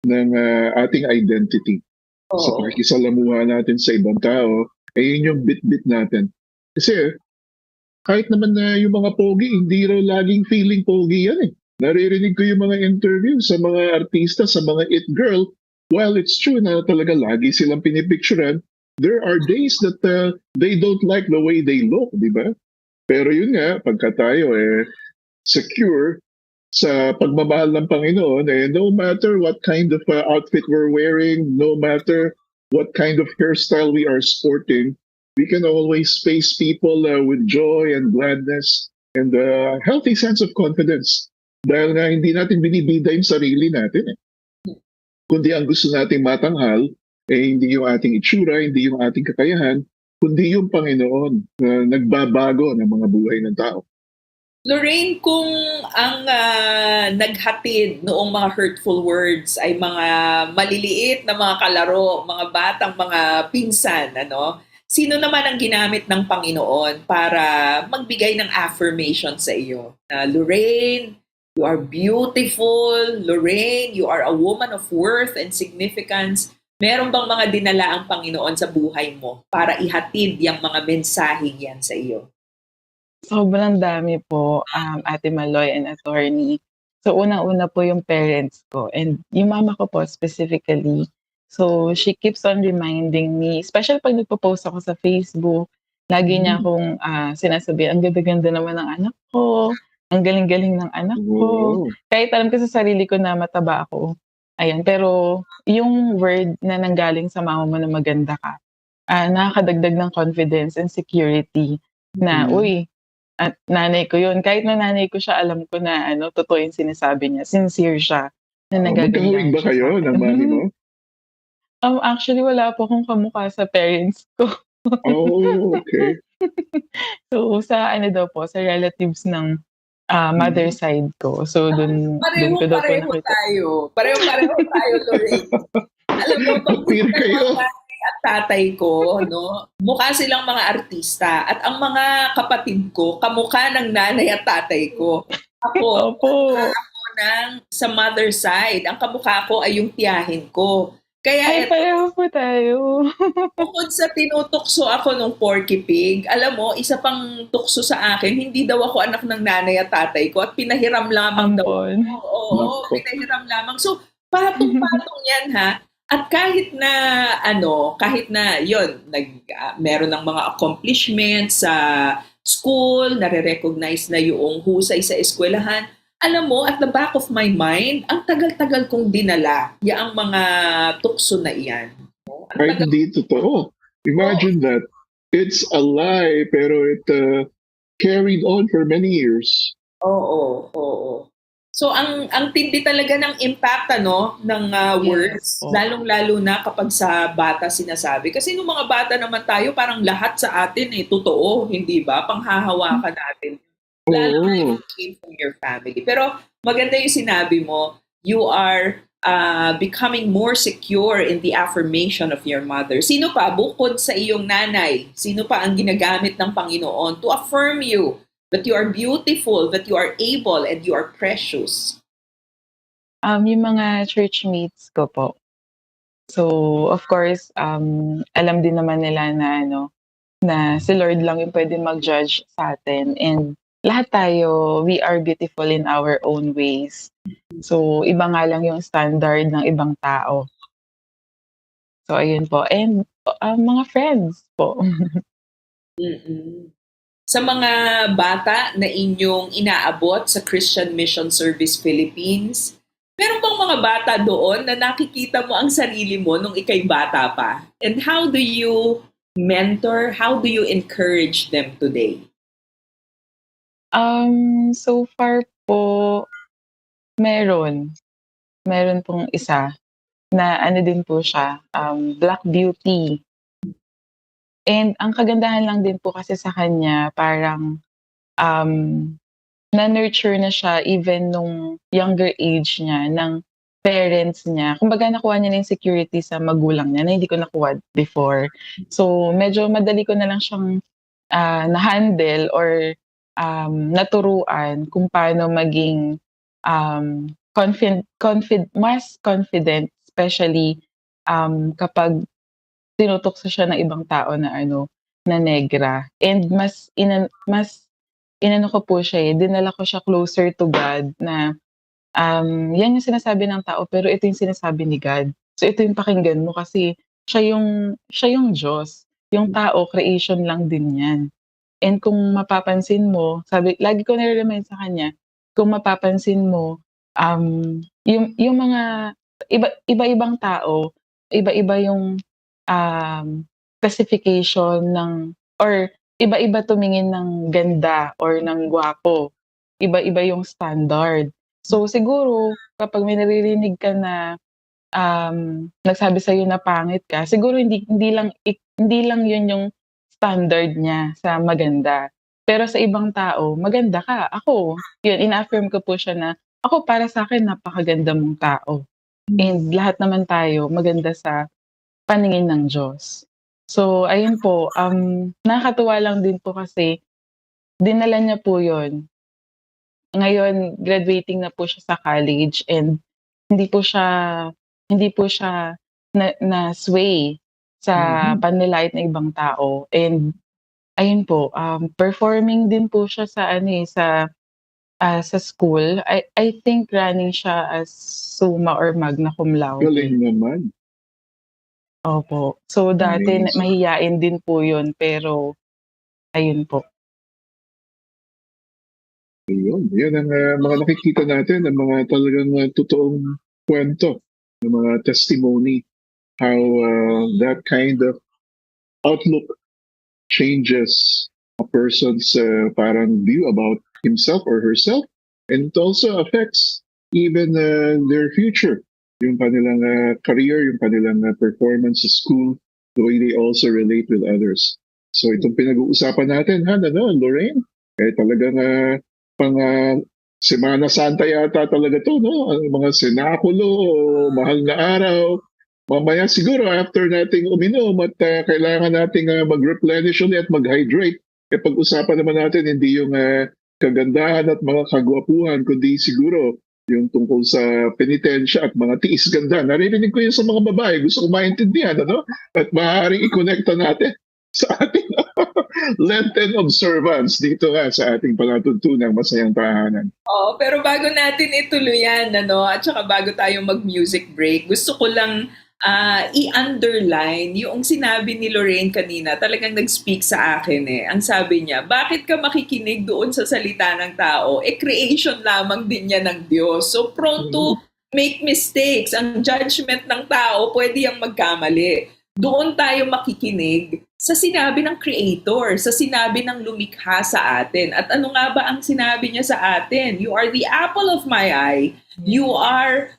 Speaker 20: ng ating identity. Sa pakikisalamuha natin sa ibang tao, yun yung bit-bit natin. Kasi kahit naman na yung mga pogi, hindi raw laging feeling pogi yan Naririnig ko yung mga interview sa mga artista, sa mga it girl. While it's true na talaga lagi silang pinipicturean, there are days that they don't like the way they look, di ba? Pero yun nga, pagka tayo secure sa pagmamahal ng Panginoon, no matter what kind of outfit we're wearing, no matter what kind of hairstyle we are sporting, we can always face people with joy and gladness and a healthy sense of confidence. Dahil nga hindi natin binibida yung sarili natin. Kundi ang gusto nating matanghal, hindi yung ating itsura, hindi yung ating kakayahan, kundi yung Panginoon na nagbabago ng mga buhay ng tao.
Speaker 19: Lorraine, kung ang naghatid noong mga hurtful words ay mga maliliit na mga kalaro, mga batang mga pinsan, sino naman ang ginamit ng Panginoon para magbigay ng affirmation sa iyo? Lorraine, you are beautiful. Lorraine, you are a woman of worth and significance. Meron bang mga dinala ang Panginoon sa buhay mo para ihatid yung mga mensaheng yan sa iyo?
Speaker 21: Sobrang dami po, Ate Maloy and Attorney. So, unang-una po yung parents ko and yung mama ko po specifically. So, she keeps on reminding me, especially pag nagpo-post ako sa Facebook, lagi niya akong sinasabi, ang ganda-ganda naman ng anak ko, ang galing-galing ng anak ko. Kahit alam ko sa sarili ko na mataba ako. Ayan, pero yung word na nanggaling sa mama mo na maganda ka, nakakadagdag ng confidence and security na, uy, at nanay ko yun. Kahit na nanay ko siya, alam ko na totoo yung sinasabi niya. Sincere siya na nagaganda.
Speaker 20: Magkahawig ba kayo ng mami mo?
Speaker 21: Actually, wala po akong kamukha sa parents ko.
Speaker 20: Oh, okay.
Speaker 21: So, sa sa relatives ng mother side ko. So, dun ko daw po nakita.
Speaker 19: Pareho tayo, Lorraine. Alam mo, pag
Speaker 20: kayo.
Speaker 19: at tatay ko, mukha silang mga artista. At ang mga kapatid ko, kamukha ng nanay at tatay ko. Ako sa mother side. Ang kamukha ko ay yung tiyahin ko. Kaya
Speaker 21: pareho po tayo.
Speaker 19: Bukod sa tinutokso ako ng Porky Pig, alam mo, isa pang tukso sa akin, hindi daw ako anak ng nanay at tatay ko at pinahiram lamang daw. Oo, pinahiram lamang. So, patong-patong yan ha. At kahit na yon, meron ng mga accomplishments sa school, nare-recognize na yung husay sa eskwelahan. Alam mo, at the back of my mind, ang tagal-tagal kong dinala ang mga tukso na iyan.
Speaker 20: Kahit hindi totoo. Imagine that. It's a lie, pero it carried on for many years.
Speaker 19: Oo. So, ang tindi talaga ng impact ng words, lalong-lalo na kapag sa bata sinasabi. Kasi nung mga bata naman tayo, parang lahat sa atin totoo, hindi ba? Panghahawakan natin. Lalo na yung came from your family. Pero maganda yung sinabi mo, you are becoming more secure in the affirmation of your mother. Sino pa, bukod sa iyong nanay, sino pa ang ginagamit ng Panginoon to affirm you that you are beautiful, that you are able, and you are precious?
Speaker 21: Yung mga church mates ko po. So, of course, alam din naman nila na na si Lord lang yung pwede mag-judge sa atin. And lahat tayo, we are beautiful in our own ways. So, iba nga lang yung standard ng ibang tao. So, ayun po. And mga friends po.
Speaker 19: Sa mga bata na inyong inaabot sa Christian Mission Service Philippines, meron bang mga bata doon na nakikita mo ang sarili mo nung ikay bata pa? And how do you mentor, how do you encourage them today?
Speaker 21: So far po, meron pong isa na din po siya, Black Beauty. And ang kagandahan lang din po kasi sa kanya, parang na-nurture na siya even nung younger age niya, ng parents niya. Kumbaga nakuha niya na yung security sa magulang niya na hindi ko nakuha before. So medyo madali ko na lang siyang na-handle or naturuan kung paano maging mas confident, especially kapag tinutokso siya ng ibang tao na na negra. And mas inano ko po siya dinala ko siya closer to God na yan yung sinasabi ng tao pero ito yung sinasabi ni God. So ito yung pakinggan mo kasi siya yung Diyos. Yung tao, creation lang din yan. And kung mapapansin mo, lagi ko nare-remind sa kanya, kung mapapansin mo, yung mga iba-ibang tao, iba-iba yung classification or iba-iba tumingin ng ganda or ng gwapo. Iba-iba yung standard. So siguro, kapag may naririnig ka na nagsabi sa'yo na pangit ka, siguro hindi lang yun yung standard niya sa maganda. Pero sa ibang tao, maganda ka. Ako, yun, ina-affirm ko po siya na, ako para sa akin, napakaganda mong tao. And lahat naman tayo maganda sa paningin ng Diyos. So, ayun po, nakakatuwa lang din po kasi dinala niya po yun. Ngayon, graduating na po siya sa college and hindi po siya na sway sa panlilait ng ibang tao. And ayun po, performing din po siya sa school. I think running siya as summa or magna cum laude.
Speaker 20: Galing naman.
Speaker 21: Opo. So dati
Speaker 20: Amazing.
Speaker 21: mahiyain din po yun pero ayun po.
Speaker 20: Ayun. Yan ang mga nakikita natin, ang mga talagang totoong kwento, ng mga testimony, how that kind of outlook changes a person's parang view about himself or herself, and it also affects even their future, yung kanilang career, yung kanilang performance sa school, the way they also relate with others. So itong pinag-uusapan natin, Lorraine, talagang pang Semana Santa yata talaga to, no? Ang mga senakulo, mahal na araw. Mamaya siguro after nating uminom at kailangan nating mag-replenish ulit at mag-hydrate, pag-usapan naman natin hindi yung kagandahan at mga kagwapuhan, kundi siguro yung tungkol sa penitensya at mga tiis ganda. Naririnig ko yun sa mga babae. Gusto ko maintindihan, At maaaring i-connecta natin sa ating Lenten observance dito sa ating palatuntunang Masayang Tahanan.
Speaker 19: Pero bago natin ituloy yan, at saka bago tayo mag-music break, gusto ko lang i-underline yung sinabi ni Lorraine kanina, talagang nag-speak sa akin Ang sabi niya, bakit ka makikinig doon sa salita ng tao? Creation lamang din niya ng Diyos. So prone to make mistakes. Ang judgment ng tao, pwede yung magkamali. Doon tayo makikinig sa sinabi ng Creator, sa sinabi ng lumikha sa atin. At ano nga ba ang sinabi niya sa atin? You are the apple of my eye. You are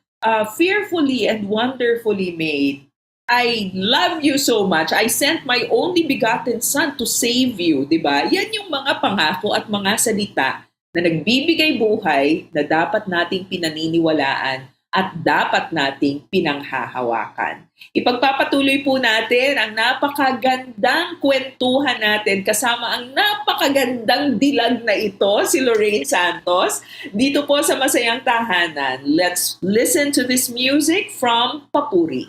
Speaker 19: fearfully and wonderfully made. I love you so much. I sent my only begotten Son to save you. Diba? Yan yung mga pangako at mga salita na nagbibigay buhay na dapat nating pinaniniwalaan at dapat nating pinanghahawakan. Ipagpapatuloy po natin ang napakagandang kwentuhan natin kasama ang napakagandang dilag na ito, si Lorraine Santos, dito po sa Masayang Tahanan. Let's listen to this music from Papuri.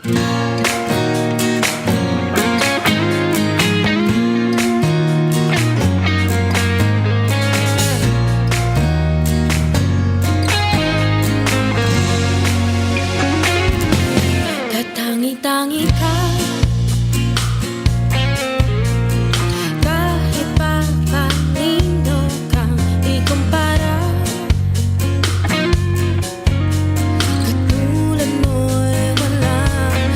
Speaker 13: Tangi ka, kahit pa kanino kang ikumpara. Katulad mo'y walang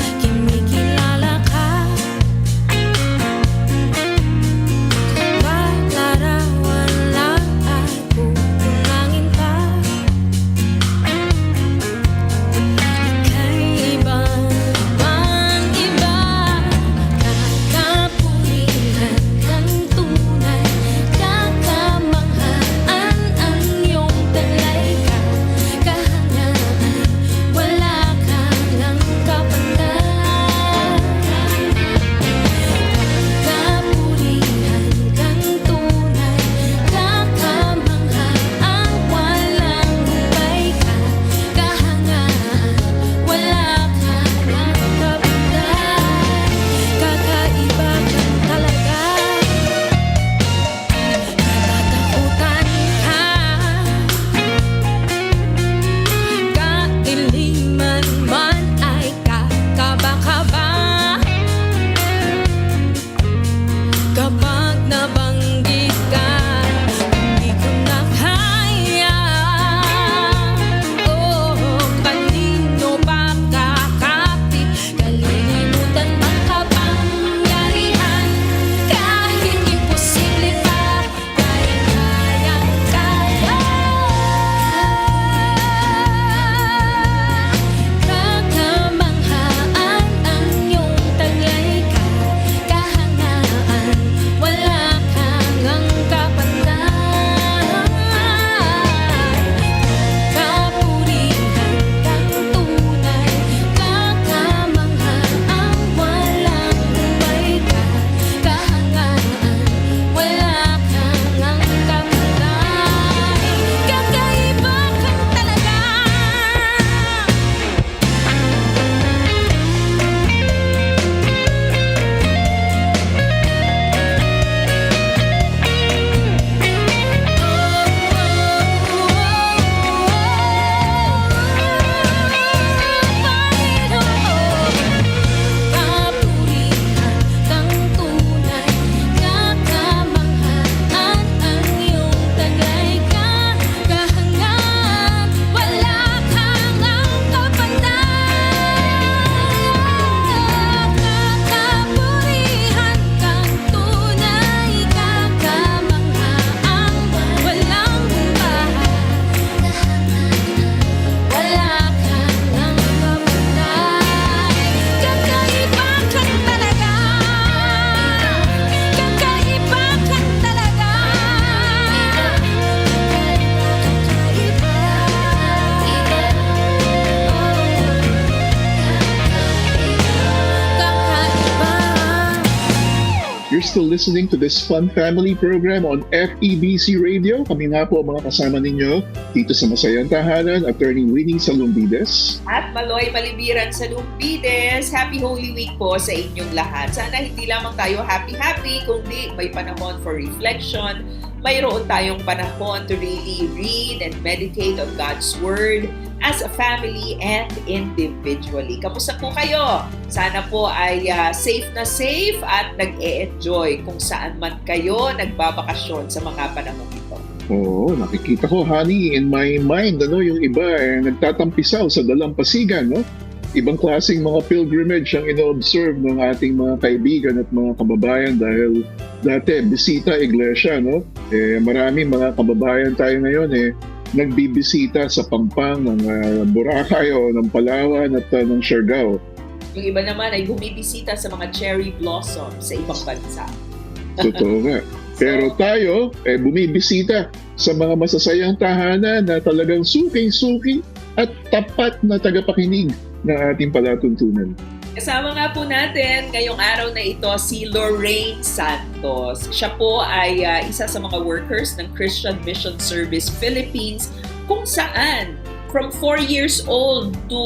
Speaker 20: you're still listening to this fun family program on FEBC Radio. Kami nga po ang mga kasama ninyo dito sa Masayang Tahanan, Attorney Winnie Salumbides.
Speaker 19: At Maloy Malibiran sa Lumbides. Happy Holy Week po sa inyong lahat. Sana hindi lamang tayo happy-happy, kundi may panahon for reflection. Mayroon tayong panahon to really read and meditate on God's Word as a family and individually. Kamusta po kayo? Sana po ay safe at nag-e-enjoy kung saan man kayo nagbabakasyon sa mga panahon ito.
Speaker 20: Oo, nakikita ko, honey, in my mind, yung iba nagtatampisaw sa dalampasigan, no? Ibang klaseng mga pilgrimage ang ino-observe ng ating mga kaibigan at mga kababayan dahil dati, bisita iglesia, no? Maraming mga kababayan tayo ngayon, nagbibisita sa Pampang ng Boracay o ng Palawan at ng Siargao.
Speaker 19: Yung iba naman ay bumibisita sa mga cherry blossom sa ibang bansa.
Speaker 20: Totoo nga. Pero tayo, bumibisita sa mga masasayang tahanan na talagang suking-suki at tapat na tagapakinig ng ating palatuntunan.
Speaker 19: Kasama nga po natin ngayong araw na ito si Lorraine Santos. Siya po ay isa sa mga workers ng Christian Mission Service Philippines kung saan from 4 years old to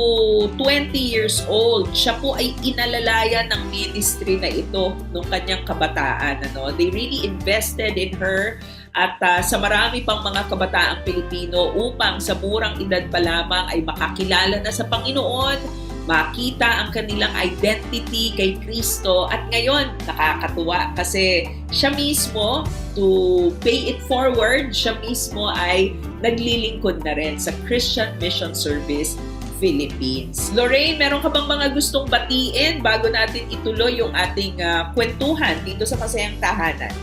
Speaker 19: 20 years old, siya po ay inalalayan ng ministry na ito nung kanyang kabataan. They really invested in her at sa marami pang mga kabataang Pilipino upang sa murang edad pa lamang ay makakilala na sa Panginoon, makita ang kanilang identity kay Kristo. At ngayon, nakakatuwa kasi siya mismo, to pay it forward, siya mismo ay naglilingkod na rin sa Christian Mission Service Philippines. Lorraine, meron ka bang mga gustong batiin bago natin ituloy yung ating kwentuhan dito sa Masayang Tahanan?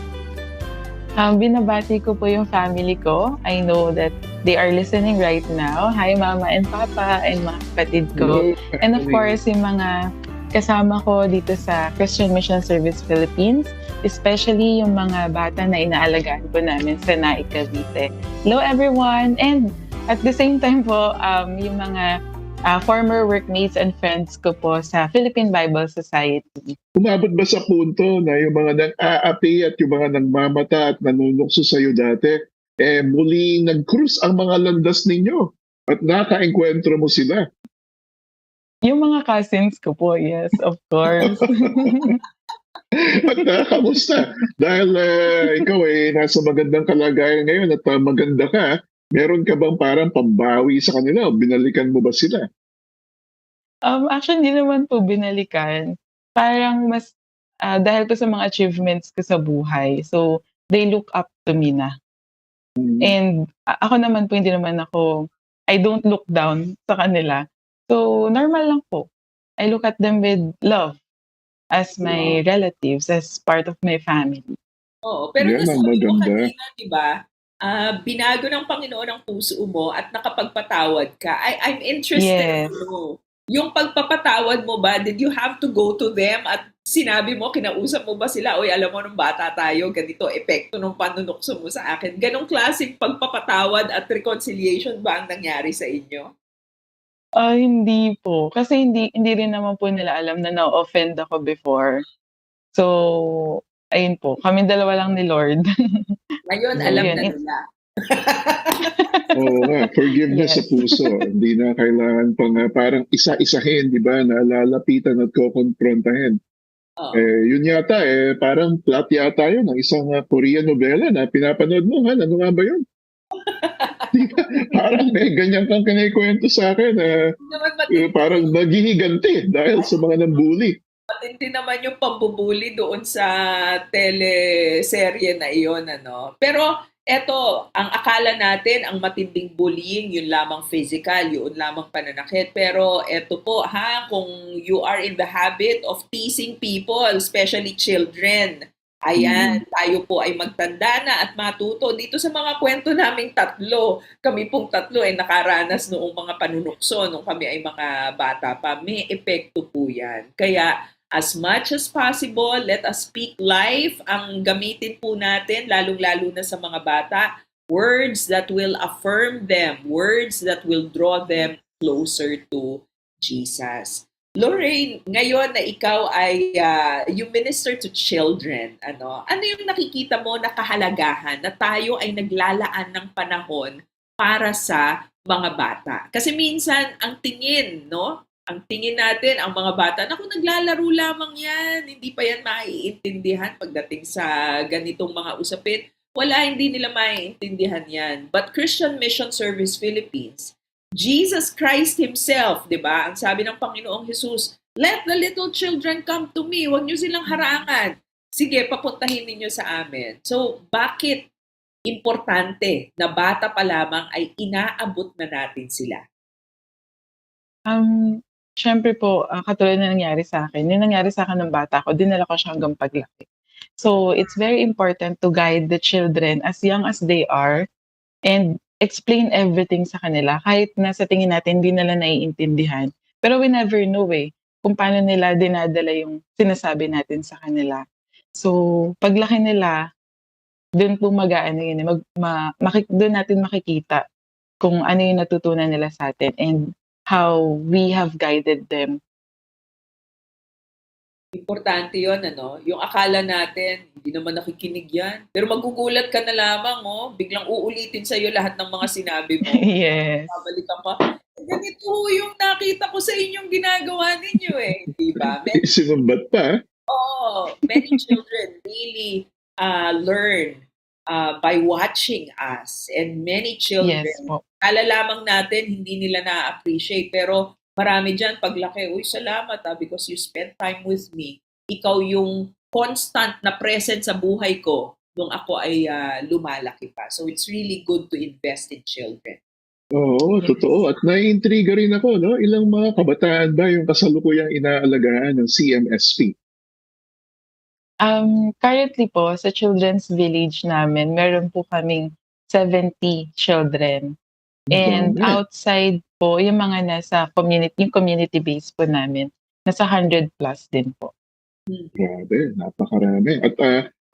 Speaker 21: Binabati ko po yung family ko. I know that they are listening right now. Hi, Mama and Papa and mga kapatid ko. And of course, yung mga kasama ko dito sa Christian Mission Service Philippines, especially yung mga bata na inaalagaan po namin sa Naik, Cavite. Hello, everyone! And at the same time po, yung mga former workmates and friends ko po sa Philippine Bible Society.
Speaker 20: Umabot ba sa punto na yung mga nang-aapi at yung mga nagmamata at nanunukso sa'yo dati, muli nag-cruise ang mga landas ninyo at naka-enkwentro mo sila?
Speaker 21: Yung mga cousins ko po, yes, of course.
Speaker 20: At kamusta? Dahil ikaw nasa magandang kalagayan ngayon at maganda ka, meron ka bang parang pambawi sa kanila o binalikan mo ba sila?
Speaker 21: Actually, hindi naman po binalikan. Parang mas, dahil ko sa mga achievements ko sa buhay, so they look up to me na. And ako naman po, I don't look down sa kanila. So, normal lang po. I look at them with love as my relatives, as part of my family.
Speaker 19: Oo, pero nasabi mo kanina, di ba? Binago ng Panginoon ang puso mo at nakapagpatawad ka. I'm interested to know. Yung pagpapatawad mo ba, did you have to go to them at sinabi mo, kinausap mo ba sila, oy, alam mo nung bata tayo, ganito, epekto ng panunukso mo sa akin. Ganong klaseng pagpapatawad at reconciliation ba ang nangyari sa inyo?
Speaker 21: Hindi po. Kasi hindi rin naman po nila alam na na-offend ako before. So, ayun po. Kami dalawa lang ni Lord.
Speaker 19: Ngayon, alam na nila.
Speaker 20: Oo nga, forgiveness sa puso. Hindi na kailangan pang parang isa-isahin, di ba, na lalapitan at kukonfrontahin. Yun yata, parang plot yata yun ng isang Korean novela na pinapanood mo, ano nga ba yun? Parang may ganyan kang kinikwento sa akin. Parang naghihiganti dahil sa mga nambuli.
Speaker 19: Matindi naman yung pambubuli doon sa teleserye na iyon, Pero eto, ang akala natin, ang matinding bullying, yun lamang physical, yun lamang pananakit. Pero eto po, kung you are in the habit of teasing people, especially children, ayan, tayo po ay magtanda na at matuto. Dito sa mga kwento naming tatlo, kami pong tatlo ay nakaranas noong mga panunukso, nung kami ay mga bata pa. May epekto po yan. Kaya, as much as possible, let us speak life. Ang gamitin po natin, lalong-lalo na sa mga bata, words that will affirm them, words that will draw them closer to Jesus. Lorraine, ngayon na ikaw ay you minister to children, ano yung nakikita mo na kahalagahan na tayo ay naglalaan ng panahon para sa mga bata? Kasi minsan ang tingin, no? Ang tingin natin, ang mga bata, naku, naglalaro lamang yan, hindi pa yan maiintindihan pagdating sa ganitong mga usapin. Wala, hindi nila maiintindihan yan. But Christian Mission Service Philippines, Jesus Christ Himself, di ba? Ang sabi ng Panginoong Jesus, let the little children come to me. Huwag niyo silang harangan. Sige, papuntahin ninyo sa amin. So, bakit importante na bata pa lamang ay inaabot na natin sila?
Speaker 21: Siyempre po, katulad na nangyari sa akin. Yung nangyari sa akin ng bata ko, dinala ko siya hanggang paglaki. So, it's very important to guide the children as young as they are and explain everything sa kanila. Kahit na sa tingin natin, hindi nila naiintindihan. Pero we never know kung paano nila dinadala yung sinasabi natin sa kanila. So, paglaki nila, doon po mag-aano yun. Doon natin makikita kung ano yung natutunan nila sa atin and how we have guided them.
Speaker 19: Importante yun, Yung akala natin, hindi naman nakikinig yan. Pero magugulat ka na lamang, biglang uulitin sa'yo lahat ng mga sinabi mo.
Speaker 21: Yes.
Speaker 19: Babalikan ka, ganito yung nakita ko sa inyong ginagawa ninyo Diba?
Speaker 20: Sinumbat pa.
Speaker 19: Many children really learn by watching us. And many children, kala lamang natin, hindi nila na-appreciate. Pero marami dyan, paglaki, uy, salamat because you spent time with me. Ikaw yung constant na present sa buhay ko nung ako ay lumalaki pa. So it's really good to invest in children.
Speaker 20: Oo, totoo. At naiintriga rin ako, no? Ilang mga kabataan ba yung kasalukuyang inaalagaan ng CMSP?
Speaker 21: Currently po, sa Children's Village namin, meron po kaming 70 children. And outside po, yung mga nasa community, yung community base po namin, nasa 100 plus din po.
Speaker 20: Grabe, napakarami. At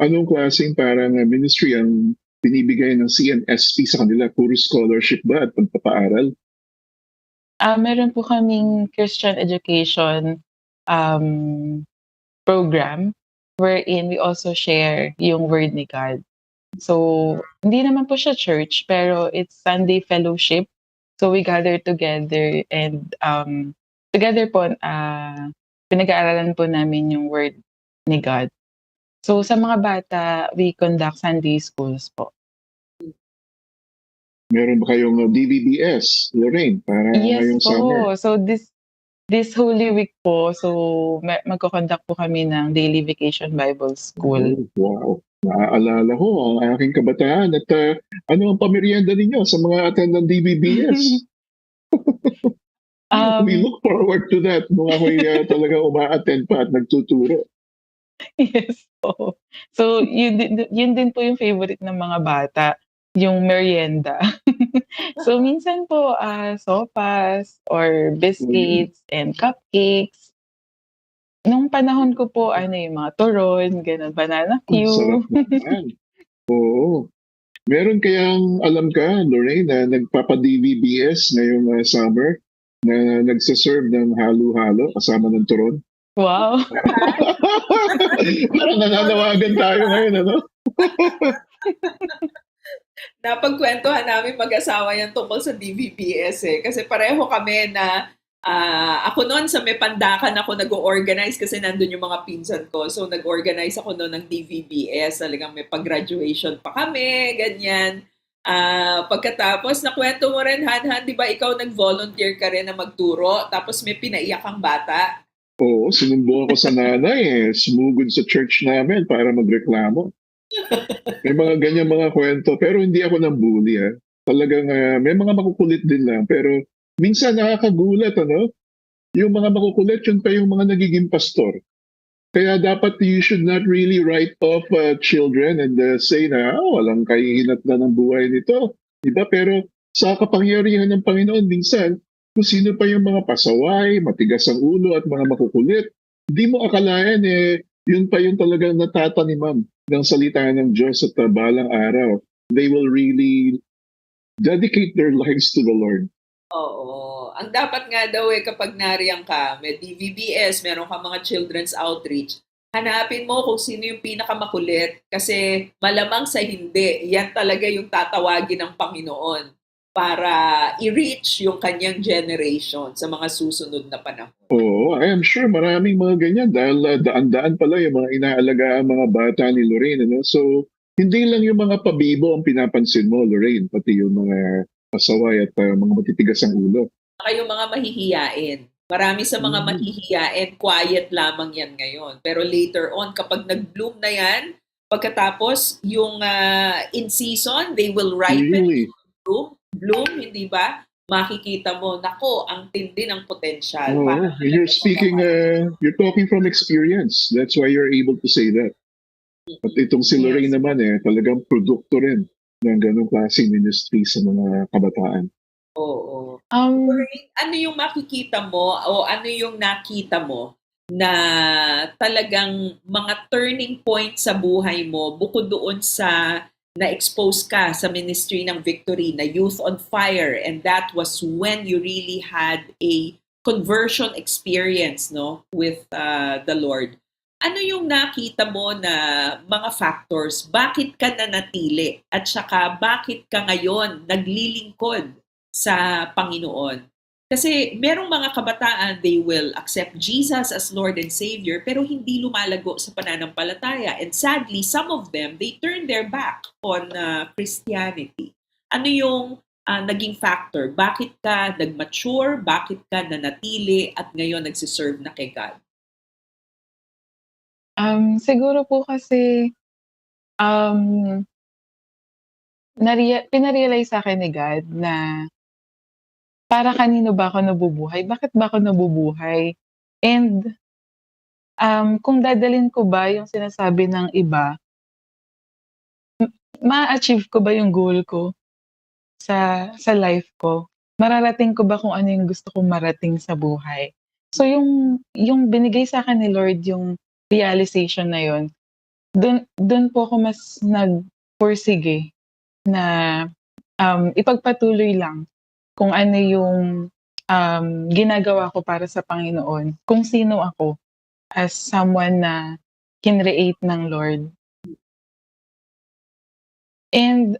Speaker 20: anong klaseng parang ministry ang binibigay ng CMSP sa kanila? Puro scholarship ba at pagpapaaral?
Speaker 21: Meron po kaming Christian education program wherein we also share yung Word ni God. So, hindi naman po siya church, pero it's Sunday fellowship. So, we gather together and together po, pinag-aaralan po namin yung Word ni God. So, sa mga bata, we conduct Sunday schools po.
Speaker 20: Meron ba kayong DVBS, Lorraine, para ngayong summer?
Speaker 21: So, this Holy Week po, so magko-conduct po kami ng Daily Vacation Bible School.
Speaker 20: Wow. Naaalala ko ang aking kabataan at ano ang pamerienda ninyo sa mga attend ng DVBS? We look forward to that nung ako'y talaga uma-attend pa at nagtuturo.
Speaker 21: Yes po. So, yun din po yung favorite ng mga bata, yung merienda. So, minsan po, sopas or biscuits and cupcakes. Nung panahon ko po, yung mga turon, ganun, banana cue.
Speaker 20: Sarap naman. Oo. Meron kayang, alam ka, Lorraine, na nagpapa-DVBS ngayong summer na nagsaserve ng halo-halo kasama ng turon?
Speaker 21: Wow.
Speaker 20: Parang nananawagan tayo ngayon, ano?
Speaker 19: Napagkwentuhan namin mag-asawa yan tungkol sa DVBS Kasi pareho kami na ako noon sa may pandakan ako nag-organize kasi nandun yung mga pinsan ko. So nag-organize ako noon ng DVBS. Talagang may pag-graduation pa kami, ganyan. Pagkatapos, nakwento mo rin, Han, di ba ikaw nag-volunteer ka rin na magturo tapos may pinaiyak kang bata?
Speaker 20: Oo, sinumbong ako sa nanay Sumugod sa church namin para magreklamo. May mga ganyan mga kwento. Pero hindi ako nang bully Talagang may mga makukulit din lang. Pero minsan nakakagulat, Yung mga makukulit, yun pa yung mga nagiging pastor. Kaya dapat you should not really write off children and say na, walang kahihinat na ng buhay nito. Diba? Pero sa kapangyarihan ng Panginoon, minsan, kung sino pa yung mga pasaway, matigas ang ulo at mga makukulit, hindi mo akalain yun pa yung talagang natataniman ng salita ng Diyos at balang araw. They will really dedicate their lives to the Lord.
Speaker 19: Oo. Ang dapat nga daw kapag nariyan ka, may DVBS, meron ka mga children's outreach, hanapin mo kung sino yung pinakamakulit kasi malamang sa hindi, yan talaga yung tatawagin ng Panginoon para i-reach yung kanyang generation sa mga susunod na panahon.
Speaker 20: Oo, I am sure maraming mga ganyan dahil daan-daan pala yung mga inaalagaan mga bata ni Lorraine. Ano? So, hindi lang yung mga pabibo ang pinapansin mo, Lorraine, pati yung mga pasaway at mga matitigas ang ulo.
Speaker 19: Kayo mga mahihiyain. Marami sa mga mahihiyain, quiet lamang yan ngayon. Pero later on, kapag nag-bloom na yan, pagkatapos yung in season, they will ripen,
Speaker 20: Really?
Speaker 19: bloom, hindi ba? Makikita mo, nako, ang tindi ng potential.
Speaker 20: Oh, you're speaking, you're talking from experience. That's why you're able to say that. At itong si Lorraine naman talagang produkto rin ng ganong klaseng ministry sa mga kabataan.
Speaker 19: Oo. Ano yung makikita mo o ano yung nakita mo na talagang mga turning point sa buhay mo bukod doon sa na-expose ka sa ministry ng Victory na Youth on Fire, and that was when you really had a conversion experience with the Lord. Ano yung nakita mo na mga factors? Bakit ka nanatili? At saka bakit ka ngayon naglilingkod sa Panginoon? Kasi merong mga kabataan, they will accept Jesus as Lord and Savior pero hindi lumalago sa pananampalataya. And sadly, some of them, they turn their back on Christianity. Ano yung naging factor? Bakit ka nag-mature? Bakit ka nanatili at ngayon nagsiserve na kay God?
Speaker 21: Siguro po kasi pinarealize sa akin ni God na para kanino ba ako nabubuhay? Bakit ba ako nabubuhay? And kung dadalhin ko ba yung sinasabi ng iba, ma-achieve ko ba yung goal ko sa life ko? Mararating ko ba kung ano yung gusto kong marating sa buhay? So yung binigay sa akin ni Lord, yung realization na yon, dun po ako mas nagpursige na ipagpatuloy lang kung ano yung ginagawa ko para sa Panginoon, kung sino ako as someone na kinreate ng Lord. And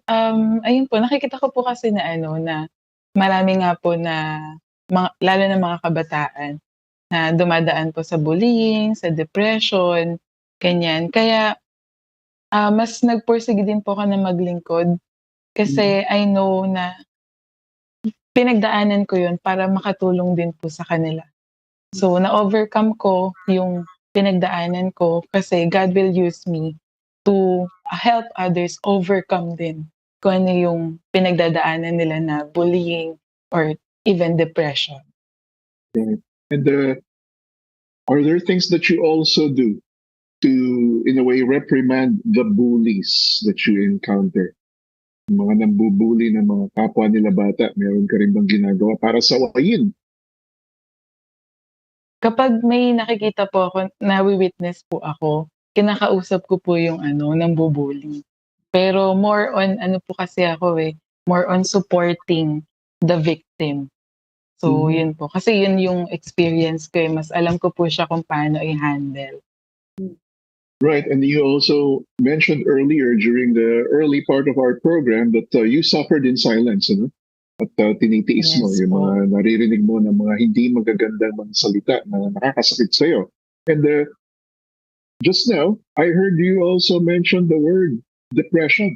Speaker 21: ayun po, nakikita ko po kasi na na marami nga po na lalo na mga kabataan na dumadaan po sa bullying, sa depression, ganyan. Kaya mas nagpursige din po ako na maglingkod kasi I know na pinagdaanan ko yun para makatulong din po sa kanila. So, na-overcome ko yung pinagdaanan ko kasi God will use me to help others overcome din kung ano yung pinagdadaanan nila na bullying or even depression.
Speaker 20: Right. And are there things that you also do to, in a way, reprimand the bullies that you encounter? Mga nambubuli ng mga kapwa nila bata, meron ka rin bang ginagawa para sawayin?
Speaker 21: Kapag may nakikita po ako, nawi-witness po ako, kinakausap ko po yung nambubuli. Pero more on, po kasi ako more on supporting the victim. So, yun po. Kasi yun yung experience ko mas alam ko po siya kung paano i-handle.
Speaker 20: Right, and you also mentioned earlier during the early part of our program that you suffered in silence, ano? At tinitiis mo yung mga naririnig mo ng mga hindi magagandang mga salita na nakakasakit sa'yo. And just now, I heard you also mention the word depression.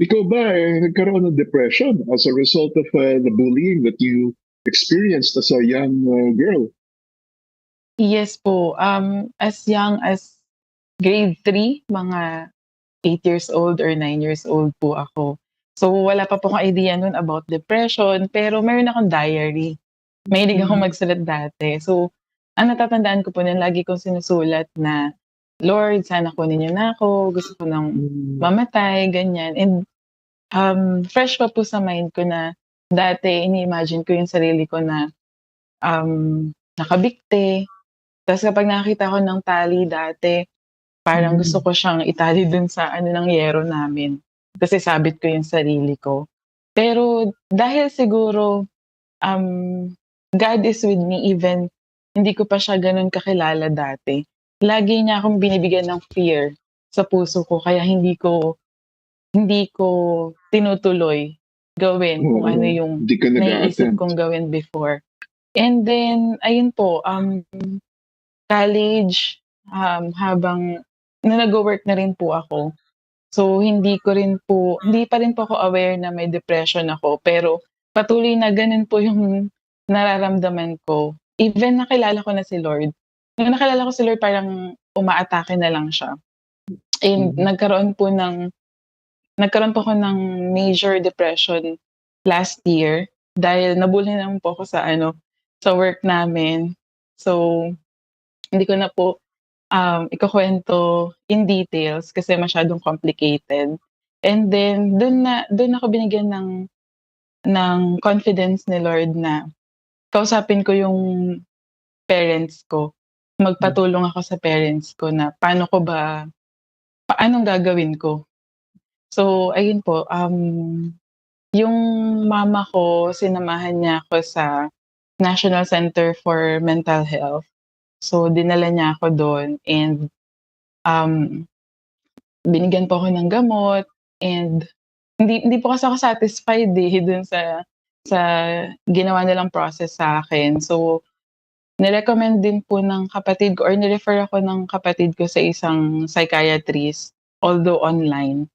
Speaker 20: Ikaw ba nagkaroon ng depression as a result of the bullying that you experienced as a young girl?
Speaker 21: Yes po. As young as grade 3, mga 8 years old or 9 years old po ako. So wala pa po akong idea nun about depression, pero meron akong diary. Mahilig akong magsulat dati. So ang natatandaan ko po nun, lagi kong sinusulat na, Lord, sana kunin niyo na ako, gusto ko nang mamatay, ganyan. And fresh pa po sa mind ko na dati, ini-imagine ko yung sarili ko na nakabikte. Tapos kapag nakakita ko ng tali dati, parang gusto ko siyang itali dun sa ng yero namin. Kasi sabit ko yung sarili ko. Pero dahil siguro God is with me even hindi ko pa siya ganun kakilala dati. Lagi niya akong binibigyan ng fear sa puso ko kaya hindi ko tinutuloy gawin kung ano yung
Speaker 20: Hindi ka
Speaker 21: naiisip
Speaker 20: nag-a-attempt.
Speaker 21: kong gawin before. And then, ayun po, college, habang nag-work na rin po ako. So, hindi pa rin po ako aware na may depression ako. Pero, patuloy na ganun po yung nararamdaman ko. Even nakilala ko na si Lord. Nung nakilala ko si Lord, parang umaatake na lang siya. And nagkaroon po ako ng major depression last year dahil nabully naman po ako sa work namin. So, hindi ko na po ikukwento in details kasi masyadong complicated. And then, doon ako binigyan ng confidence ni Lord na kausapin ko yung parents ko. Magpatulong ako sa parents ko na paanong gagawin ko. So, ayun po, yung mama ko, sinamahan niya ako sa National Center for Mental Health. So, dinala niya ako doon and binigyan po ako ng gamot and hindi po kasi ako satisfied dun sa ginawa nilang process sa akin. So, nirecommend din po ng kapatid ko or nirefer ako ng kapatid ko sa isang psychiatrist, although online.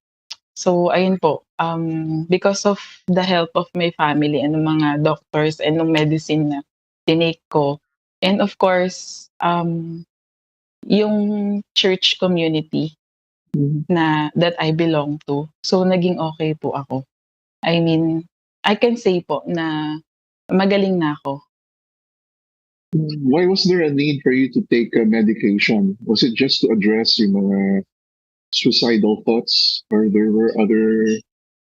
Speaker 21: So, ayun po, because of the help of my family and ng mga doctors and ng medicine na tinake ko, and of course, yung church community that I belong to. So, naging okay po ako. I mean, I can say po na magaling na ako.
Speaker 20: Why was there a need for you to take a medication? Was it just to address yung mga suicidal thoughts, or there were other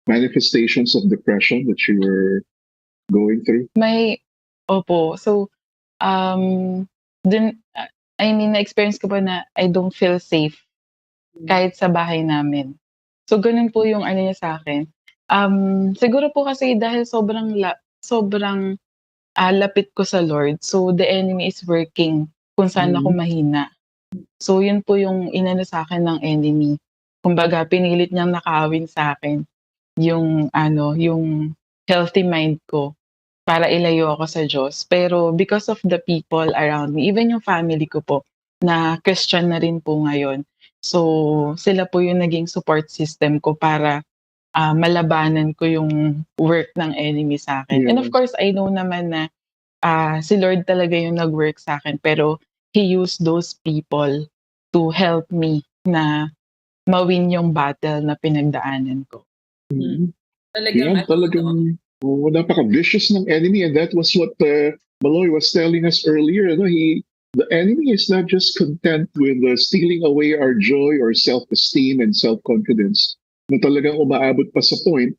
Speaker 20: manifestations of depression that you were going through?
Speaker 21: Opo. So, na-experience ko po na I don't feel safe kahit sa bahay namin. So, ganun po yung niya sa akin. Siguro po kasi dahil sobrang lapit ko sa Lord, so the enemy is working kung saan ako mahina. So, yun po yung inano sa akin ng enemy. Kumbaga, pinilit niyang nakawin sa akin yung healthy mind ko para ilayo ako sa Diyos. Pero because of the people around me, even yung family ko po, na Christian na rin po ngayon. So, sila po yung naging support system ko para malabanan ko yung work ng enemy sa akin.
Speaker 20: Yes.
Speaker 21: And of course, I know naman na si Lord talaga yung nag-work sa akin. Pero He used those people to help me na mawin yung battle na pinagdaanan ko.
Speaker 20: Talagang napaka-vicious ng enemy, and that was what Maloy was telling us earlier. The enemy is not just content with stealing away our joy or self-esteem and self-confidence. Na talagang umaabot pa sa point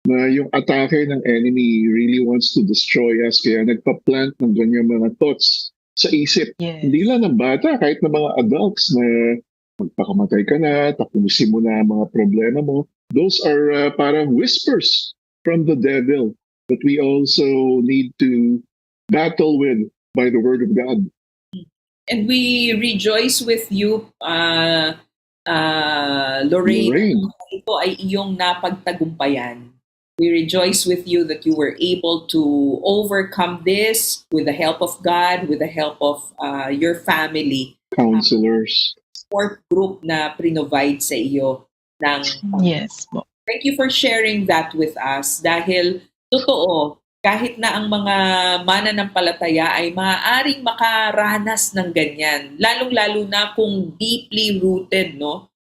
Speaker 20: na yung atake ng enemy really wants to destroy us. Kaya nagpa-plant ng ganyan mga thoughts sa isip.
Speaker 21: Yes.
Speaker 20: Hindi lang ng bata, kahit ng mga adults na magpakamatay ka na, tapusin mo na ang mga problema mo. Those are parang whispers from the devil that we also need to battle with by the word of God.
Speaker 19: And we rejoice with you, Lorraine. Ito ay iyong napagtagumpayan. We rejoice with you that you were able to overcome this with the help of God, with the help of your family.
Speaker 20: Counselors.
Speaker 19: Support group na provide sa iyo ng
Speaker 21: Yes po.
Speaker 19: Thank you for sharing that with us dahil totoo, kahit na ang mga mananampalataya ay maaaring makaranas ng ganyan, lalong-lalo na kung deeply rooted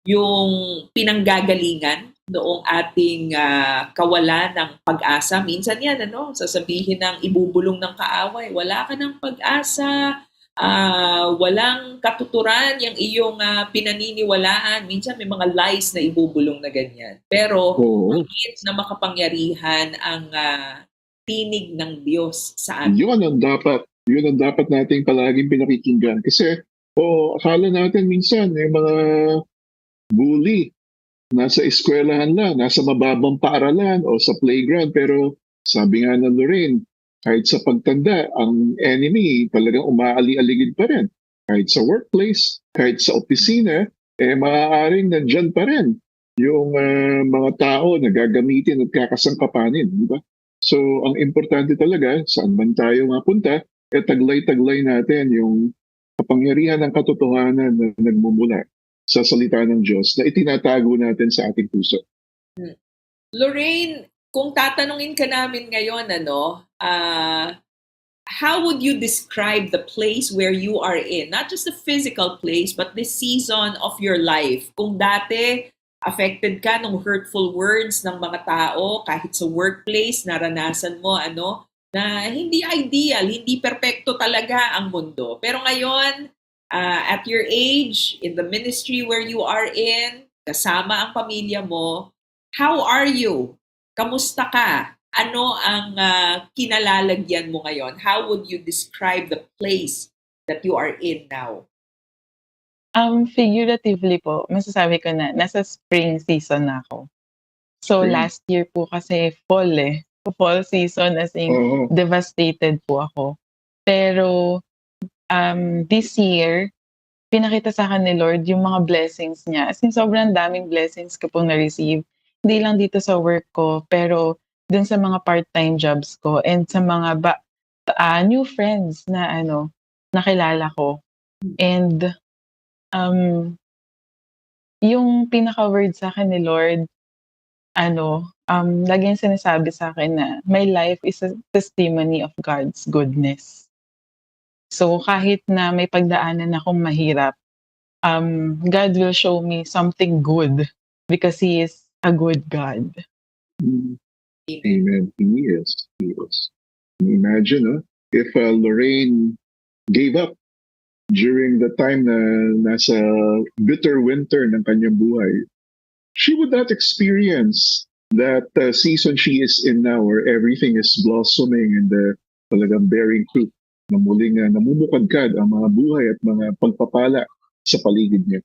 Speaker 19: yung pinanggagalingan noong ating kawalan ng pag-asa. Minsan yan, sasabihin ng ibubulong ng kaaway, wala ka ng pag-asa, walang katuturan yung iyong pinaniniwalaan. Minsan may mga lies na ibubulong na ganyan. Pero higit na makapangyarihan ang tinig ng Diyos sa atin.
Speaker 20: Yun ang dapat nating palaging pinakikinggan. Kasi akala natin minsan yung mga bully nasa eskwelahan lang, nasa mababang paaralan o sa playground. Pero sabi nga ng Lorraine, Kahit sa pagtanda, ang enemy talagang umaali-aligid pa rin. Kahit sa workplace, kahit sa opisina, maaaring nandyan pa rin yung mga tao na gagamitin at kakasangkapanin, di ba? So, ang importante talaga, saan man tayo mapunta, taglay-taglay natin yung kapangyarihan ng katotohanan na nagmumula sa salita ng Diyos na itinatago natin sa ating puso.
Speaker 19: Lorraine, kung tatanungin ka namin ngayon, how would you describe the place where you are in? Not just the physical place, but this season of your life. Kung dati, affected ka ng hurtful words ng mga tao, kahit sa workplace, naranasan mo, na hindi ideal, hindi perpekto talaga ang mundo. Pero ngayon, at your age, in the ministry where you are in, kasama ang pamilya mo, how are you? Kamusta ka? Ano ang kinalalagyan mo ngayon? How would you describe the place that you are in now?
Speaker 21: Figuratively po, masasabi ko na nasa spring season na ako. So last year po kasi fall fall season, as in devastated po ako. Pero this year, pinakita sa akin ni Lord yung mga blessings niya. As in, sobrang daming blessings ko pong na-receive. Hindi lang dito sa work ko, pero dun sa mga part-time jobs ko and sa mga new friends na nakilala ko. And yung pinaka-word sa akin ni Lord, laging sinasabi sa akin na my life is a testimony of God's goodness. So kahit na may pagdaanan akong mahirap, God will show me something good because He is a good God.
Speaker 20: Amen. He is. He is. Imagine if Lorraine gave up during the time na nasa bitter winter ng kanyang buhay, she would not experience that season she is in now where everything is blossoming and talagang bearing fruit na muling namumukadkad ang mga buhay at mga pagpapala sa paligid niya.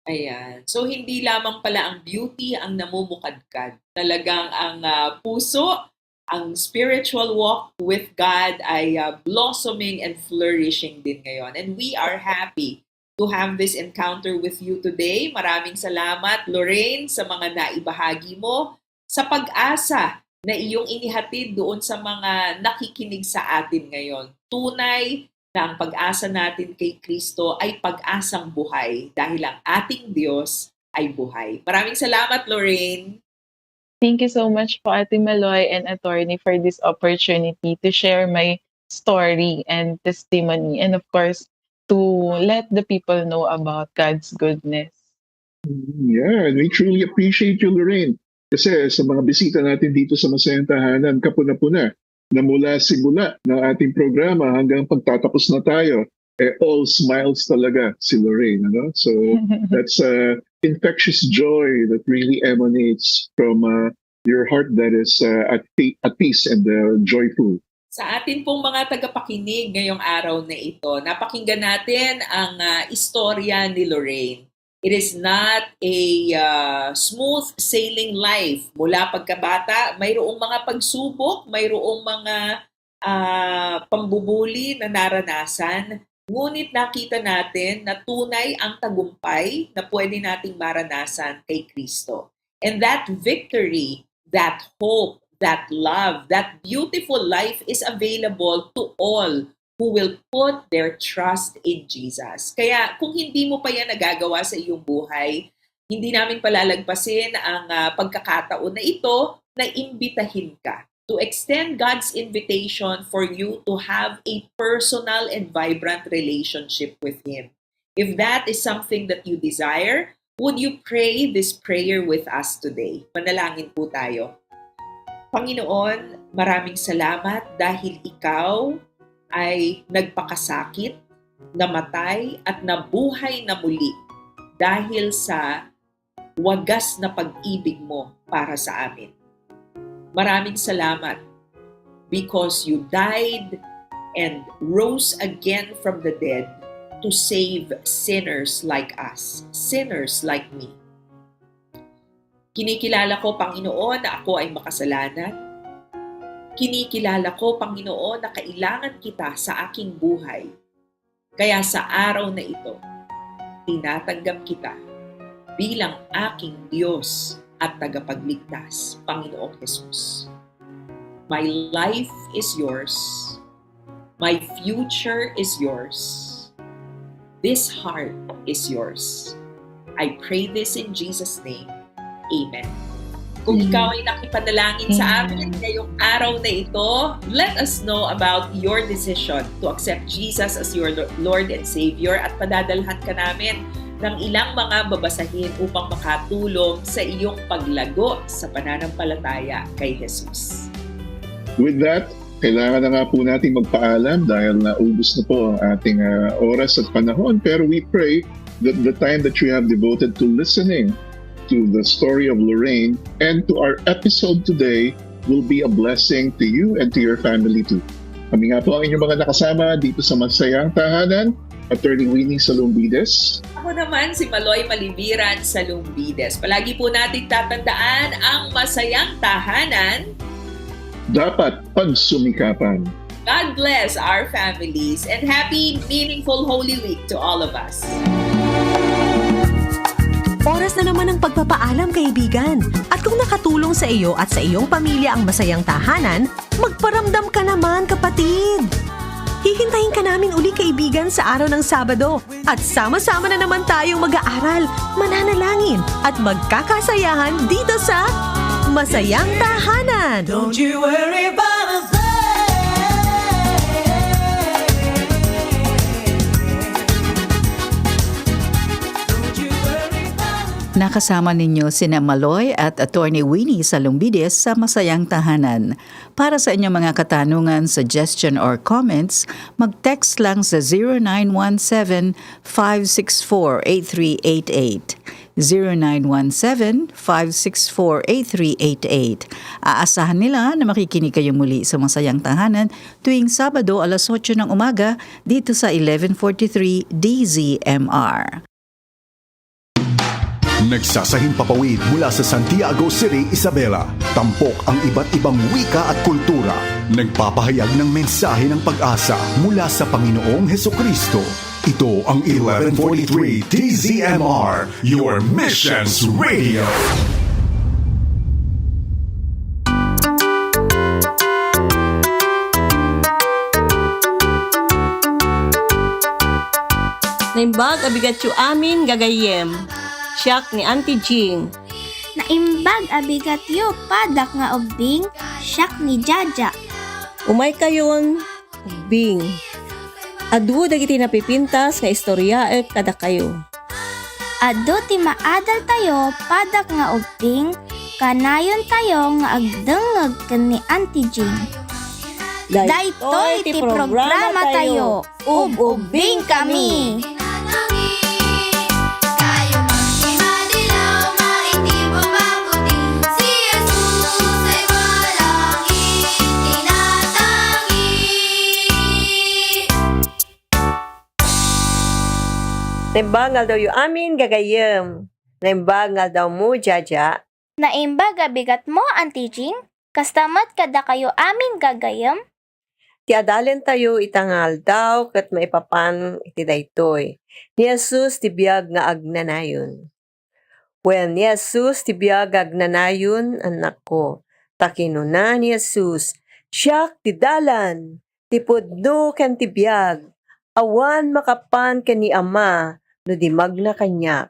Speaker 19: Ayan. So, hindi lamang pala ang beauty ang namumukadkad. Talagang ang puso, ang spiritual walk with God ay blossoming and flourishing din ngayon. And we are happy to have this encounter with you today. Maraming salamat, Lorraine, sa mga naibahagi mo, sa pag-asa na iyong inihatid doon sa mga nakikinig sa atin ngayon. Tunay na ang pag-asa natin kay Kristo ay pag-asang buhay dahil ang ating Diyos ay buhay. Maraming salamat, Lorraine.
Speaker 21: Thank you so much po, Ate Maloy and Attorney, for this opportunity to share my story and testimony, and of course, to let the people know about God's goodness.
Speaker 20: Yeah, and we truly appreciate you, Lorraine. Kasi sa mga bisita natin dito sa Masayang Tahanan, kapuna-puna, na mula simula ng ating programa hanggang pagtatapos na tayo, all smiles talaga si Lorraine. So that's infectious joy that really emanates from your heart that is at peace and joyful.
Speaker 19: Sa atin pong mga tagapakinig ngayong araw na ito, napakinggan natin ang istorya ni Lorraine. It is not a smooth sailing life. Mula pagkabata, mayroong mga pagsubok, mayroong mga pambubuli na naranasan. Ngunit nakita natin na tunay ang tagumpay na pwede nating maranasan kay Kristo. And that victory, that hope, that love, that beautiful life is available to all who will put their trust in Jesus. Kaya kung hindi mo pa yan nagagawa sa iyong buhay, hindi namin palalagpasin ang pagkakataon na ito na imbitahin ka. To extend God's invitation for you to have a personal and vibrant relationship with Him. If that is something that you desire, would you pray this prayer with us today? Manalangin po tayo. Panginoon, maraming salamat dahil Ikaw ay nagpakasakit, namatay at nabuhay na muli dahil sa wagas na pag-ibig mo para sa amin. Maraming salamat because you died and rose again from the dead to save sinners like us, sinners like me. Kinikilala ko, Panginoon, na ako ay makasalanan. Kinikilala ko, Panginoon, na kailangan kita sa aking buhay. Kaya sa araw na ito, tinatanggap kita bilang aking Diyos at tagapagligtas, Panginoong Jesus. My life is yours. My future is yours. This heart is yours. I pray this in Jesus' name. Amen. Kung ikaw ay nakipanalangin sa amin ngayong araw na ito, let us know about your decision to accept Jesus as your Lord and Savior at padadalhan ka namin ng ilang mga babasahin upang makatulong sa iyong paglago sa pananampalataya kay Jesus.
Speaker 20: With that, kailangan na nga po natin magpaalam dahil naubos na po ang ating oras at panahon. Pero we pray that the time that you have devoted to listening to the story of Lorraine and to our episode today will be a blessing to you and to your family too. Kami nga po ang inyong mga nakasama dito sa Masayang Tahanan, Attorney Winnie Salumbides.
Speaker 19: Ako naman si Maloy Malibiran Salumbides. Palagi po nating tatandaan ang masayang tahanan.
Speaker 20: Dapat pagsumikapan.
Speaker 19: God bless our families and happy, meaningful Holy Week to all of us.
Speaker 18: Oras na naman ng pagpapaalam, kaibigan. At kung nakatulong sa iyo at sa iyong pamilya ang masayang tahanan, magparamdam ka naman, kapatid. Hihintayin ka namin uli, kaibigan, sa araw ng Sabado. At sama-sama na naman tayong mag-aaral, mananalangin at magkakasayahan dito sa Masayang Tahanan.
Speaker 4: Don't you worry about a thing.
Speaker 1: Nakasama ninyo sina Maloy at Attorney Winnie Salumbides sa Masayang Tahanan. Para sa inyong mga katanungan, suggestion or comments, mag-text lang sa 0917-564-8388. 0917-564-8388. Aasahan nila na makikinig kayo muli sa Masayang Tahanan tuwing Sabado alas 8 ng umaga dito sa 1143 DZMR.
Speaker 6: Nagsasahing papawid mula sa Santiago City, Isabela. Tampok ang iba't ibang wika at kultura. Nagpapahayag ng mensahe ng pag-asa mula sa Panginoong Hesukristo. Ito ang 1143 DZMR, your Missions Radio.
Speaker 22: Naimbag abigat yu amin gagayem. Siyak ni Auntie Jing.
Speaker 23: Naimbag abigat yu padak nga ubing. Siyak ni Jaja.
Speaker 22: Umay kayon ubing. Adu dagiti napipintas nga istorya kada kayo.
Speaker 23: Adu ti maadal tayo padak nga ubing. Kanayon tayo nga agdengeg ken ni Auntie Jing. Daytoy ti programa tayo. Ub-ubing kami.
Speaker 22: Naimbangal daw yu amin gagayem. Naimbangal daw mo, Jaja.
Speaker 23: Naimbag abigat mo, Auntie Jing. Kastamat kada kayo amin gagayem.
Speaker 22: Ti adalen tayo itangal daw kat maipapan iti daytoy. Ni Jesus ti biag nga agnanayon. When ni Jesus ti biag agnanayon, anak ko, takinuna ni Jesus, siyak ti dalan, ti pudno ken ti biag, awan makapan ken ni Ama, no di magna kanya.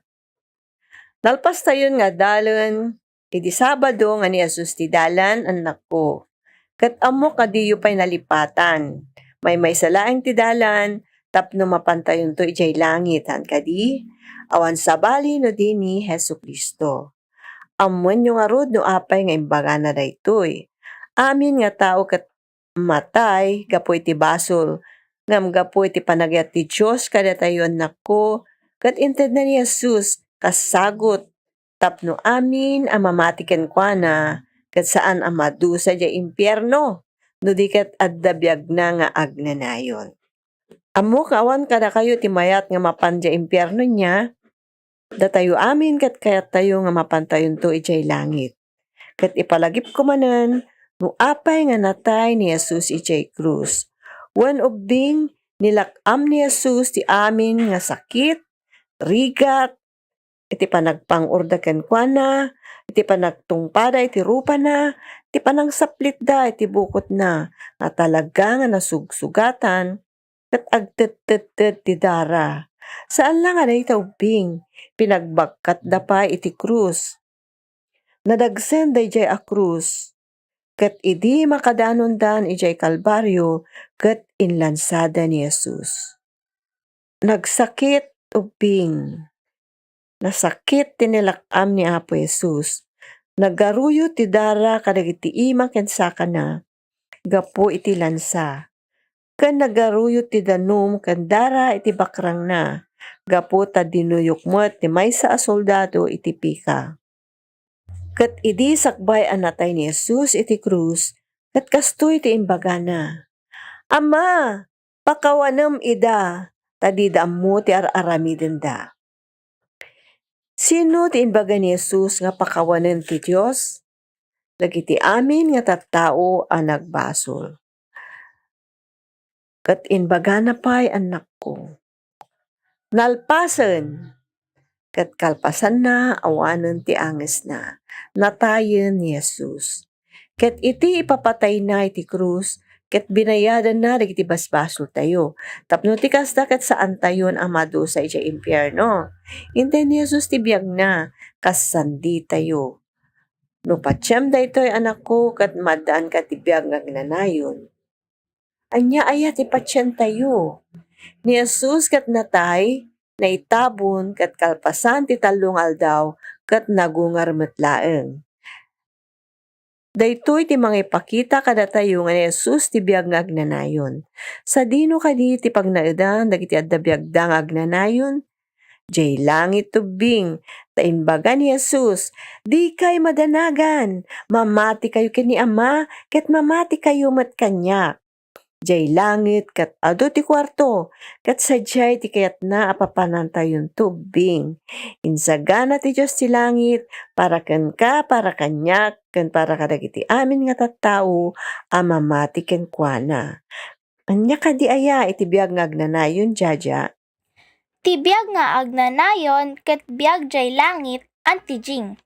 Speaker 22: Nalpas tayon nga dalan, iti Sabado nga ni Jesus ti dalan, anak ko. Kat amo kadiyo pa'y nalipatan. May salaing ti dalan, tapno mapantayon to ijay langitan kadi, awan sabali no di ni Hesukristo. Amuan yung arod no apay nga imbaga na daytoy. Amin nga tao kat matay, gapoy ti basol, ngam gapoy ti panagyat ti Diyos kada tayo nako, kat inted na ni Jesus, kasagot, tapno amin ang mamatiken kwa na, kat saan ang madusa dya impyerno, no di kat addabyag na nga agnanayon. Amo kawan kada kayo timayat nga mapandya impyerno niya, datayo amin kat kayat tayo nga mapantayon to ijay langit. Kat ipalagip ko manan, No apay nga natay ni Jesus ijay krus. Wen ubing nilakam ni Jesus ti amin nga sakit, rigat, iti panagpangurda ken kuana, iti panagtungpada iti rupa na, iti panangsaplit da iti bukot na, nga talaga nga nasugsugatan, kat agtet-tet ti dara. Saan lang nga ita ubing, pinagbagkat da pa iti krus. Nadagsen da ijay a krus, kat idi makadanon dan ijay kalbaryo, kat inlansada ni Jesus. Nagsakit ubing, nasakit tinilakam ni Apo Jesus. Nagaruyo ti dara kadagiti ima ken saka na, gapo iti lansa. Ken nagaruyo ti danum ken dara iti bakrang na, gapo ta dinuyok met ti maysa a soldado iti pika. Ket idi sakbay a natay ni Jesus iti krus, ket kastoy ti imbaga na, Ama, pakawanem ida, tadidam mo ti ar-aramiden da. Sino ti imbaga ni Jesus nga pakawanen ti Dios? Dagiti amin nga tattao a nagbasol. Ket imbaga na pay anak ko. Nalpasen, ket kalpasan na awanen ti anges na. Natayen ni Jesus. Ket iti ipapatay na iti krus, ket binayadan na dagiti basbasol tayo. Tapno ti kasta ket saan tayon ang madusa iti impyerno. Inte ni Jesus ti biag na, kasandi tayo. No patyem daytoy anak ko, ket maddaan ka ti biag nga gnanayon. Anya aya ti patyem tayo. Ni Jesus ket natay, naitabon ket kalpasan ti talong aldaw, ket nagungar met laeng. Daytoy ti mangipakita kada tayo nga ni Jesus ti biag nga agnanayon. Sa dino kadi ti pagnaedan dagiti adda biagda nga agnanayon, jay langit tubing, tainbaga ni Jesus, di kay madanagan, mamati kayo ken ni Ama, ket mamati kayo met kanyak. Jay langit ket adu ti kwarto, ket sadyay ti kayat na apapanantayon tubing. Insagana ti Dios ti langit, para ken ka, para kanyak, ken para kadagiti amin nga tattao, a mamati ken kuana. Anya kadi aya iti biag nga agnanayon, Jaja?
Speaker 23: Ti biag nga agnanayon ket biag jay langit antijing.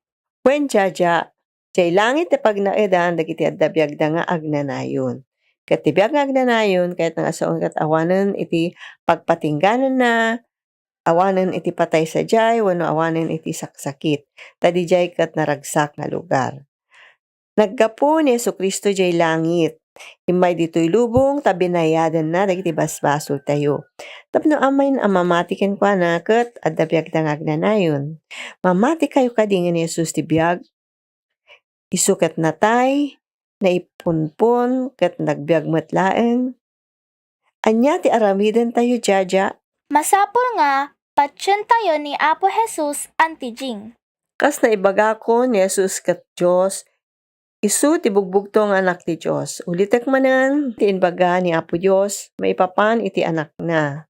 Speaker 22: Wen Jaja, jay langit ti pagnaedan dagiti adda biagda nga agnanayon. Ket ti biag nga agnanayon kahit nga asaon ket awanen iti pagpatingganan na, awanen iti patay sadyay wenno awanen iti saksakit. Tadijay ket naragsak nga lugar. Naggapo ni Jesucristo jay langit. Imay ditoy lubong tabinayadan na dagiti basbasol tayo. Tapno amay na mamati ken kuana ket adda biagda nga agnanayon. Mamati kayo kadi nga ni Jesus ti biag. Isuket natay, naipunpon ket nagbiag met laeng. Anya ti aramiden tayo, Jaja?
Speaker 23: Masapul nga, patsyon tayo ni Apo Jesus antijing.
Speaker 22: Kas naibaga ko ni Jesus ket Dios, isu ti bugbugtong anak ti Dios. Ulitek manen ti inbaga ni Apo Dios, maipapan iti anak na.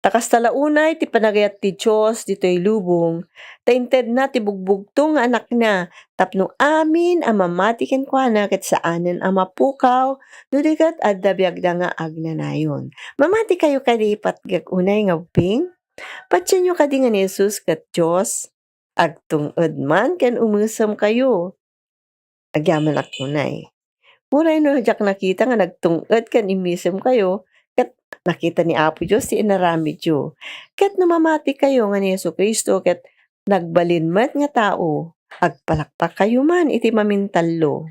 Speaker 22: Takas talaunay ti panagayat ti Dios ditoy lubong, tainted na ti bugbugtong nga anak na, tapno amin a mamati ken kuana ket saanen a mapukaw, dudikat adda biagda nga agnanayon. Mamati kayo kadi patgag unay nga ubing? Patsyan nyo kadi nga ni Jesus ket Dios, agtungod man ken umusam kayo. Agyaman akunay. Muray no jak nakita nga nagtungod ken imisem kayo, ket nakita ni Apo Dios ti inaramidyo. Ket namamati kayo nga ni Jesucristo ket nagbalinmet nga tao, agpalakpak kayo man iti mamintallo.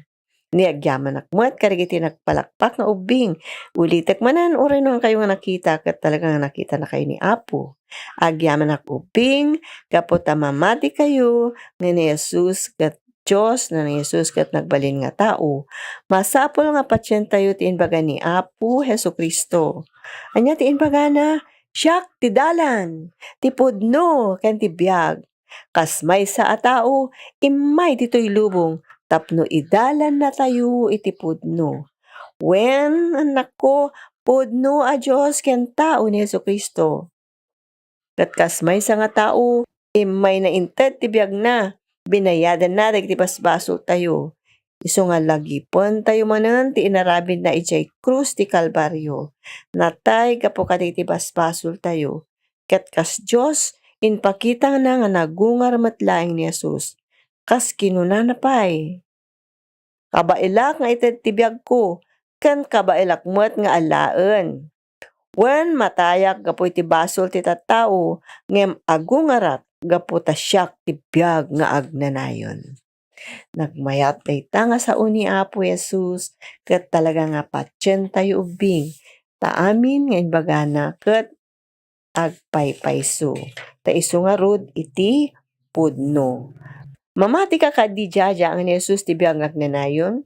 Speaker 22: Ni agyaman akmet karigiti nagpalakpak nga ubing. Ulitek manan oray no kayo nga nakita ket talagang nakita na kayo ni Apo. Agyaman ak ubing, kapot mamati kayo nga ni Jesus ket Diyos na ni Jesus ket nagbalin nga tao. Masapol nga patsyen tayo ti inbaga ni Apo Jesucristo. Anya ti inbaga na, siyak ti dalan, ti pudno ken ti biag. Kas maysa a tao, imay ditoy lubong, tapno idalan na tayo iti pudno. Wen, anak ko, pudno a Diyos ken tao ni Jesucristo. Ket kas maysa nga tao, imay na inted ti biag na, binayadan na dagiti basbasol tayo. Iso nga lagipon tayo manan ti inarabid na ijay krus ti Kalbaryo. Natay kapo kaditi basbasol tayo. Ket kas Diyos, inpakita na nga nagungar matlaing ni Jesus. Kas kinunana pay. Kabailak nga ited tibiyag ko, kan kabailak mo't nga alaen. Wen matayak gapo iti basol ti tattao, ngem agungarak gapo ta siyak ti biyag nga agnanayon. Nagmayat dayta nga sa uni Apo Jesus, ket talaga nga patyen tayo ubing, ta amin nga imbagana ket agpaypayso. Ta iso nga rod iti pudno. Mamati ka kadi jaja ang ni Jesus ti biyag nga agnanayon?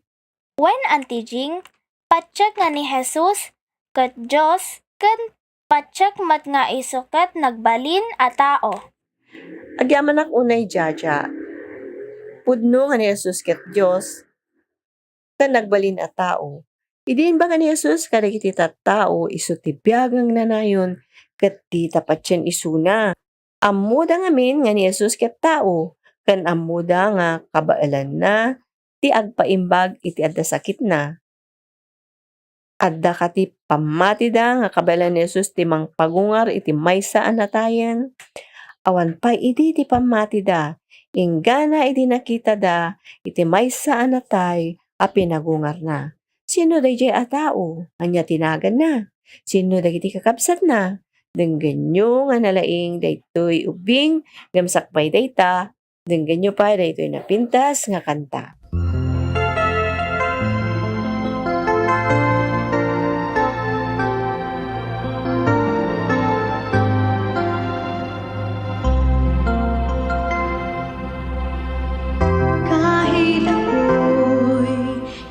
Speaker 23: When antijing, patsyag nga ni Jesus, kat Diyos, kat patsyag mat nga iso kat nagbalin a tao.
Speaker 22: Agyaman ak unay jaja. Pudno nga ni Jesus ket Dios ken nagbalin a tao. Idin ba nga ni Jesus kadagiti tattao isu ti biag nga nanayon ket ti tapatyen isuna. Ammuda ngamin nga ni Jesus ket tao ken ammuda nga kabailan na ti agpaimbag iti adda sakit na. Adda kati pamatida nga kabailan ni Jesus ti mangpagungar iti maysa a natayen. Awan pay iti ti pamatida. Inggana iti nakita da, iti maysa anatay, a pinagungar na. Sino dayjay a tao? Anya tinagan na. Sino dagiti kakabsat na? Denggenyo nga nalaing daytoy ubing, gamsakpay dayta, denggenyo pa daytoy napintas nga kanta.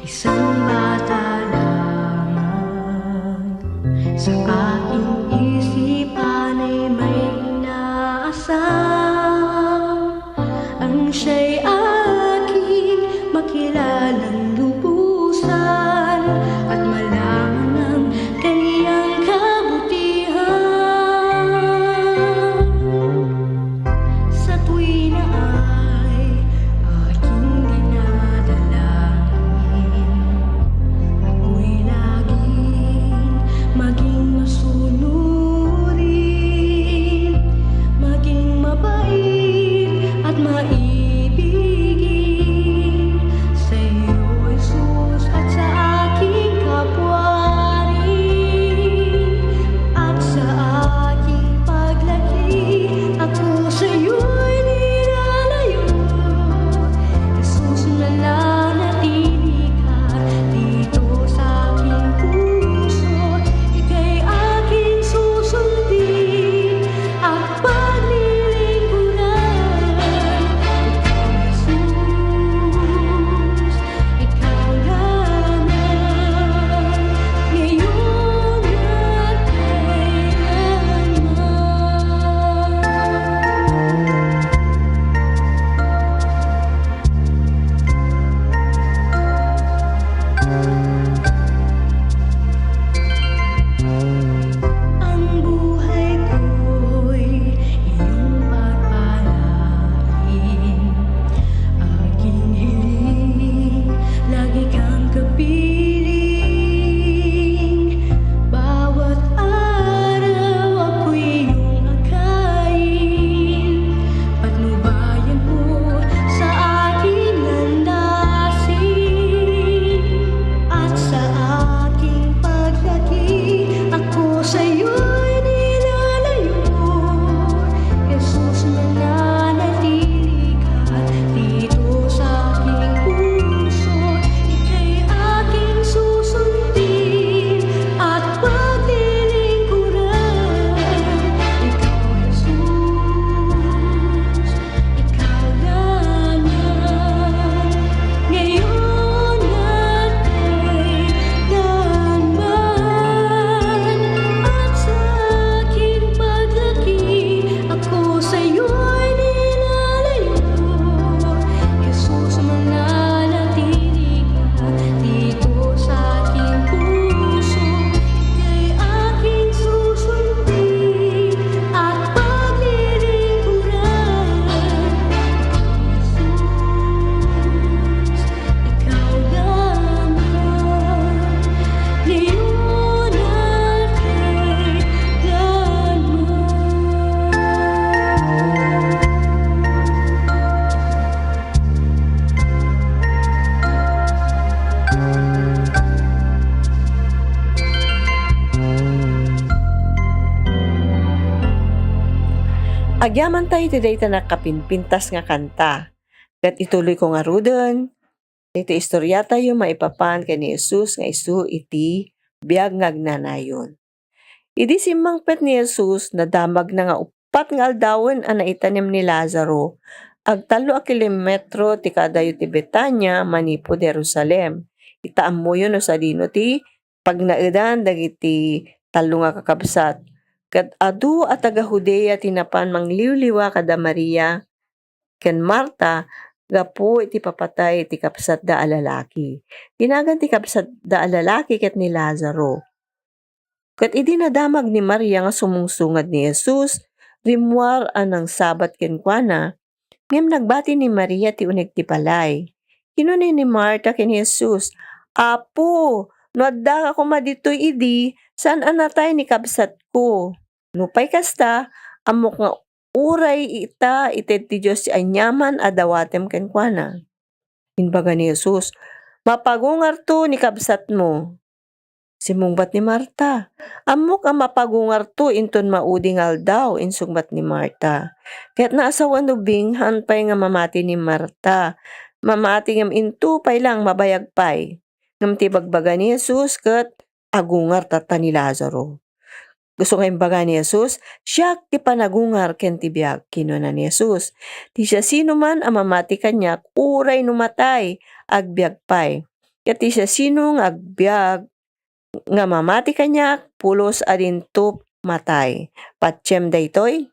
Speaker 4: Isang bata lamang, sa aking isipan ay may inaasam. Ang siya'y aking
Speaker 22: Agyaman tayo iti dayta nakapinpintas nga kanta. Kat ituloy ko nga rudon, ito istorya tayo maipapan kay ni Jesus nga isu iti biyag nga agnanayon. Idi simmangpet ni Jesus nadamag na nga upat nga aldawon ang naitanim ni Lazaro. Agtalo a kilometro ti kadayo ti Betania manipod Jerusalem. Itaam mo yun sa dino ti pag naedan dagiti talo nga kakabsat. Kat adu at taga Judea tinapan mangliwliwa kada Maria ken Marta gapu iti papatay iti kapsat da alalaki. Tinagan ti kapsat da alalaki ket ni Lazaro. Kat idi nadamag ni Maria nga sumungsungad ni Jesus, rimwar anang sabat kenkwana, ngem nagbati ni Maria ti unig ti palay. Kinunay ni Marta ken Jesus, Apo, no adda ka kumaditoy idi, saan anatay ni kapsat ko? Nupay kasta, amok nga uray ita ited ti Diyos si anyaman adawatem kenkwana. Inbaga ni Jesus, mapagungar to ni kabsat mo. Simungbat ni Marta, amok ang mapagungar to inton mauding aldaw insungbat ni Marta. Kaya't naasawan ubing hanpay nga mamati ni Marta. Mamati ngam into pay lang mabayag pay. Ngam ti bagbaga ni Jesus kat agungar tata ni Lazaro. Gusto nga imbaga ni Jesus, siya ti panagungar ken ti biyag kinuna ni Jesus. Ti siya sino man ang mamati kanyak, uray numatay, agbyag pay. Ket ti siya sino nga agbyag, nga mamati kanyak, pulos adintup matay. Patsyem daytoy?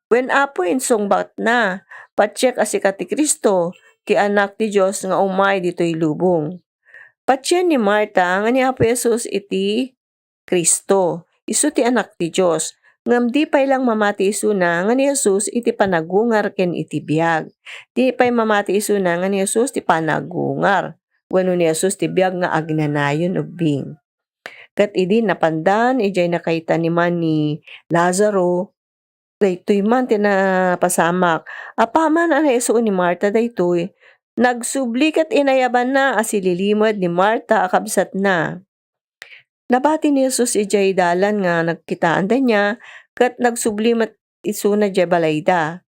Speaker 22: Wen apo insungbat na, patsyek asikat ti Kristo, ki anak ti Diyos nga umay ditoy lubong. Patsyen ni Marta, nga ni Apo Jesus iti Kristo, isu ti anak ti Diyos. Ngam di pay lang mamati isu na nga ni Jesus iti panagungar ken iti biyag. Di pay mamati isu na nga ni Jesus ti panagungar. Wenno ni Jesus ti biyag nga agnanayon ubing. Kat idi napandan ijay nakita ni man ni Lazaro daytoy man ti napasamak. Apaman ana isu ni Marta daytoy nagsubli ket inayaban na asililimod ni Marta akabsat na. Nabati ni Jesus ijay dalan nga nagkitaan da niya kat nagsublimat isu na jay balayda.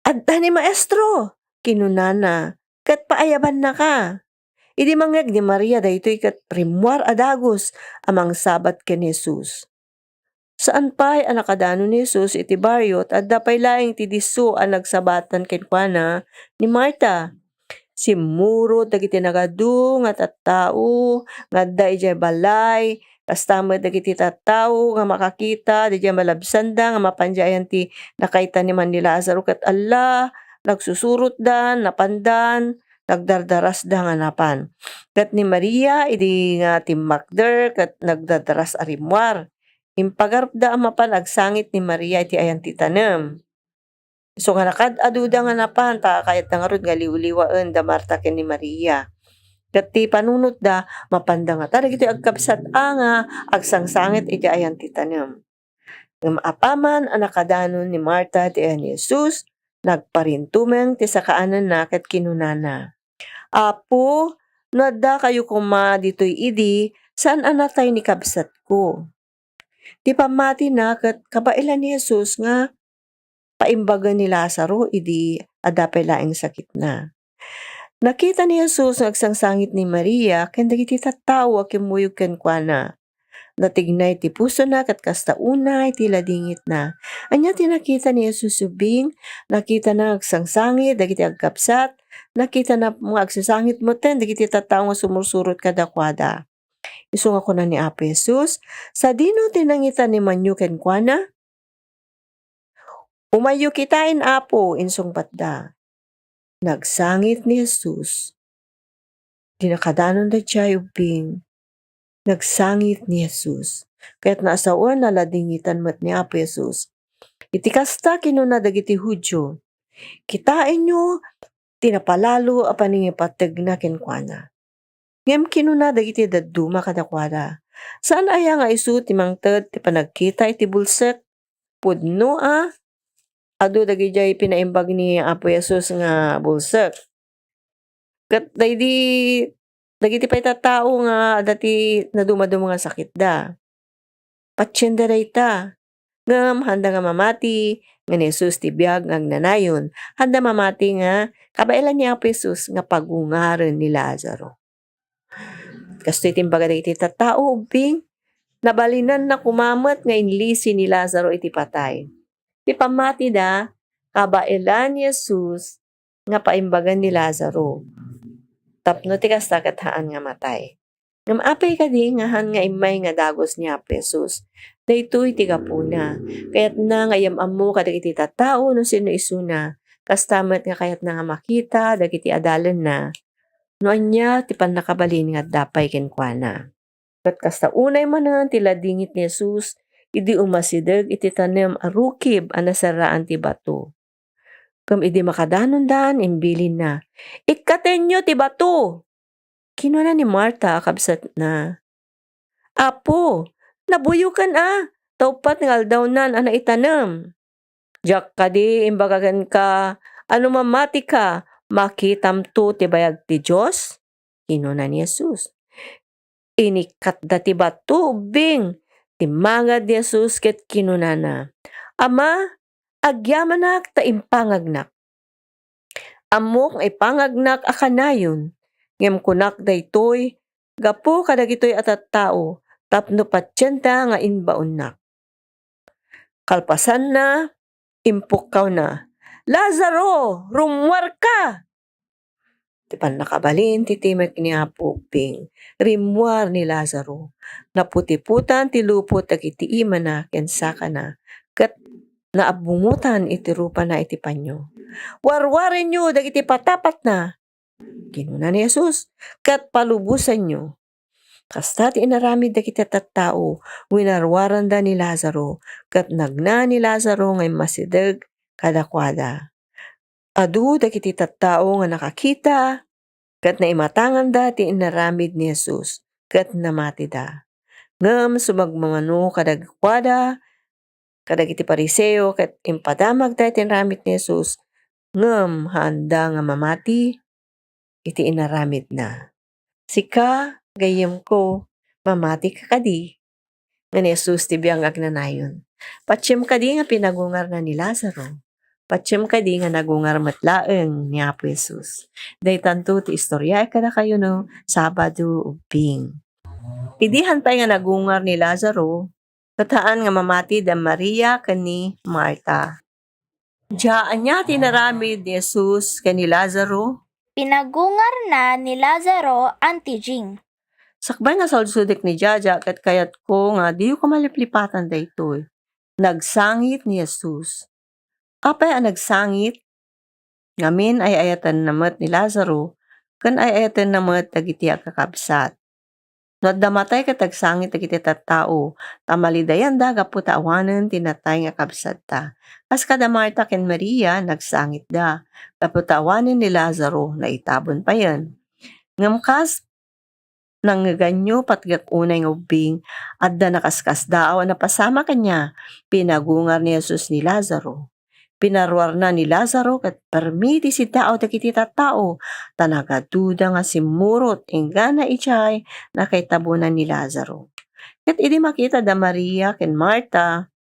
Speaker 22: Adda ni maestro, kinunana, kat paayaban na ka. Idi mangyag ni Maria daytoy kat rimwar adagos amang sabat ken Jesus. Saan pa'y anakadano ni Jesus iti baryot at dapay laing ti diso ang nagsabatan kenkwana ni Marta. Simuro dagiti nagadu nga tattao nga adda ijay balay kastamad dagiti tattao nga makakita dijay malabsanda nga mapanjayan ti nakaita ni man ni Lazaro ket alla nagsusurot dan napandan nagdardaras da nga napan. Ket ni Maria idi nga timmakder ket nagdardaras arimwar. Impagarap da mapan agsangit ni Maria iti ayan ti tanem. So nga nakad-aduda nga napan, kayat na nga ron nga liwliwaen da Marta ken ni Maria. Kat ti panunot da, mapanda nga ta, iti agkabsat nga, agsangsangit iti ayan ti tanem. Ng maapaman, ang nakadanon ni Marta ti ayan ni Jesus, nagparintumeng ti sakaanan na ket kinunana. Apo, nadda kayo kuma ditoy idi, saan anatay ni kabsat ko? Ti pamati na ket kabailan ni Jesus nga, paimbaga ni Lazaro, idi adapay laing sakit na. Nakita ni Jesus nga agsangsangit ni Maria, ken dagiti tattao kimuyog kenkwana. Natignay ti puso na kat kasta unay ti ladingit na. Anya tinakita ni Jesus ubing, nakita na agsangsangit, dagiti agkapsat, nakita na mga agsasangit mo ten, dagiti tattao nga sumursurot kadakwada. Isunga ko na ni Apo Jesus, sa dino tinangita ni Manyo kenkwana, umayo kitain Apo, insungbat da. Nagsangit ni Jesus. Dinakadanon da siya ubing. Nagsangit ni Jesus. Kaya't naasawan na ladingitan mat ni Apo Jesus. Iti kasta kinuna dagiti Hudyo. Kitain nyo, tinapalalo a paningipateg na kenkwana. Ngem kinuna dagiti dadduma kadakwada. Saan aya nga isu ti mangted ti panagkita iti bulsek? Pudno adu dagijay pinaimbag ni Apo Jesus nga bulsek. Kat dagiti pay tattao nga dati nadumado nga sakit da. Patsyen da dayta. Ngam handa nga mamati Nga ni Jesus tibiyag nga agnanayon, handa mamati nga kabailan ni Apo Jesus nga pagungaran ni Lazaro. Kastoy timbaga iti tattao ubing, nabalinan na kumamat nga inlisi ni Lazaro iti patay. Ti pamati da, kabailan ni Jesus nga paimbagan ni Lazaro. Tapno ti kastakathaan nga matay. Ngam apay kadi nga han nga imay nga dagos niya pesos. Daytoy ti gapuna. Kayat na nga yamam kada iti tattao no sino isuna. Kastamat nga kayat na nga makita dagiti adalan na. No anya ti panakabalin nga dapay kenkwana. Kat kasta unay manan ti ladingit ni Jesus, idi umasideg iti tanem arukib anasaraan ti bato. Kam idi makadanon dan imbilin na. Ikatenyo ti bato. Kinuna ni Marta kabsat na. Apo, nabuyukan taupat ng aldawnan ana itanam. Jak kadi imbagagan ka, ano mamati ka, makitam to ti bayag ti Diyos? Kinuna ni Jesus. Inikat da ti bato, ubing. Timangad ni Jesus ket kinuna na. Ama, agyamanak ta impangagnak. Amok ay pangagnak akanayon. Ngem kunak daytoy, gapo kadagitoy atat tao, tapno patsyenta nga inbaunnak. Kalpasan na, impukkaw na. Lazaro, rumwar ka! Ti pan nakabalin, titimek ni Apo Ping, rimwar ni Lazaro. Naputiputan ti lupot dagiti ima na, kensaka na, kat naabungutan iti rupa na iti panyo. Warwarin nyo, dagiti patapat na. Kinuna ni Jesus, kat palubusan nyo. Kasta ti inaramid dagiti tattao, winarwaran da ni Lazaro, kat nagna ni Lazaro ngay masideg kadakwada. Adu dagiti tattao nga nakakita, kat naimatangan da ti inaramid ni Jesus, kat namati da. Ngam sumagmamano kadakwada, kadagiti pariseo, kat impadamag da ti inaramid ni Jesus, ngam handa nga mamati, iti inaramid na. Sika, gayem ko, mamati ka kadi. Nga ni Jesus tibiyang agnanayon. Patsyem kadi nga pinagungar na ni Lazaro. Patsyem kadi nga nagungar matlaeng ni Apo Jesus. Day tanto ti istorya kada kayo no, Sabado ubing. Idihan pa nga nagungar ni Lazaro, tataan nga mamati da Maria kani Marta. Diyaan niya tinaramid ni Jesus kani Lazaro,
Speaker 23: Pinagungar na ni Lazaro antijing.
Speaker 22: sakbay nga saudsudik ni Jaja kat kayat ko nga di ko maliplipatan daytoy. Nagsangit ni Jesus. Apay ang nagsangit? Ngamin ay ayatan namat ni Lazaro, kan ay ayatan namat dagiti agkakabsat. No damatay kat agsangit dagiti tattao, tamalidayan da gaputa awanen tinatay nga kabsat ta. Kas kada Marta ken Maria nagsangit da, gaputa awanen ni Lazaro na itabon pa yan. Ngamkas nangganyo patgak unay ng ubing at da nakaskas daaw na pasama kanya, pinagungar ni Jesus ni Lazaro. Pinarwar na ni Lazaro kat permiti si tao dagiti tattao, tanagaduda nga simurot ingana ichay na kay tabunan ni Lazaro. Kat idi makita da Maria ken Marta,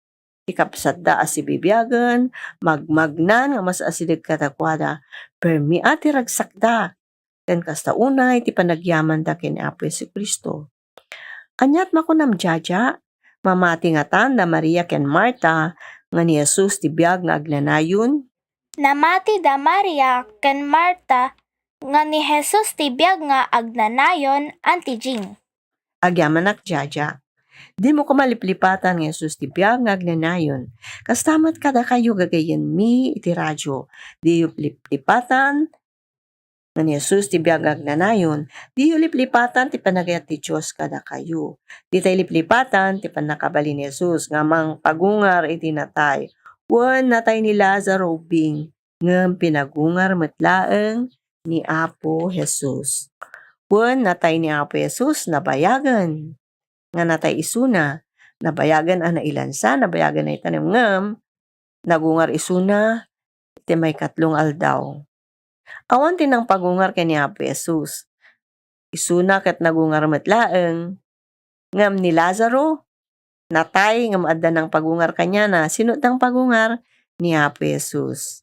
Speaker 22: ikapsat da as ibibiyagan, magmagnan nga mas asidig katakwada, permi ati ragsakda, ken kasta unay ti panagyaman da ken Apo Jesucristo. Anyat makunam Jaja, mamati nga tan da Maria ken Marta, nga ni Jesus ti biyag nga agnanayon.
Speaker 23: Namati da Maria ken Marta nga ni Jesus ti biyag nga agnanayon antijing.
Speaker 22: Agyamanak Jaja. Di mo ko maliplipatan nga Jesus ti biyag nga agnanayon. Kastamat kada kayo gagayen mi iti radyo. Di yu liplipatan nga ni Jesus ti biyag nga agnanayon. Di yu liplipatan ti panagayat ti Diyos kada kayo. Di tayo liplipatan ti panakabali ni Jesus nga mang pagungar iti natay. Wan natay ni Lazaro ubing ngam pinagungar matlaeng ni Apo Jesus. Wan natay ni Apo Jesus nabayagan. Nga natay isuna, nabayagan ang nailansa, nabayagan na itanim ngam, nagungar isuna, iti may 3 aldaw. Awan tinang pagungar kay ni Apo Jesus. Isuna kat nagungar matlaeng, ngam ni Lazaro, natay ngam adda ng pagungar kanya na, sinot ng pagungar, ni Apo Jesus.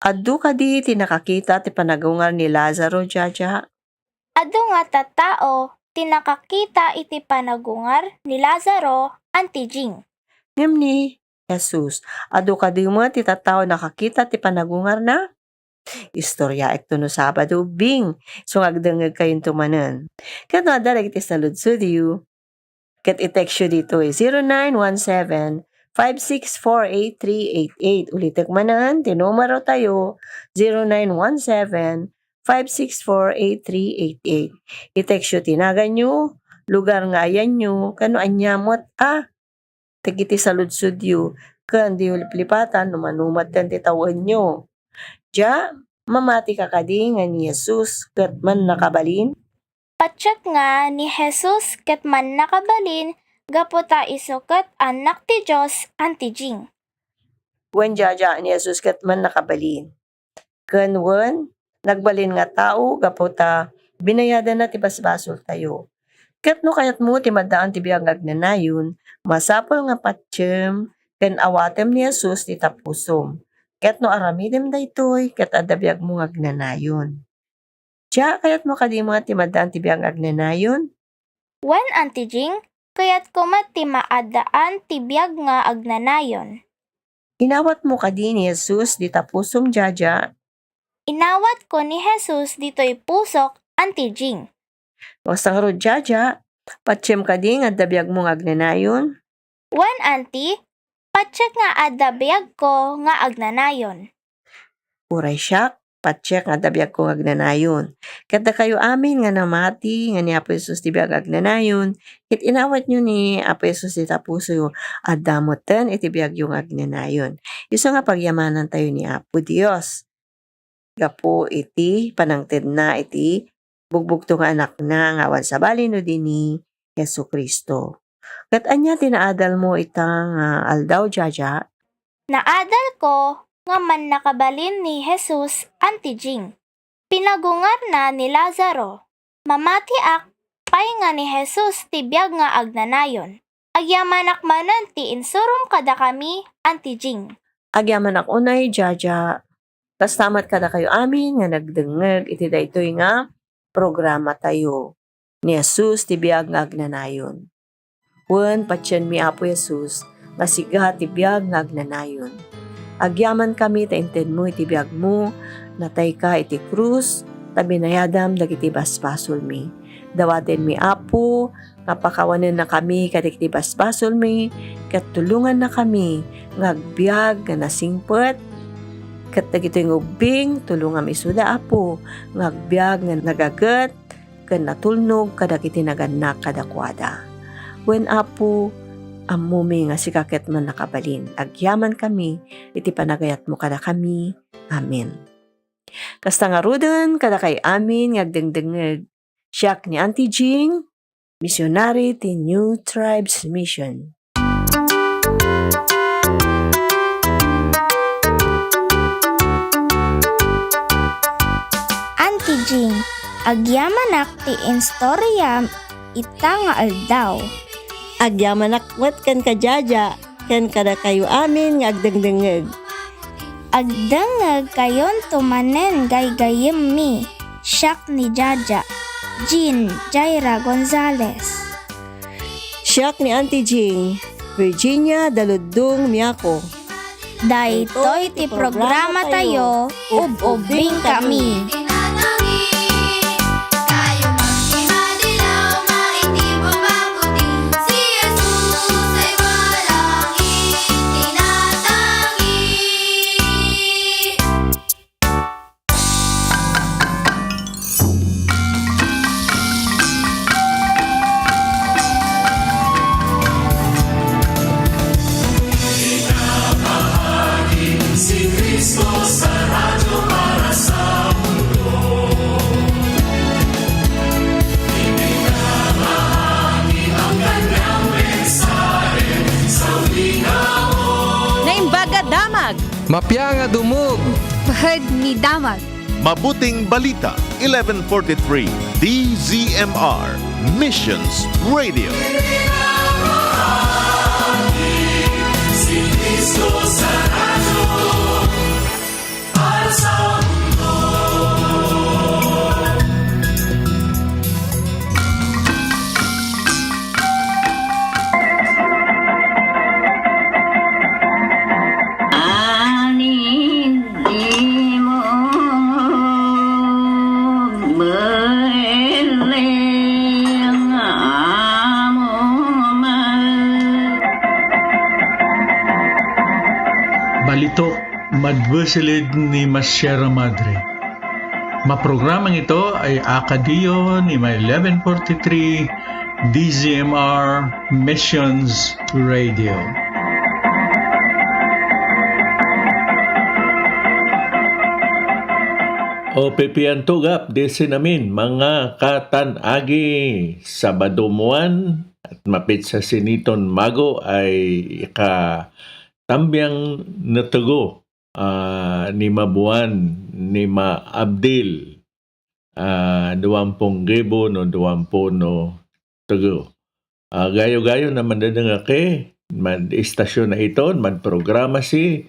Speaker 22: Adu kadi tinakakita ti panagungar ni Lazaro, Jaja.
Speaker 23: Adu nga tattao, tinakakita iti panagungar ni Lazaro, Auntie Jing.
Speaker 22: Ngem ni Jesus, adu kadi mo ti tattao nakakita ti panagungar na? Istorya ekto no Sabado ubing, sungagdengeg kayong tumanen. Kat nadalag iti saludsud yu. Kat i-text yu dito 0917-564-8388. Ulitek manan, tinumero tayo 0917-564-8388. I-text yu tinagan nyo, lugar nga ayan nyo, kano anyamot tagiti saludsud yu. Kan di ulipatan, numanumat kan titawan nyo. Ja, mamati ka kadi nga ni Jesus ket man nakabalin?
Speaker 23: Patsyat nga ni Jesus ket man nakabalin, gaputa iso ket anak ti Diyos, Auntie Jing.
Speaker 22: Wen Jaja ni Jesus ket man nakabalin. Ken wen nagbalin nga tao gaputa binayadan na ti basbasol tayo. Ket no kayat mo ti maddaan ti biag agnanayon, masapol nga patsyem ken awatem ni Jesus ti tapusom. Ket no aramidem daytoy ket adda biag mo agnanayon. Diya kayat mo kadi mga timadaan ti biag agnanayon?
Speaker 23: Wen Auntie Jing, kayat kumat ti maadaan ti biag nga agnanayon.
Speaker 22: Inawat mo kadi ni Jesus di tapusom, Jaja.
Speaker 23: Inawat ko ni Jesus dito'y pusok, Auntie Jing.
Speaker 22: O sangrod, Jaja, patsyem kadi nga adda biag mo agnanayon?
Speaker 23: Wen Auntie, patsyek nga adda biag ko nga agnanayon.
Speaker 22: Uray siyak, patsyek nga adda biag ko agnanayon. Kada kayo amin nga namati nga ni Apo Jesus ti biag agnanayon, ket inawat nyo ni Apo Jesus ti tapuso adda moten iti biag yung agnanayon. Iso nga pagyamanan tayo ni Apo Dios. Gapo iti panangted na iti bugbugto nga anak na nga awan sa bali no dini Jesucristo. Kat anya tinaadal mo itang aldaw, Jaja?
Speaker 23: Naadal ko nga man nakabalin ni Jesus, Auntie Jing. Pinagungar na ni Lazaro. Mamatiak pay nga ni Jesus ti biag nga agnanayon. Agyamanak manan ti insurum kada kami, Auntie Jing.
Speaker 22: Agyamanak unay, Jaja. Tas tamat kada kayo amin nga nagdengeg iti daytoy nga programa tayo ni Jesus ti biag nga agnanayon. Wen patyen mi Apo Jesus, masiga ti biag nga agnanayon. Agyaman kami ta inted mo iti biag mo, natay ka iti krus, tabi nayadam dagiti basbasol mi. Dawaten mi Apo, napakawanen na kami kadagiti basbasol mi, ket tulungan na kami ngagbiag nga nasingpet, ket dagiti ngubing tulungan mi suda Apo, ngagbiag nga nagaget, ken natulnog kadagiti naganak kadakwada. Wen Apo, amumi nga sikaket man nakabalin. Agyaman kami, iti panagayat mo kada kami. Amen. Kasta nga ruden, kada kay amin, ngagdengdengeg. Siyak ni Auntie Jing, misyonary ti New Tribes Mission.
Speaker 23: Auntie Jing, agyamanak ti instorya ita nga aldaw.
Speaker 22: Agyamanak wat kan ka, Jaja, kan kada kayo amin nga agdengdengeg.
Speaker 23: Agdengeg kayon tumanen gaygayem mi, siyak ni Jaja, Jean Jaira Gonzalez.
Speaker 22: Siyak ni Auntie Jing, Virginia Daludong Miyako.
Speaker 23: Daytoy ti programa tayo, ub-ubing kami.
Speaker 16: Mapya nga dumog.
Speaker 17: Bahad ni Damag.
Speaker 3: Mabuting Balita, 1143, DZMR, Missions Radio.
Speaker 9: Si Cristo sa
Speaker 5: Balito, madbusilid ni Sierra Madre. Maprogramang ito ay akadiyo ni may 1143 DZMR Missions Radio.
Speaker 7: O pepian tugap desi namin mga katanagi Sabado muan at mapit sa siniton mago ay tambyang natugo ni Mabuan ni Abdil 20,000 no 20 no tugo. Gayo-gayo na mandadangake man istasyon na ito man programa si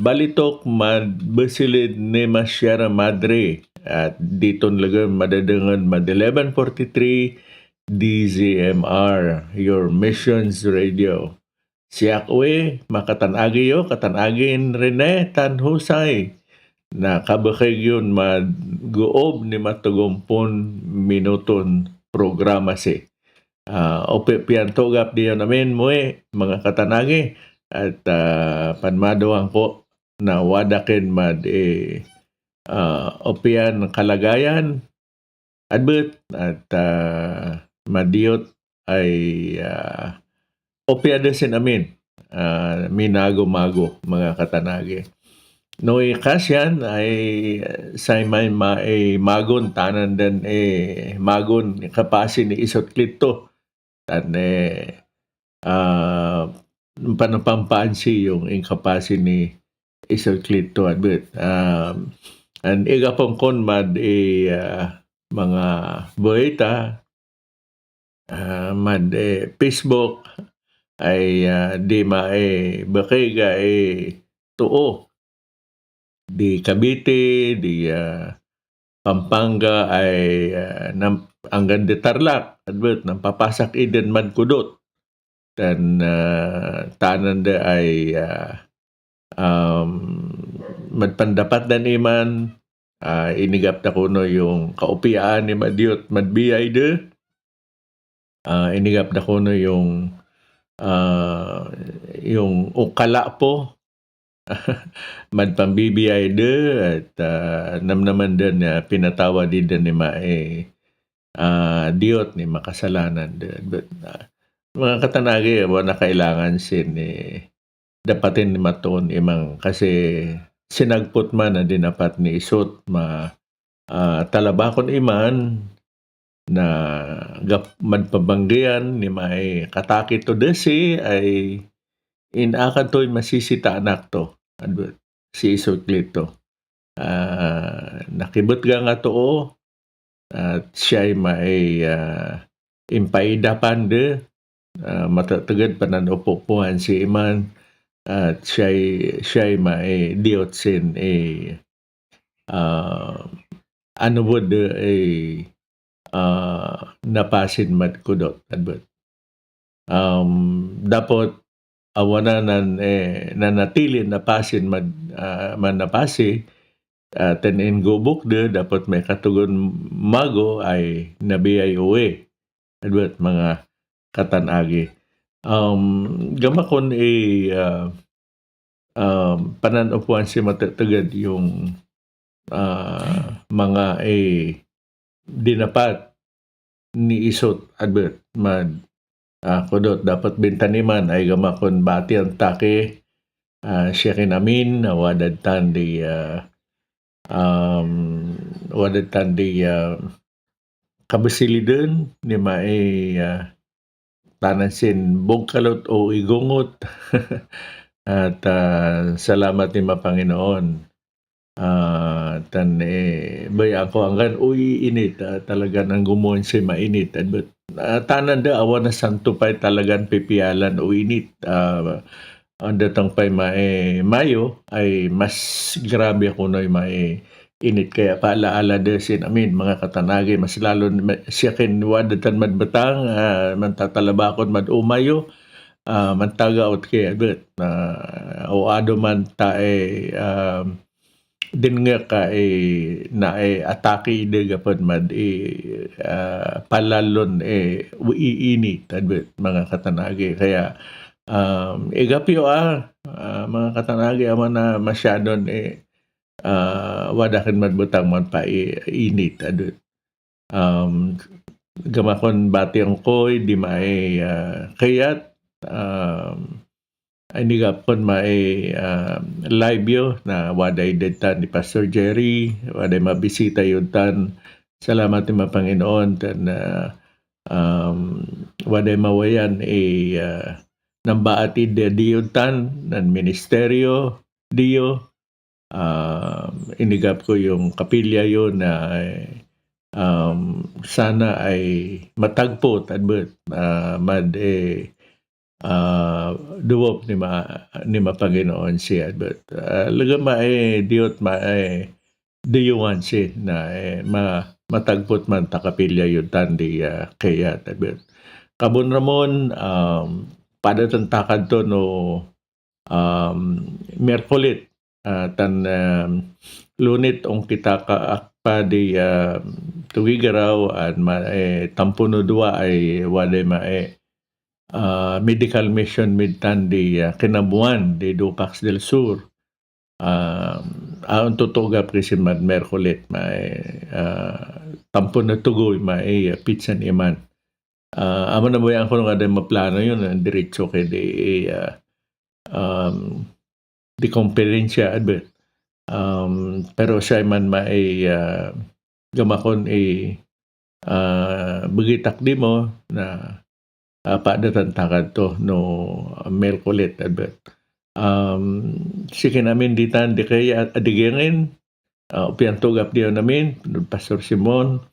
Speaker 7: Balitok madbesilid ni Sierra Madre at dito lagay madadangan 1143 DZMR your missions radio. Siyak uwi makatanagi yo katanagin Rene Tanhusay na kabakay yun mag-goob ni matugumpon minuton programa si. Ope piantogap diyo namin mo mga katanagi at panmadoang ko na wadakin opian kalagayan adbet at madiyot ay opiadasin amin minago-mago mga katanagi. Noy kasyan ay say may magon tanan den magon kapasin ni isot klito tan panapampaansi yung inkapasin ni isot klito adbet and igapong kon mga boeta Facebook ay di bakega tuo di Cavite di Pampanga ay anggan de Tarlac adbet nang papasak iden man kudot dan tanan de ay madpandapat dan iman inigap na kuno yung kaupiyaan ni Madiot madbiyay de inigap na kuno yung ukala po madpambibiyay de at namnaman din pinatawa din ni diot ni makasalanan de mga katanagi wala kailangan sin dapatin ni maton imang kasi sinagput man na dinapat ni isot talabakon iman na madpabanggian ni may kataki to desi ay inakan to'y masisita anak to si isot klito nakibot nga to at siya'y may impaidapan de matatagad pananopupuhan si iman at siya'y may diotsin ano po de napasin madkudot adbet dapat awanan nanatili napasin manapasi tenin gubok de dapat may katugon mago ay nabiyay uwi adbet mga katanagi gamakon pananopuan si matatagad yung mga dinapat ni isot adbet kudot dapat bintaniman ay gamakon bati ang take siya kinamin wadad tan di kabasiliden ni tanansin bugkalot o igungot at salamat ni Panginoon bay ako hanggang init talaga nang gumuon si mainit but tanan da awan na santo pa'y talagang pipialan o init ang datang pa'y mayo ay mas grabe ako na init kaya paalaala desin amin mga katanagi mas lalo siya kinwadatan madbatang mantatalabakon madumayo mantaga out kaya but o ado man tae din nga ka na atake de gapon mad palalon uiinit adbet mga katanagi kaya igapyo mga katanagi aman na masyadon wadakin madbutang man pa init adut. Gamakon bati ang koy di may kayat ay nigapon may live yo na waday detan ni Pastor Jerry, waday mabisita yun tan. Salamat ni Panginoon tan waday mawayan nambaati de diyutan ng ministeryo diyo. Inigap ko yung kapilya yun na sana ay matagpo at mad duwop ni Panginoon siya. But lagama diyot diyuan siya na matagpot man takapilya yun tandi kaya. But kabun ramon padatan takad to no Merkulit tan lunit ong kita kaakpa di tuwigaraw at tampuno dua ay waday medical mission midtan di kinabuan di Dupax del Sur. Aon tutuga prisimad Merkulit tampuno tugoy pitsan iman. Amo na mo yan ko nga din maplano yun diretso kay di komperensya adbet. Pero siya man gamakon begitak di mo na padatan takad to no Merkulit adbet. Sikin namin ditan di kaya adigengin upian tugap diyo namin Pastor Simon.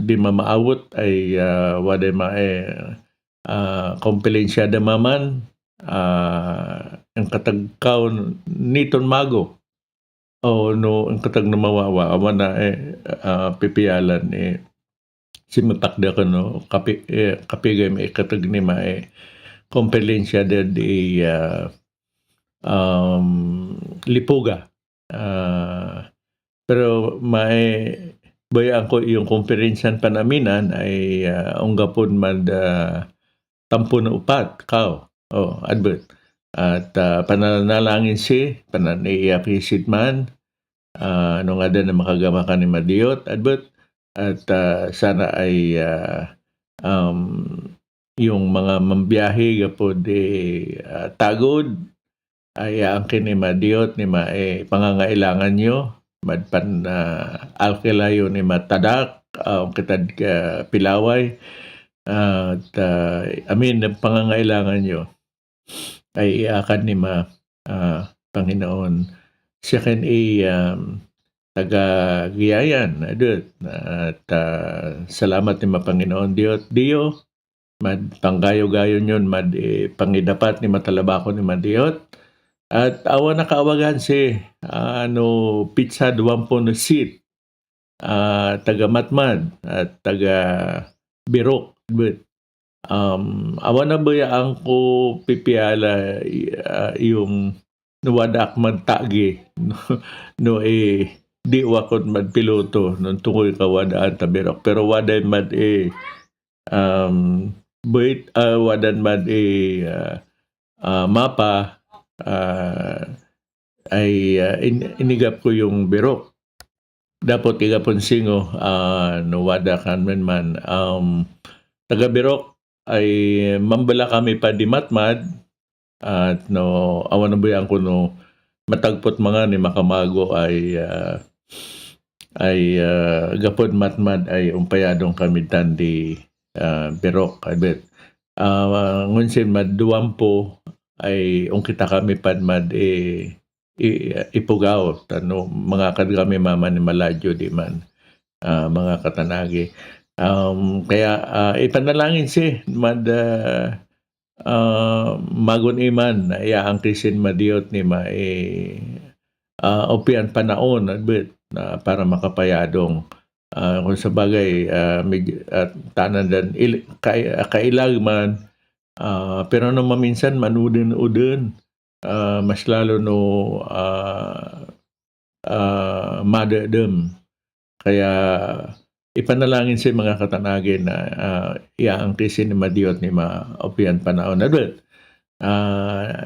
Speaker 7: Di mamaawot ay waday kompilensya damaman ang katagkaw niton mago o no ang katag na mawawa awan na pipialan si matakda ko no kapigay may katag ni kompilensya di lipuga pero bayaan ko yung komperensyan panaminan ay unggapon tampo na upat kao advert at pananalangin si pananiapisit man nung ada na makagamakan ni Madiyot advert at sana ay yung mga mambiyahe gapo di tagod ay angkin ni Madiyot ni pangangailangan nyo madpan alkilayo ni matadak ang kitad pilaway at amin ang pangangailangan nyo ay iakan ni Panginoon siya kan taga-giyayan at salamat ni Panginoon Diyo mad panggayo-gayo nyon mad pangidapat ni matalabako ni Madiyot. At awan na kaawagan si pizza 20 na seat taga Matmad at taga Birok. But awan na bayaan ko pipiala yung nawadak magtagi no di wakot magpiloto nung tungoy kawadaan ta Birok. Pero waday mad wadan mad mapa ay inigap ko yung Birok. Dapat igapon singo no wada kanmen man taga Birok ay mambala kami pa di Matmad at no awan na bayang ko no matagpot mga ni makamago ay gapon Matmad ay umpayadong kami tan di Birok adbet ngunsin mad duwampo ay kita kami padmad ipugaw tano mga kad kami mama ni maladyo di man mga katanagi kaya ipanalangin si mad magon iman ang krisin Madiyot ni opian panaon adbet para makapayadong kung sa bagay tanan dan kailag man pero no maminsan manudin-udin mas lalo no madadem kaya ipanalangin sa mga katanagin na iaangkisin ni Madiot ni maopian panahon na doon.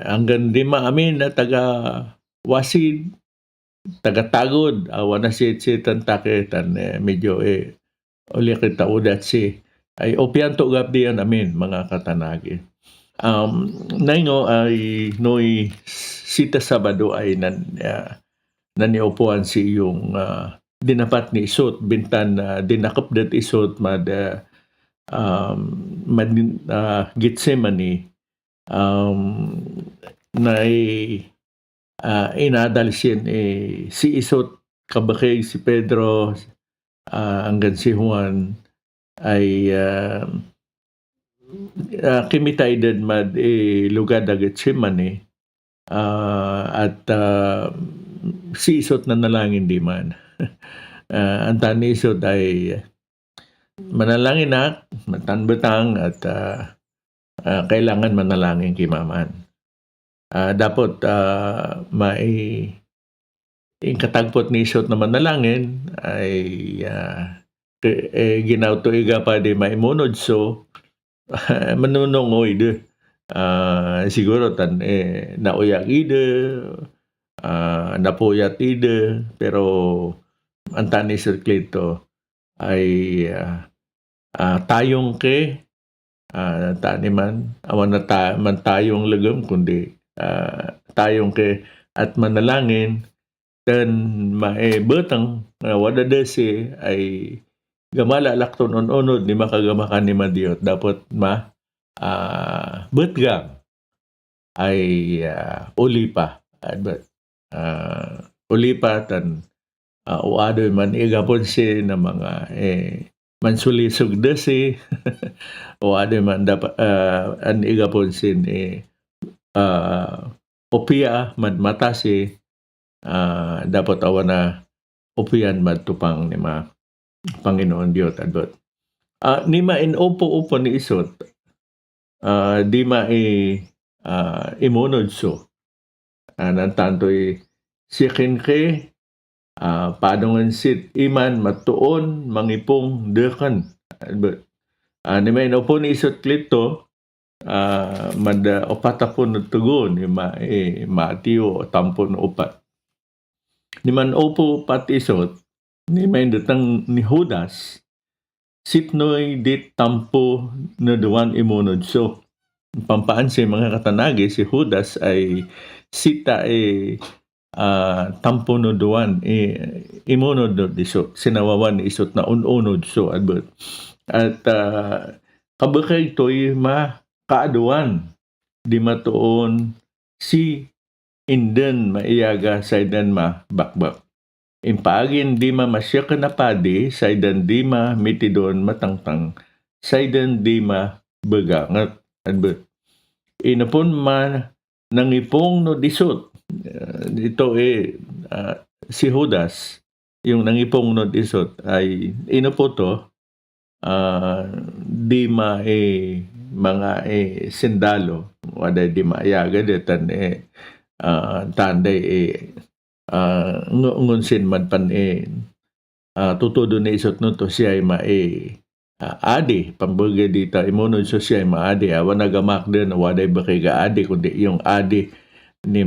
Speaker 7: Hanggang di maamin na taga Wasid, taga Tagod, awan na si Tantaketan, medyo uli kita udat si, ay opian to gab diyan amin mga katanagin. Naingo ay noy sita Sabado ay naniupuan si yung dinapat ni isot bintan dinakapdat isot Gitsemani na inadalsin si isot kabakay si Pedro hanggang si Juan ay kimitaidan lugar da Gitsemani at si isot na nalangin di man. Ang tani isot ay manalangin na, matanbatang at kailangan manalangin kimaman. Dapat yung katagpot ni isot na manalangin ay ginauto iga pa di maimunod so manunong de siguro tan nauyak ide napuyat ide pero ang tani Sir Clito ay tayong ke tani man awan na man tayong lagam kundi tayong ke at manalangin dan maibetang wada desi ay gamala lakton unod ni makagamakan ni Madiot dapat betgang ay uli pa uli pa tan uado man igapon si na mga mansulisog desi uado man dapat an igapon sin opia man matasi dapat awan na opian matupang ni Panginoon Diyos adot. Ni upo ni isot di imunod so nantantoy sikin ke padongan sit iman matuon mangipong dekan ni upo ni isot Clito opatapon na tugon ni Mateo tampon upat ni man upo pat isot ni may datang ni Judas sitnoy dit tampo na duwan imunod so pampaan si mga katanagi si Judas ay sita tampo no duwan imunod no diso sinawawan ni isot na ununod so adbot at kabakay to'y makaaduan di matuon si inden maiyaga sa idan bakbak impagin di masya ka na padi, saydan di mitidon matangtang, saydan di bagangat. Inapon nangipong no disot. Ito si Judas, yung nangipong no disot ay inapo to, di mga sendalo, waday di maayaga detan tanday ngunsin man pan tutudo na isot no to siya ay adi pambaga dito imunod so siya ay maadi awan nagamak din waday bakay ga adi kundi yung adi ni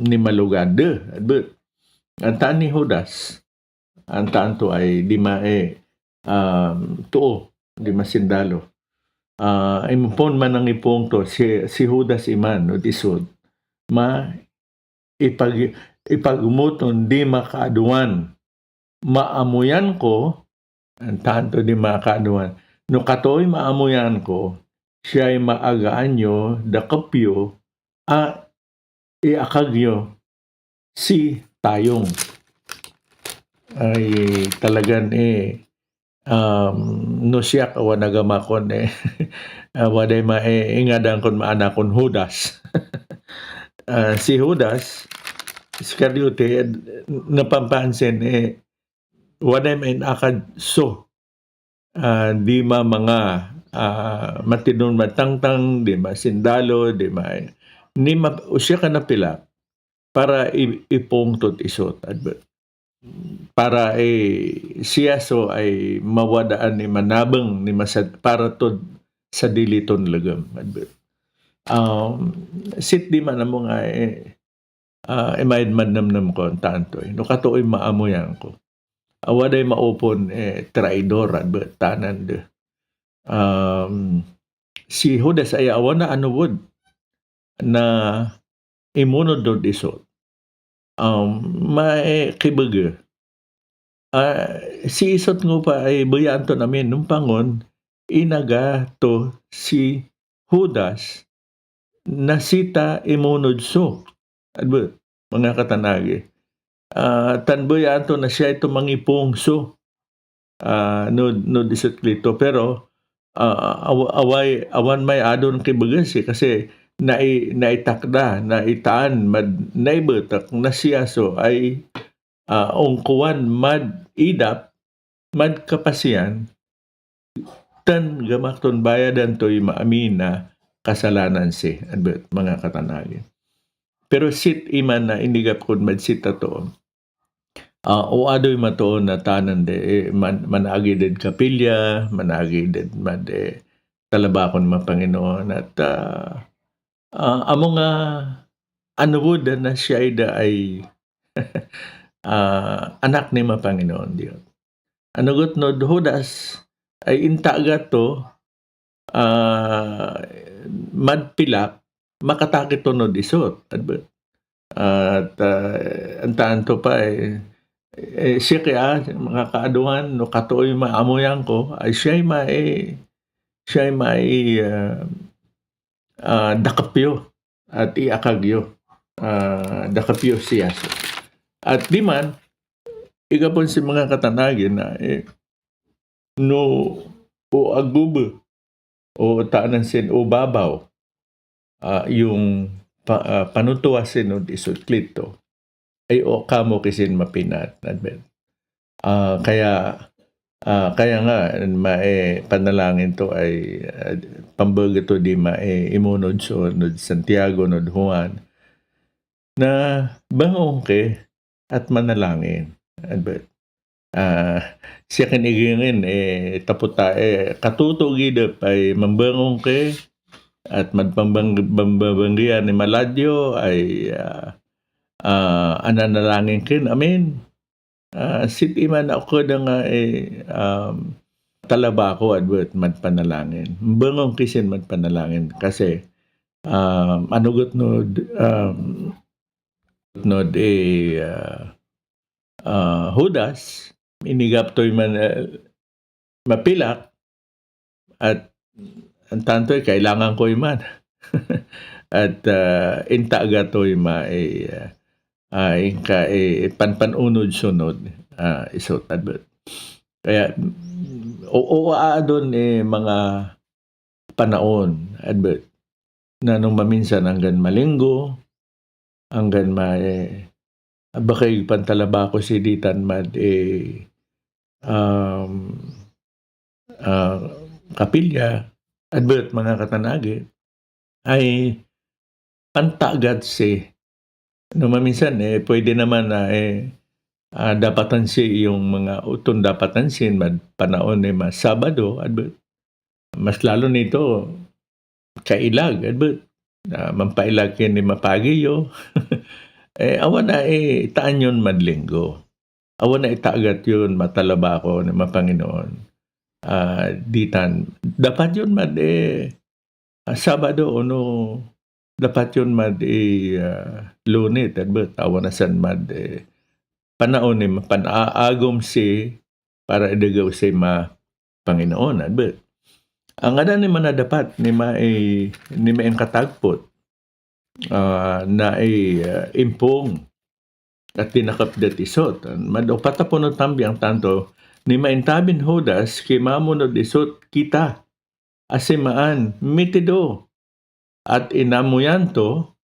Speaker 7: ni malugade but ang taan ni Judas ang taan to ay di tuo di masindalo impon man ang ipong to si Judas iman no disod ipagumuton di makaaduan maamuyan ko ang tanto di makaaduan no katoy maamuyan ko siya ay maagaan nyo dakapyo iakagyo si tayong ay talagan no siya kawa nagamakon waday ingadan kon maanakon Judas si Judas Iscariote napampansin waday may akad so di mga matinon matangtang di sindalo di ni usya ka na pila para ipongtot isot para siya so ay mawadaan ni manabang ni masad para to sa diliton lagam. Sit di man mo nga imaid man namnam ko ang tanto. No katoy maamuyan ko. Awaday maupon traidor adbet tanan de. Si Judas ay awan na ano wood na imunod do isot. Maikibaga. Si isot ngo pa ay bayan to namin nung pangon inaga to si Judas na sita imunod so. Adbet, mga katanagi. Tanbayan to na siya ito mangipong so. No isot klito. Pero awan may adon kibagas kasi naitakda, naitaan, naibetak na siya so ay ungkuan idap, kapasiyan, tan gamakton bayadan to'y maamin na kasalanan si, adbet, mga katanagin. Pero sit iman na inigap kun sit ato, o adoy matoon na tanan de, managi ded kapilya, managi ded talabakon mga Panginoon, at amo nga anuwod na siya ay anak ni mga Panginoon Diyos. Anugot no Judas ay intaga to madpilak makatakit to no disot. At antaan to pa siya kaya mga kaaduhan no katoy maamuyan ko ay siya may dakapyo at iakagyo dakapyo siya. At di man, igapon si mga katanagin na no o agubo o taanan sin o babaw yung panutuwasin o isutklito ay o kamo kisin mapinat. Kaya nga panalangin to ay pambaga to di imunod so no Santiago no Juan na bangong ke at manalangin. Siya kinigingin taputa katutugidap ay mambangong ke at madpambanggian ni Maladyo ay ananalangin kin. Amen. Sit iman ako na nga talaba ko adbet madpanalangin. Bangong kisin madpanalangin kasi anugot no Judas inigap to'y mapilak at ang tanto'y kailangan ko'y man at intaga to'y panpanunod sunod isot adbet. Kaya doon mga panaon adbet na nung maminsan hanggang malinggo hanggang bakay pantalaba ko si ditan kapilya adbet mga katanagi ay pantagad si no maminsan pwede naman na dapatan si yung mga utong dapatan sin panaon mas Sabado adbet mas lalo nito kailag adbet mampailag kin ni mapagiyo awan na taan yun madlinggo. Awan na itagat yun matalaba ko ni Mapanginoon. Ditan. Dapat yun Sabado no dapat yun Lunes. Awan na san panaon ni panaagom si para idagaw si Panginoon. Ang ada ni manadapat ni ang katagpot na impong at tinakapdat isot. Madopatapon ng tambi ang tanto ni maintabin Judas kimamunod isot kita asimaan mitido at inamuyan to